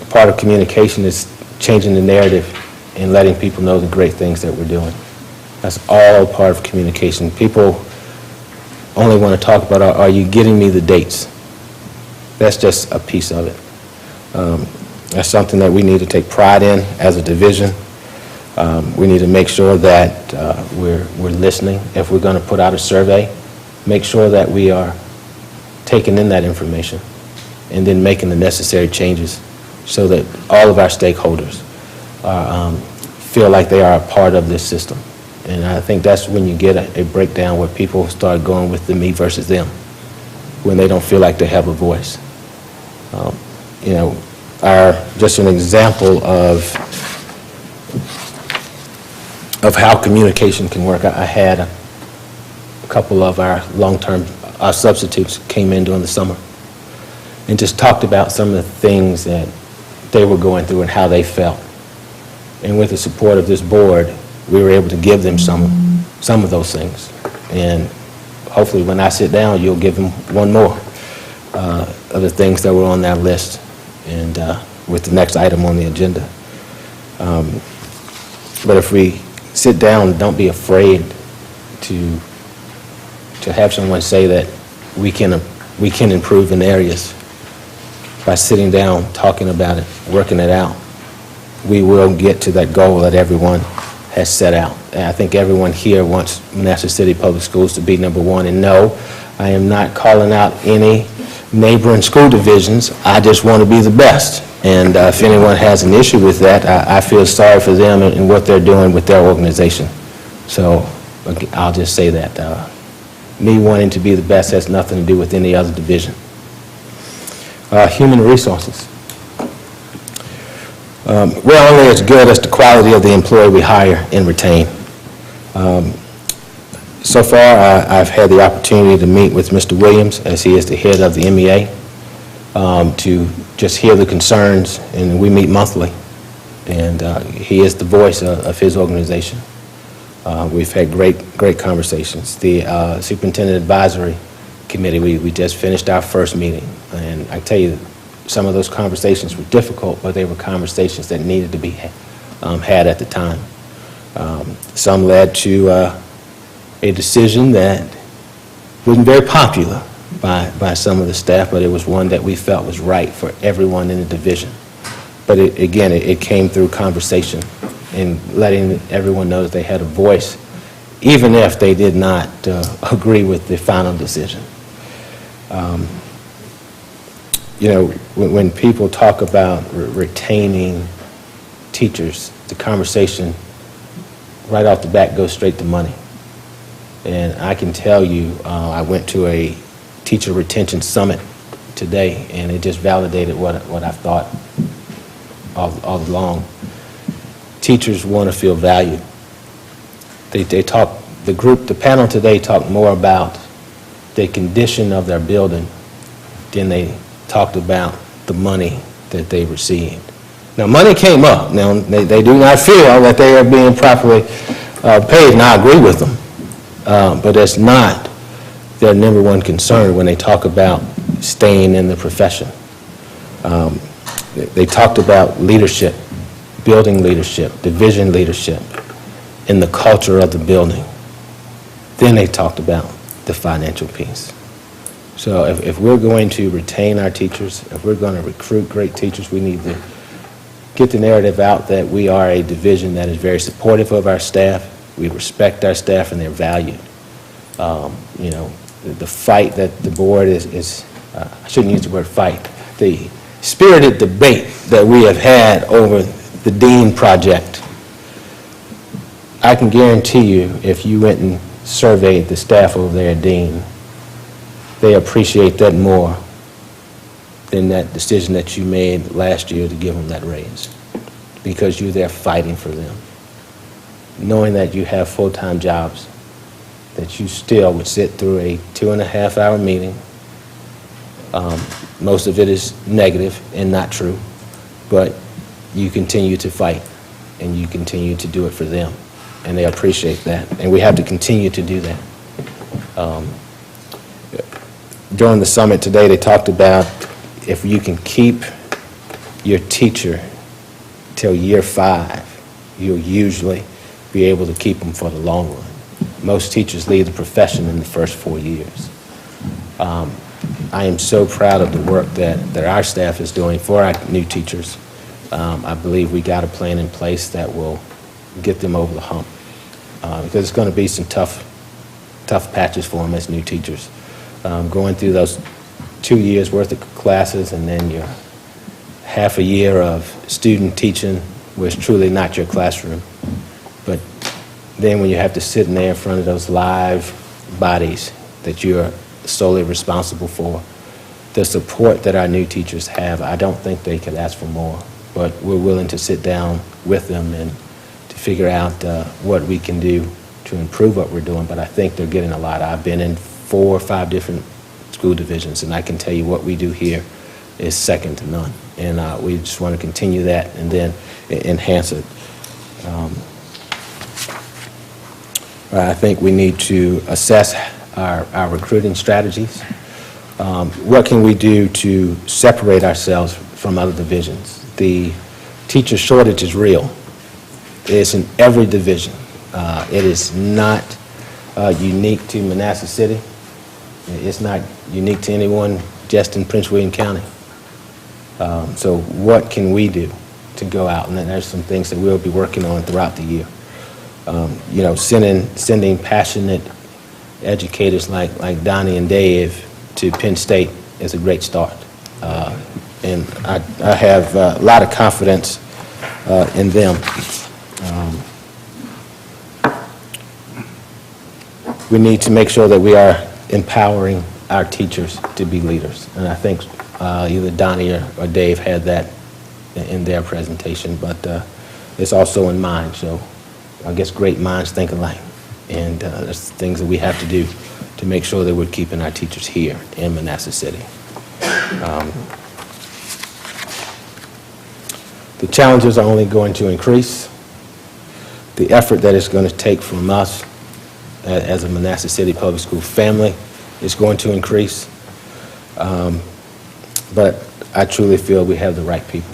Part of communication is changing the narrative and letting people know the great things that we're doing. That's all part of communication. People only want to talk about, are you getting me the dates? That's just a piece of it. That's something that we need to take pride in as a division. We need to make sure that we're listening. If we're going to put out a survey, make sure that we are taking in that information and then making the necessary changes so that all of our stakeholders feel like they are a part of this system. And I think that's when you get a breakdown where people start going with the me versus them, when they don't feel like they have a voice. Just an example of how communication can work. I had a couple of our long-term substitutes came in during the summer and just talked about some of the things that they were going through and how they felt. And with the support of this board, we were able to give them some of those things. And hopefully when I sit down, you'll give them one more of the things that were on that list, and with the next item on the agenda. But if we sit down, don't be afraid to have someone say that we can improve in areas. By sitting down, talking about it, working it out, we will get to that goal that everyone has set out. And I think everyone here wants Manassas City Public Schools to be number one. And no, I am not calling out any neighboring school divisions. I just want to be the best. And if anyone has an issue with that, I feel sorry for them and what they're doing with their organization. So I'll just say that. Me wanting to be the best has nothing to do with any other division. Human resources. We're only as good as the quality of the employee we hire and retain. So far, I've had the opportunity to meet with Mr. Williams, as he is the head of the MEA, to just hear the concerns, and we meet monthly. And he is the voice of his organization. We've had great conversations. The Superintendent Advisory Committee, we just finished our first meeting, and I tell you, some of those conversations were difficult, but they were conversations that needed to be had at the time. Some led to a decision that wasn't very popular by some of the staff, but it was one that we felt was right for everyone in the division. But again, it came through conversation and letting everyone know that they had a voice, even if they did not agree with the final decision. You know, when people talk about retaining teachers, the conversation right off the bat goes straight to money. And I can tell you, I went to a teacher retention summit today, and it just validated what I've thought all along. Teachers want to feel valued. The panel today talked more about the condition of their building than they talked about the money that they received. Now, money came up. Now, they do not feel that they are being properly paid, and I agree with them. But that's not their number one concern when they talk about staying in the profession. They talked about leadership, building leadership, division leadership, and the culture of the building. Then they talked about the financial piece. So if we're going to retain our teachers, if we're going to recruit great teachers, we need to get the narrative out that we are a division that is very supportive of our staff. We respect our staff and they're valued. You know, the fight that the board is I shouldn't use the word fight, the spirited debate that we have had over the Dean project. I can guarantee you, if you went and surveyed the staff over there at Dean, they appreciate that more than that decision that you made last year to give them that raise, because you're there fighting for them, knowing that you have full-time jobs, that you still would sit through a 2.5-hour meeting. Most of it is negative and not true, but you continue to fight and you continue to do it for them, and they appreciate that, and we have to continue to do that. During the summit today, they talked about if you can keep your teacher till year 5, you'll usually be able to keep them for the long run. Most teachers leave the profession in the first 4 years. I am so proud of the work that our staff is doing for our new teachers. I believe we got a plan in place that will get them over the hump, because it's going to be some tough patches for them as new teachers. Going through those 2 years worth of classes and then your half a year of student teaching where it's truly not your classroom. But then when you have to sit in there in front of those live bodies that you're solely responsible for, the support that our new teachers have, I don't think they could ask for more. But we're willing to sit down with them and to figure out what we can do to improve what we're doing. But I think they're getting a lot. I've been in 4 or 5 different school divisions, and I can tell you what we do here is second to none. And we just want to continue that and then enhance it. I think we need to assess our recruiting strategies. What can we do to separate ourselves from other divisions? The teacher shortage is real. It's in every division. It is not unique to Manassas City. It's not unique to anyone just in Prince William County. So what can we do to go out? And then there's some things that we'll be working on throughout the year. You know, sending passionate educators like Donnie and Dave to Penn State is a great start. And I have a lot of confidence in them. We need to make sure that we are empowering our teachers to be leaders. And I think either Donnie or Dave had that in their presentation, but it's also in mine. So I guess great minds think alike. And there's things that we have to do to make sure that we're keeping our teachers here in Manassas City. The challenges are only going to increase. The effort that it's going to take from us as a Manassas City Public School family is going to increase. But I truly feel we have the right people,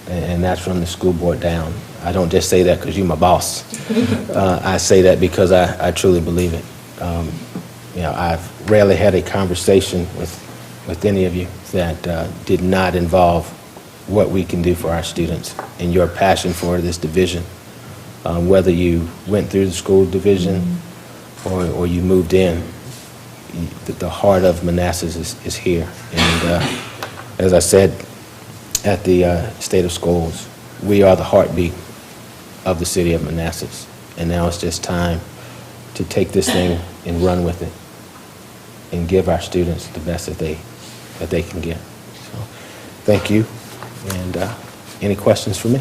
and that's from the school board down. I don't just say that because you're my boss. I say that because I truly believe it. I've rarely had a conversation with any of you that did not involve what we can do for our students and your passion for this division. Whether you went through the school division or you moved in, the heart of Manassas is here. And as I said at the State of Schools, we are the heartbeat of the city of Manassas. And now it's just time to take this thing and run with it and give our students the best that they can get. So, thank you. And any questions for me?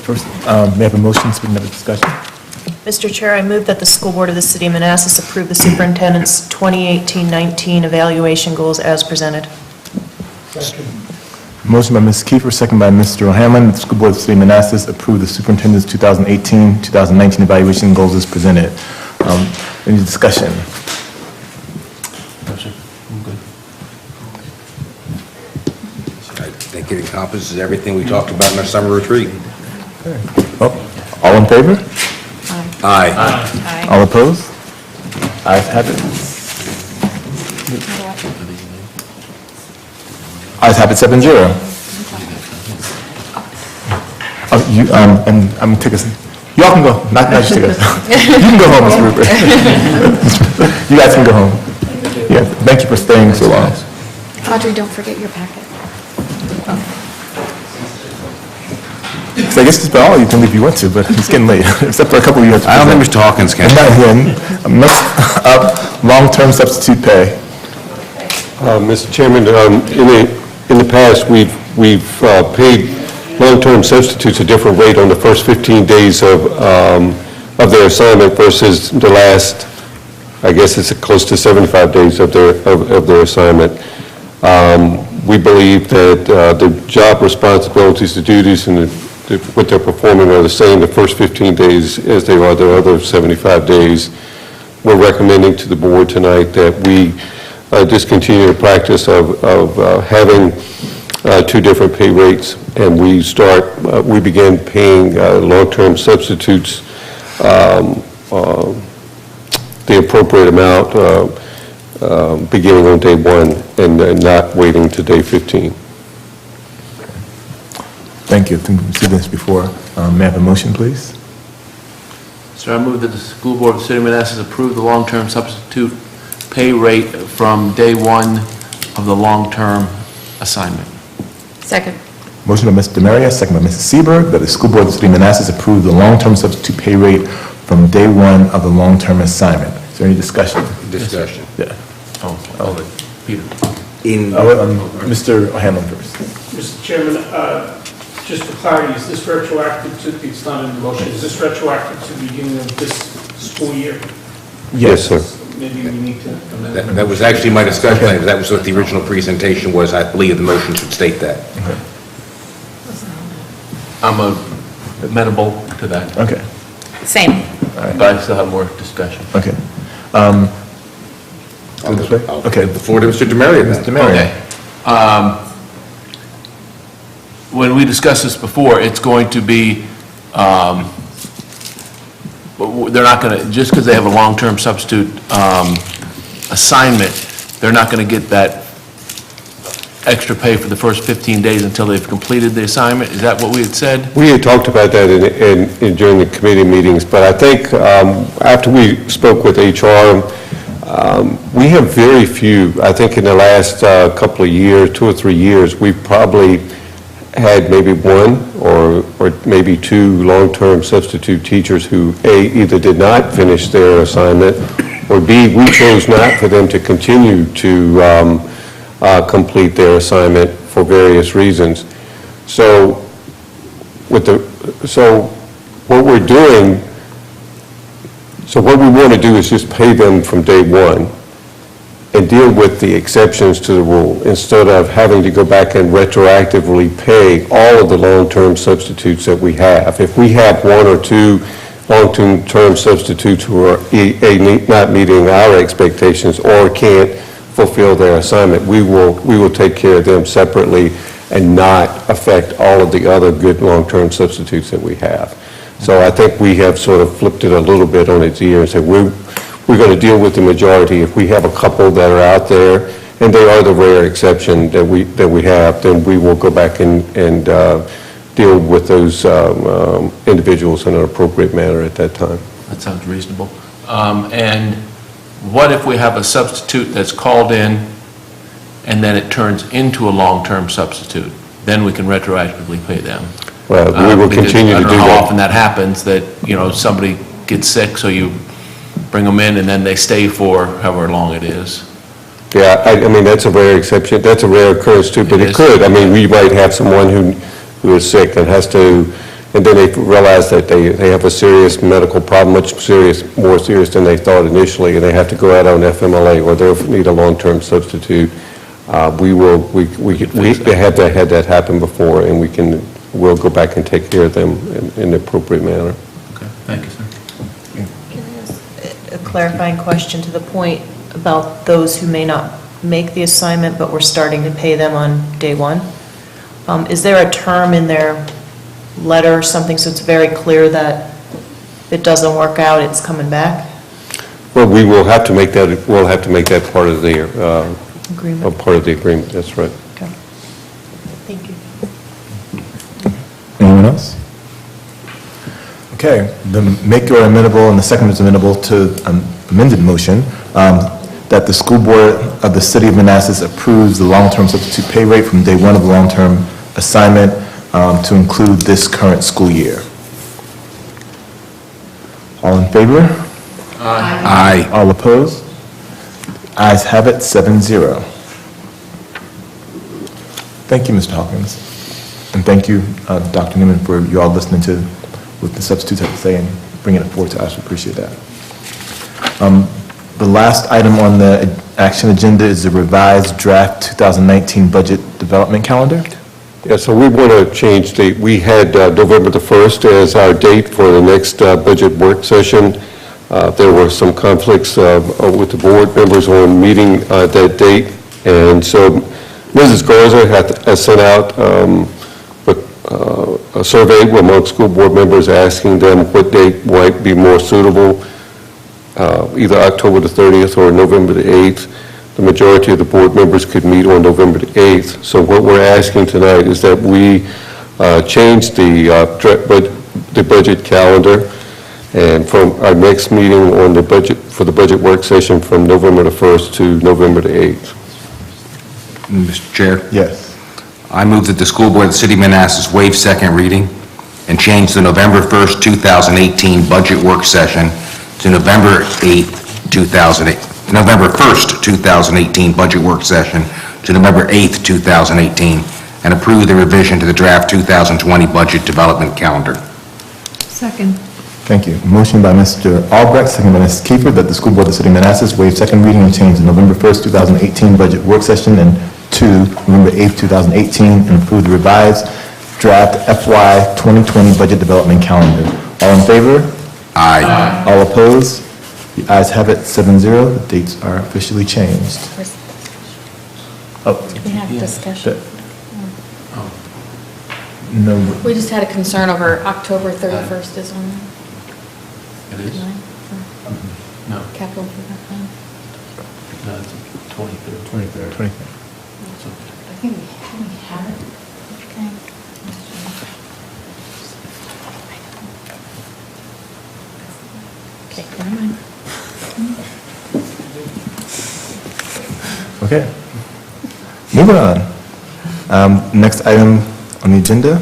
First, may I have a motion to another discussion? Mr. Chair, I move that the School Board of the City of Manassas approve the Superintendent's 2018-19 evaluation goals as presented. Motion by Ms. Kiefer, second by Mr. O'Hanlon. The School Board of the City of Manassas approve the Superintendent's 2018-2019 evaluation goals as presented. Any discussion? No, sir. I'm good. I think it encompasses everything we talked about in our summer retreat. All in favor? Aye. All opposed? Ayes have it. Ayes have it, 7-0. And I'm gonna take us, y'all can go, not just take us. You can go home, Mr. Rupert. You guys can go home. Yeah, thank you for staying so long. Audrey, don't forget your packet. So I guess just about all you can leave if you want to, but it's getting late, except for a couple of you have to. I don't think Mr. Hawkins can. Next up, long-term substitute pay. Mr. Chairman, in the past, we've paid long-term substitutes a different rate on the first 15 days of their assignment versus the last, I guess it's close to 75 days of their assignment. We believe that the job responsibilities, the duties, and what they're performing are the same the first 15 days as they are the other 75 days. We're recommending to the board tonight that we discontinue the practice of having two different pay rates, and we begin paying long-term substitutes the appropriate amount beginning on day 1 and not waiting to day 15. Thank you. I think we've seen this before. May I have a motion, please? Sir, I move that the School Board of the City of Manassas approve the long-term substitute pay rate from day 1 of the long-term assignment. Second. Motion by Mr. Demaria, second by Mrs. Seberg, that the School Board of the City of Manassas approve the long-term substitute pay rate from day 1 of the long-term assignment. Is there any discussion? Discussion. Yeah. Peter. Mr. O'Hanlon first. Mr. Chairman, just for clarity, is this retroactive to, it's not in the motion, is this retroactive to the beginning of this school year? Yes, sir. Maybe we need to amend that. That was actually my discussion. That was what the original presentation was. I believe the motion should state that. I'm amenable to that. Okay. Same. But I still have more discussion. Okay. Okay. The floor to Mr. Demaria then. Mr. Demaria. Okay. When we discussed this before, it's going to be, they're not going to, just because they have a long-term substitute assignment, they're not going to get that extra pay for the first 15 days until they've completed the assignment? Is that what we had said? We had talked about that during the committee meetings, but I think after we spoke with HR, we have very few, I think in the last couple of years, 2 or 3 years, we've probably had maybe 1 or maybe 2 long-term substitute teachers who, A, either did not finish their assignment, or B, we chose not for them to continue to complete their assignment for various reasons. So what we're doing, So what we want to do is just pay them from day one and deal with the exceptions to the rule, instead of having to go back and retroactively pay all of the long-term substitutes that we have. If we have one or two long-term substitutes who are not meeting our expectations or can't fulfill their assignment, we will take care of them separately and not affect all of the other good long-term substitutes that we have. So I think we have sort of flipped it a little bit on its ear and said, we're going to deal with the majority. If we have a couple that are out there, and they are the rare exception that we have, then we will go back and deal with those individuals in an appropriate manner at that time. That sounds reasonable. And what if we have a substitute that's called in, and then it turns into a long-term substitute? Then we can retroactively pay them. Well, we will Because continue to do I don't know how that. often that happens, that, somebody gets sick, so you bring them in, and then they stay for however long it is. Yeah, I mean, that's a rare exception, that's a rare occurrence too, but it could. I mean, we might have someone who is sick and has to, and then they realize that they have a serious medical problem, more serious than they thought initially, and they have to go out on FMLA, or they need a long-term substitute. We had that happen before, and we'll go back and take care of them in the appropriate manner. Okay, thank you, sir. A clarifying question to the point about those who may not make the assignment, but we're starting to pay them on day one. Is there a term in their letter or something so it's very clear that if it doesn't work out, it's coming back? Well, we will have to make that, we'll have to make that part of the, Agreement. part of the agreement, that's right. Okay. Thank you. Anyone else? Okay, the maker are amenable and the second is amenable to amended motion that the school board of the city of Manassas approves the long-term substitute pay rate from day one of the long-term assignment to include this current school year. All in favor? Aye. All opposed? Ayes have it, 7-0. Thank you, Mr. Hawkins. And thank you, Dr. Newman, for you all listening to what the substitutes have to say and bringing it forward to us. We appreciate that. The last item on the action agenda is the revised draft 2019 budget development calendar. Yeah, so we want to change we had November the 1st as our date for the next budget work session. There were some conflicts with the board members on meeting that date, and so Mrs. Garza has sent out a survey among school board members asking them what date might be more suitable, either October the 30th or November the 8th. The majority of the board members could meet on November the 8th. So what we're asking tonight is that we change the budget calendar, and from our next meeting on the budget, for the budget work session, from November the 1st to November the 8th. Mr. Chair? Yes. I move that the school board of the city of Manassas waive second reading and change the November 1st, 2018 budget work session to November 1st, 2018 budget work session to November 8th, 2018, and approve the revision to the draft 2020 budget development calendar. Second. Thank you. Motion by Mr. Albrecht, second by Mrs. Kiefer, that the school board of the city of Manassas waive second reading and change the November 1st, 2018 budget work session and to November 8th, 2018, and approve the revised draft FY 2020 budget development calendar. All in favor? Aye. All opposed? The ayes have it, 7-0. The dates are officially changed. Oh. We have discussion. No. We just had a concern over October 31st is on there. It is? No. Capital improvement plan. No, it's 23rd. 23rd. I think we have it. Okay, never mind. Okay. Moving on. Next item on the agenda,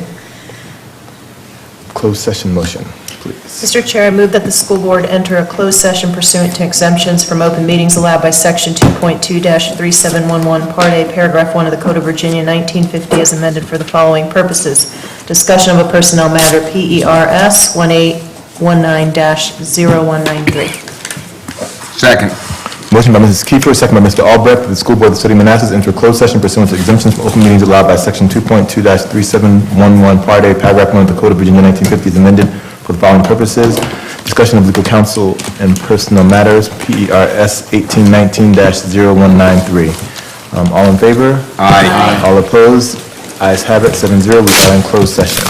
closed session motion, please. Mr. Chair, I move that the school board enter a closed session pursuant to exemptions from open meetings allowed by Section 2.2-3711, Part A, Paragraph 1 of the Code of Virginia, 1950, as amended for the following purposes. Discussion of a personnel matter, PERS 1819-0193. Second. Motion by Mrs. Kiefer, second by Mr. Albrecht, that the school board of the city of Manassas enter a closed session pursuant to exemptions from open meetings allowed by section 2.2-3711, part A, paragraph 1 of the Code of Virginia 1950 is amended for the following purposes: discussion of legal counsel and personal matters, PERS 1819-0193. All in favor? Aye. All opposed? Ayes have it, 7-0. We are in closed session.